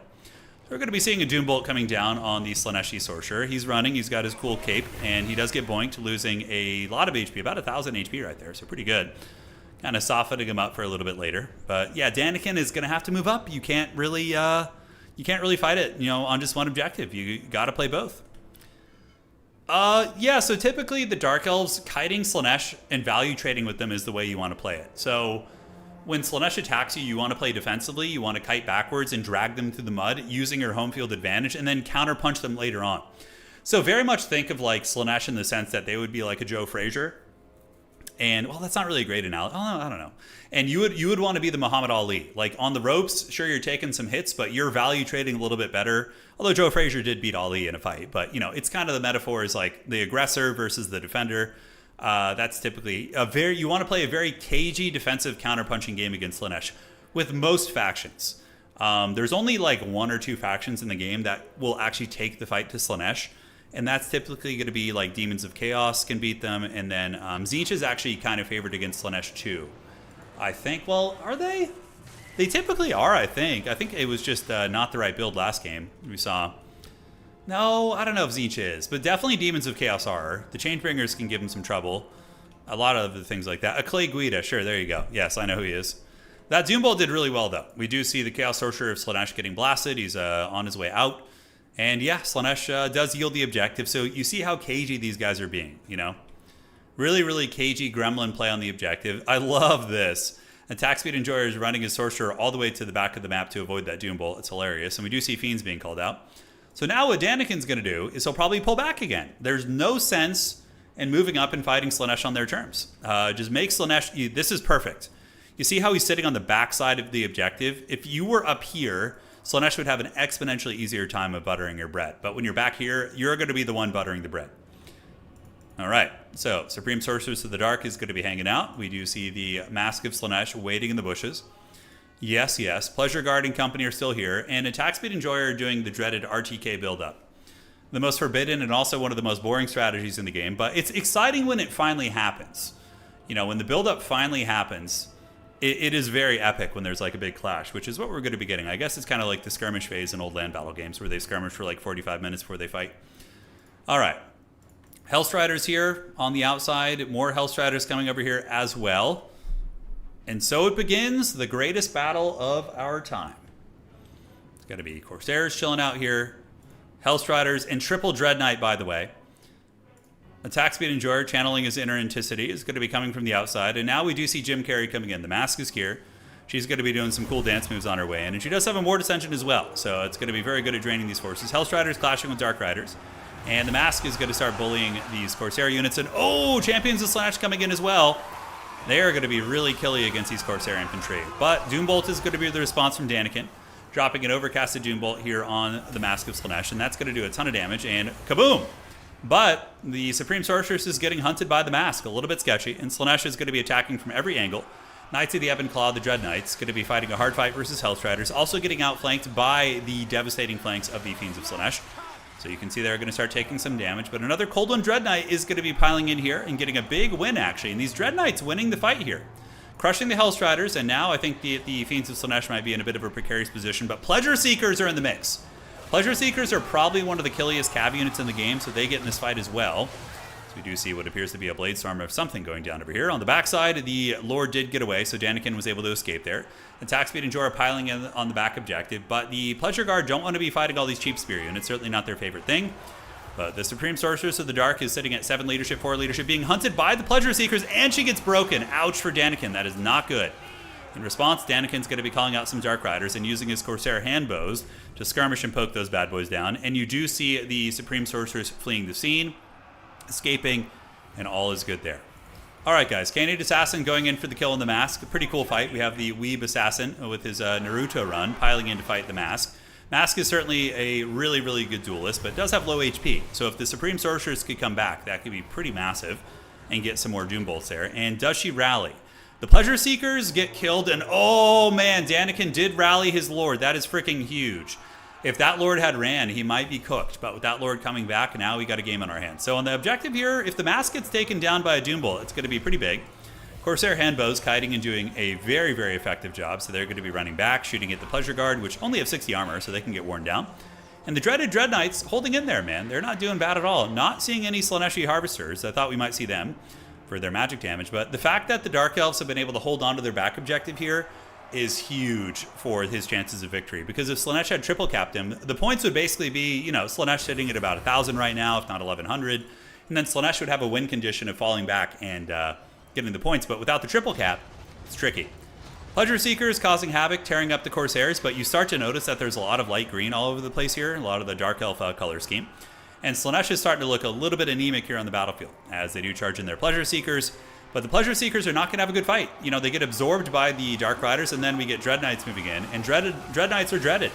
We're going to be seeing a Doombolt coming down on the Slaaneshi Sorcerer. He's running, he's got his cool cape, and he does get boinked, losing a lot of HP, about 1,000 HP right there, so pretty good. Kind of softening him up for a little bit later. But yeah, Danakin is going to have to move up. You can't really fight it, you know, on just one objective. You got to play both. Yeah, so typically the Dark Elves, kiting Slaanesh and value trading with them is the way you want to play it. So when Slaanesh attacks you, you want to play defensively. You want to kite backwards and drag them through the mud using your home field advantage, and then counterpunch them later on. So very much think of like Slaanesh in the sense that they would be like a Joe Frazier. And, well, that's not really a great analogy. Oh, I don't know. And you would want to be the Muhammad Ali. Like, on the ropes, sure, you're taking some hits, but you're value trading a little bit better. Although Joe Frazier did beat Ali in a fight. But, you know, it's kind of the metaphor is like the aggressor versus the defender. That's typically you want to play a very cagey defensive counterpunching game against Slaanesh with most factions. There's only like 1 or 2 factions in the game that will actually take the fight to Slaanesh. And that's typically going to be like Demons of Chaos can beat them. And then Tzeentch is actually kind of favored against Slaanesh too. I think, well, are they? They typically are, I think. I think it was just not the right build last game we saw. No, I don't know if Tzeentch is. But definitely Demons of Chaos are. The Changebringers can give him some trouble. A lot of the things like that. A Clay Guida, sure, there you go. Yes, I know who he is. That Doombolt did really well, though. We do see the Chaos Sorcerer of Slaanesh getting blasted. He's on his way out. And yeah, Slaanesh does yield the objective. So you see how cagey these guys are being, you know? Really, really cagey gremlin play on the objective. I love this. Attack Speed Enjoyer is running his Sorcerer all the way to the back of the map to avoid that Doombolt. It's hilarious. And we do see Fiends being called out. So now what Danakin's going to do is he'll probably pull back again. There's no sense in moving up and fighting Slaanesh on their terms. Just make Slaanesh... This is perfect. You see how he's sitting on the backside of the objective? If you were up here, Slaanesh would have an exponentially easier time of buttering your bread. But when you're back here, you're going to be the one buttering the bread. All right, so Supreme Sorceress of the Dark is going to be hanging out. We do see the Mask of Slaanesh waiting in the bushes. Yes, yes. Pleasure Guard and company are still here. And Attack Speed Enjoyer are doing the dreaded RTK buildup. The most forbidden and also one of the most boring strategies in the game. But it's exciting when it finally happens. You know, when the buildup finally happens... It is very epic when there's like a big clash, which is what we're going to be getting. I guess it's kind of like the skirmish phase in old land battle games where they skirmish for like 45 minutes before they fight. All right. Hellstriders here on the outside. More Hellstriders coming over here as well. And so it begins the greatest battle of our time. It's got to be Corsairs chilling out here. Hellstriders and triple Dread Knight, by the way. Attack Speed Enjoyer channeling his inner Anticity is going to be coming from the outside. And now we do see Jim Carrey coming in. The Mask is here. She's going to be doing some cool dance moves on her way in. And she does have a Mortis Engine as well. So it's going to be very good at draining these forces. Hellstriders clashing with Dark Riders. And the Mask is going to start bullying these Corsair units. And oh, Champions of Slaanesh coming in as well. They are going to be really killy against these Corsair infantry. But Doombolt is going to be the response from Danakin. Dropping an overcasted Doombolt here on the Mask of Slaanesh. And that's going to do a ton of damage. And kaboom! But the Supreme Sorceress is getting hunted by the Mask. A little bit sketchy. And Slaanesh is going to be attacking from every angle. Knights of the Ebon Claw, the Dread Knights, going to be fighting a hard fight versus Hellstriders. Also getting outflanked by the devastating flanks of the Fiends of Slaanesh. So you can see they're going to start taking some damage. But another Cold One Dread Knight is going to be piling in here and getting a big win, actually. And these Dread Knights winning the fight here. Crushing the Hellstriders. And now I think the Fiends of Slaanesh might be in a bit of a precarious position. But Pleasure Seekers are in the mix. Pleasure Seekers are probably one of the killiest cav units in the game, so they get in this fight as well. So we do see what appears to be a Blade Storm of something going down over here. On the backside, the Lord did get away, so Danakin was able to escape there. Attack Speed and Jorah piling in on the back objective, but the Pleasure Guard don't want to be fighting all these cheap spear units. Certainly not their favorite thing. But the Supreme Sorceress of the Dark is sitting at 7 leadership, 4 leadership, being hunted by the Pleasure Seekers, and she gets broken. Ouch for Danakin. That is not good. In response, Danakin's going to be calling out some Dark Riders and using his Corsair hand bows to skirmish and poke those bad boys down. And you do see the Supreme Sorceress fleeing the scene, escaping, and all is good there. All right, guys. Candid Assassin going in for the kill on the Mask. A pretty cool fight. We have the Weeb Assassin with his Naruto run piling in to fight the Mask. Mask is certainly a really, really good duelist, but does have low HP. So if the Supreme Sorceress could come back, that could be pretty massive and get some more Doom Bolts there. And does she rally? The Pleasure Seekers get killed, and oh man, Danakin did rally his Lord. That is freaking huge. If that Lord had ran, he might be cooked, but with that Lord coming back, now we got a game on our hands. So on the objective here, if the Mask gets taken down by a Doombolt, it's going to be pretty big. Corsair Handbows kiting and doing a very, very effective job, so they're going to be running back, shooting at the Pleasure Guard, which only have 60 armor, so they can get worn down. And the dreaded Dread Knights holding in there, man. They're not doing bad at all. Not seeing any Slaaneshi Harvesters. I thought we might see them for their magic damage, but the fact that the Dark Elves have been able to hold on to their back objective here is huge for his chances of victory, because if Slaanesh had triple capped him, the points would basically be, you know, Slaanesh sitting at about 1,000 right now, if not 1,100, and then Slaanesh would have a win condition of falling back and getting the points, but without the triple cap, it's tricky. Pleasure Seekers causing havoc, tearing up the Corsairs, but you start to notice that there's a lot of light green all over the place here, a lot of the Dark Elf color scheme. And Slaanesh is starting to look a little bit anemic here on the battlefield, as they do charge in their Pleasure Seekers. But the Pleasure Seekers are not going to have a good fight. You know, they get absorbed by the Dark Riders, and then we get Dread Knights moving in. And Dread Knights are dreaded.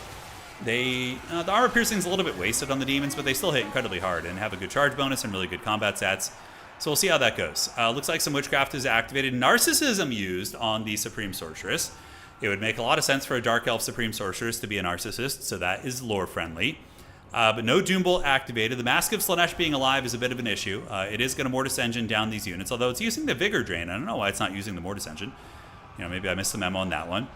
The armor piercing's a little bit wasted on the demons, but they still hit incredibly hard and have a good charge bonus and really good combat stats. So we'll see how that goes. Looks like some Witchcraft is activated. Narcissism used on the Supreme Sorceress. It would make a lot of sense for a Dark Elf Supreme Sorceress to be a Narcissist, so that is lore-friendly. But no Doombolt activated. The Mask of Slaanesh being alive is a bit of an issue. It is going to Mortis Engine down these units, although it's using the Vigor Drain. I don't know why it's not using the Mortis Engine. You know, maybe I missed the memo on that one.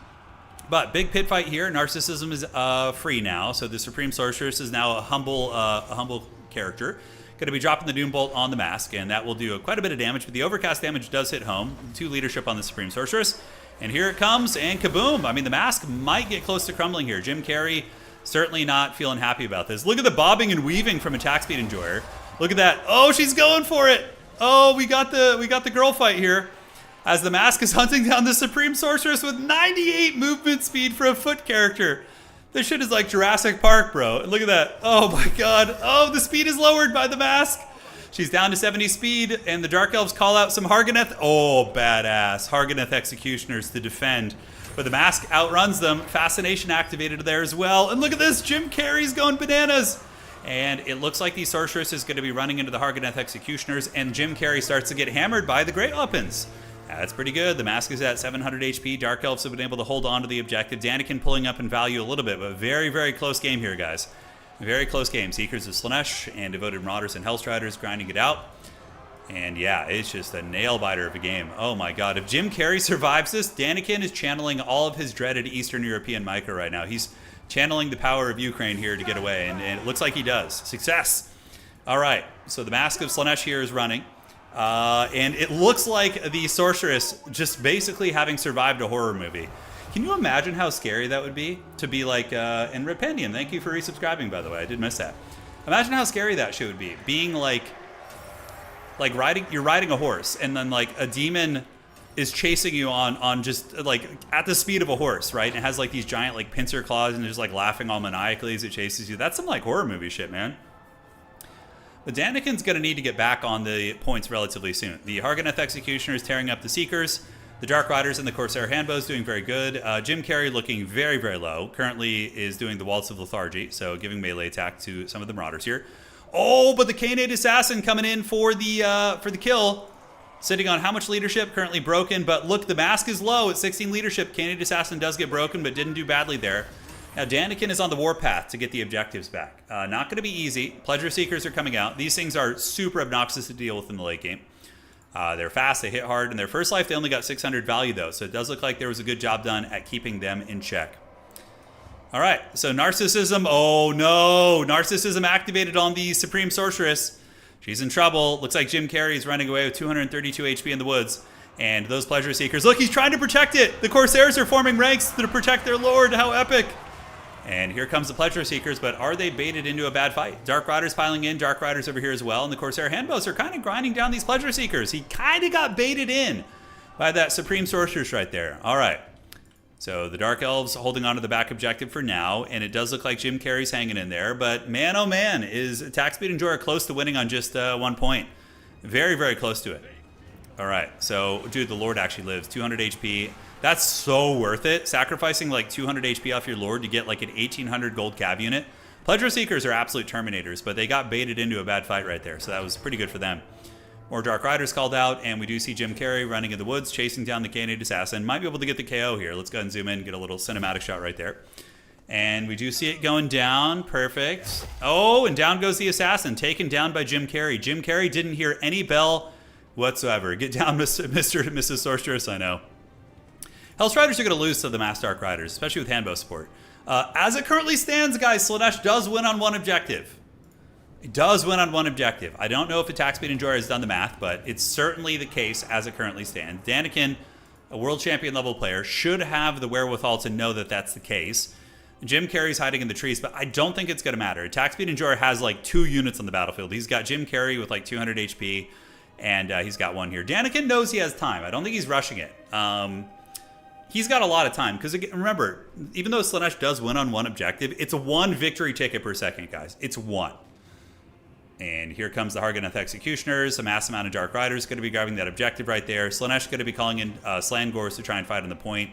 But big pit fight here. Narcissism is free now, so the Supreme Sorceress is now a humble character. Going to be dropping the Doombolt on the Mask, and that will do quite a bit of damage, but the Overcast damage does hit home. 2 leadership on the Supreme Sorceress. And here it comes, and kaboom. I mean, the mask might get close to crumbling here. Jim Carrey certainly not feeling happy about this. Look at the bobbing and weaving from Attack Speed Enjoyer. Look at that. Oh, she's going for it. Oh, we got the girl fight here. As the mask is hunting down the Supreme Sorceress with 98 movement speed for a foot character. This shit is like Jurassic Park, bro. Look at that. Oh my god. Oh, the speed is lowered by the mask. She's down to 70 speed, and the Dark Elves call out some Harganeth. Oh, badass. Harganeth Executioners to defend. But the mask outruns them. Fascination activated there as well. And look at this. Jim Carrey's going bananas. And it looks like the Sorceress is going to be running into the Harganeth Executioners, and Jim Carrey starts to get hammered by the Great Weapons. That's pretty good. The mask is at 700 HP. Dark Elves have been able to hold on to the objective. Danakin pulling up in value a little bit, but very, very close game here, guys. Very close game. Seekers of Slaanesh and Devoted Marauders and Hellstriders grinding it out. And yeah, it's just a nail-biter of a game. Oh my god. If Jim Carrey survives this, Danakin is channeling all of his dreaded Eastern European micro right now. He's channeling the power of Ukraine here to get away, and it looks like he does. Success! All right, so the Mask of Slaanesh here is running. And it looks like the Sorceress just basically having survived a horror movie. Can you imagine how scary that would be? To be like, and Rependium, thank you for resubscribing, by the way. I did miss that. Imagine how scary that shit would be. Being like you're riding a horse, and then like a demon is chasing you on just like at the speed of a horse, right? And it has like these giant like pincer claws, and just like laughing all maniacally as it chases you. That's some like horror movie shit, man. But Danakin's going to need to get back on the points relatively soon. The Harganeth Executioner is tearing up the Seekers. The Dark Riders and the Corsair Handbows doing very good. Jim Carrey looking very, very low. Currently is doing the Waltz of Lethargy, so giving melee attack to some of the Marauders here. Oh, but the Canid Assassin coming in for the kill. Sitting on how much leadership? Currently broken, but look, the mask is low at 16 leadership. Canid Assassin does get broken, but didn't do badly there. Now, Danakin is on the warpath to get the objectives back. Not going to be easy. Pleasure Seekers are coming out. These things are super obnoxious to deal with in the late game. They're fast, they hit hard. In their first life, they only got 600 value, though, so it does look like there was a good job done at keeping them in check. All right, so Narcissism. Oh, no. Narcissism activated on the Supreme Sorceress. She's in trouble. Looks like Jim Carrey is running away with 232 HP in the woods. And those Pleasure Seekers. Look, he's trying to protect it. The Corsairs are forming ranks to protect their lord. How epic. And here comes the Pleasure Seekers, but are they baited into a bad fight? Dark Riders piling in, Dark Riders over here as well, and the Corsair Handbows are kind of grinding down these Pleasure Seekers. He kind of got baited in by that Supreme Sorceress right there. All right. So the Dark Elves holding on to the back objective for now, and it does look like Jim Carrey's hanging in there, but man, oh man, is Attack Speed Enjoyer close to winning on just 1 point. Very, very close to it. All right, so dude, the Lord actually lives, 200 HP. That's so worth it. Sacrificing like 200 HP off your Lord to get like an 1800 gold cav unit. Pleasure Seekers are absolute Terminators, but they got baited into a bad fight right there, so that was pretty good for them. More Dark Riders called out, and we do see Jim Carrey running in the woods, chasing down the Canid Assassin. Might be able to get the KO here. Let's go ahead and zoom in, get a little cinematic shot right there. And we do see it going down. Perfect. Oh, and down goes the Assassin, taken down by Jim Carrey. Jim Carrey didn't hear any bell whatsoever. Get down, Mr. and Mrs. Sorceress, I know. Hellstriders are going to lose to the Mass Dark Riders, especially with Handbow support. As it currently stands, guys, Slaanesh does win on one objective. It does win on one objective. I don't know if Attack Speed Enjoyer has done the math, but it's certainly the case as it currently stands. Danakin, a world champion level player, should have the wherewithal to know that that's the case. Jim Carrey's hiding in the trees, but I don't think it's going to matter. Attack Speed Enjoyer has like 2 units on the battlefield. He's got Jim Carrey with like 200 HP, and he's got one here. Danakin knows he has time. I don't think he's rushing it. He's got a lot of time, because remember, even though Slaanesh does win on one objective, it's a 1 victory ticket per second, guys. It's 1. And here comes the Harganeth Executioners. A mass amount of Dark Riders going to be grabbing that objective right there. Slaanesh going to be calling in Slangors to try and fight on the point.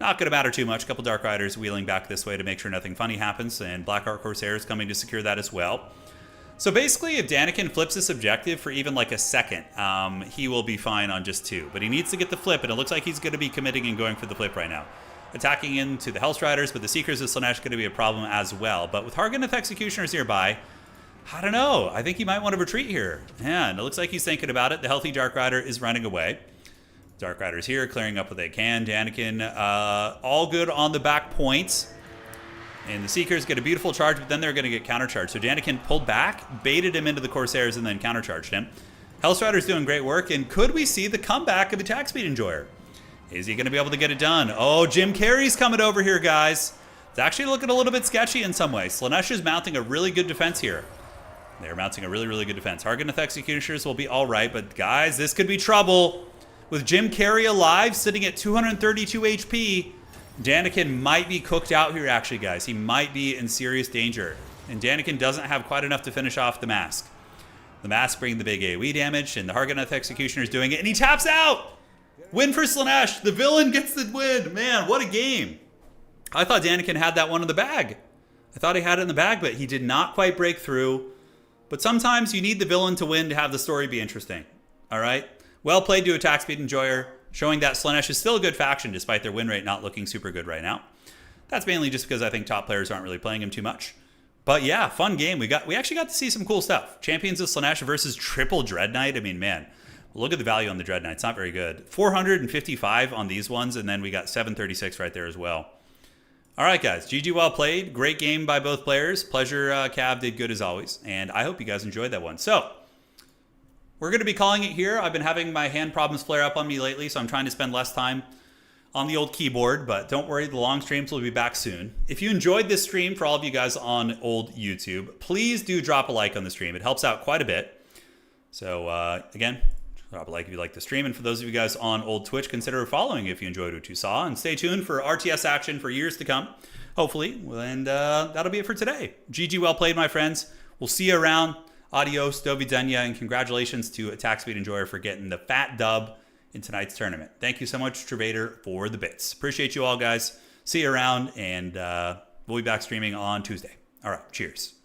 Not going to matter too much. A couple Dark Riders wheeling back this way to make sure nothing funny happens, and Black Ark Corsairs coming to secure that as well. So basically, if Danakin flips this objective for even like a second, he will be fine on just 2. But he needs to get the flip, and it looks like he's going to be committing and going for the flip right now. Attacking into the Hellstriders, but the Seekers of Slaanesh going to be a problem as well. But with Harganeth Executioners nearby, I don't know. I think he might want to retreat here. And it looks like he's thinking about it. The healthy Dark Rider is running away. Dark Rider's here, clearing up what they can. Danakin, all good on the back points. And the Seekers get a beautiful charge, but then they're going to get countercharged. So Danakin pulled back, baited him into the Corsairs, and then countercharged him. Hellstrider's doing great work, and could we see the comeback of Attack Speed Enjoyer? Is he going to be able to get it done? Oh, Jim Carrey's coming over here, guys. It's actually looking a little bit sketchy in some ways. Slaanesh is mounting a really good defense here. They're mounting a really, really good defense. Harganeth Executioners will be all right, but guys, this could be trouble. With Jim Carrey alive, sitting at 232 HP, Danakin might be cooked out here, actually, guys. He might be in serious danger. And Danakin doesn't have quite enough to finish off the mask. The mask bringing the big AoE damage, and the Harganeth Executioner is doing it, and he taps out! Win for Slaanesh. The villain gets the win. Man, what a game. I thought Danakin had that one in the bag. I thought he had it in the bag, but he did not quite break through. But sometimes you need the villain to win to have the story be interesting. All right? Well played to Attack Speed Enjoyer, showing that Slaanesh is still a good faction despite their win rate not looking super good right now. That's mainly just because I think top players aren't really playing him too much. But yeah, fun game. We actually got to see some cool stuff. Champions of Slaanesh versus triple Dread Knight. I mean, man. Look at the value on the Dread Knight. It's not very good. 455 on these ones, and then we got 736 right there as well. All right, guys. GG, well played. Great game by both players. Pleasure, Cav did good as always, and I hope you guys enjoyed that one. So, we're going to be calling it here. I've been having my hand problems flare up on me lately, so I'm trying to spend less time on the old keyboard, but don't worry, the long streams will be back soon. If you enjoyed this stream, for all of you guys on old YouTube, please do drop a like on the stream. It helps out quite a bit. So, again, drop a like if you like the stream. And for those of you guys on old Twitch, consider following if you enjoyed what you saw. And stay tuned for RTS action for years to come, hopefully. And that'll be it for today. GG, well played, my friends. We'll see you around. Adios, do videnia, and congratulations to Attack Speed Enjoyer for getting the fat dub in tonight's tournament. Thank you so much, Trevader, for the bits. Appreciate you all, guys. See you around, and we'll be back streaming on Tuesday. All right, cheers.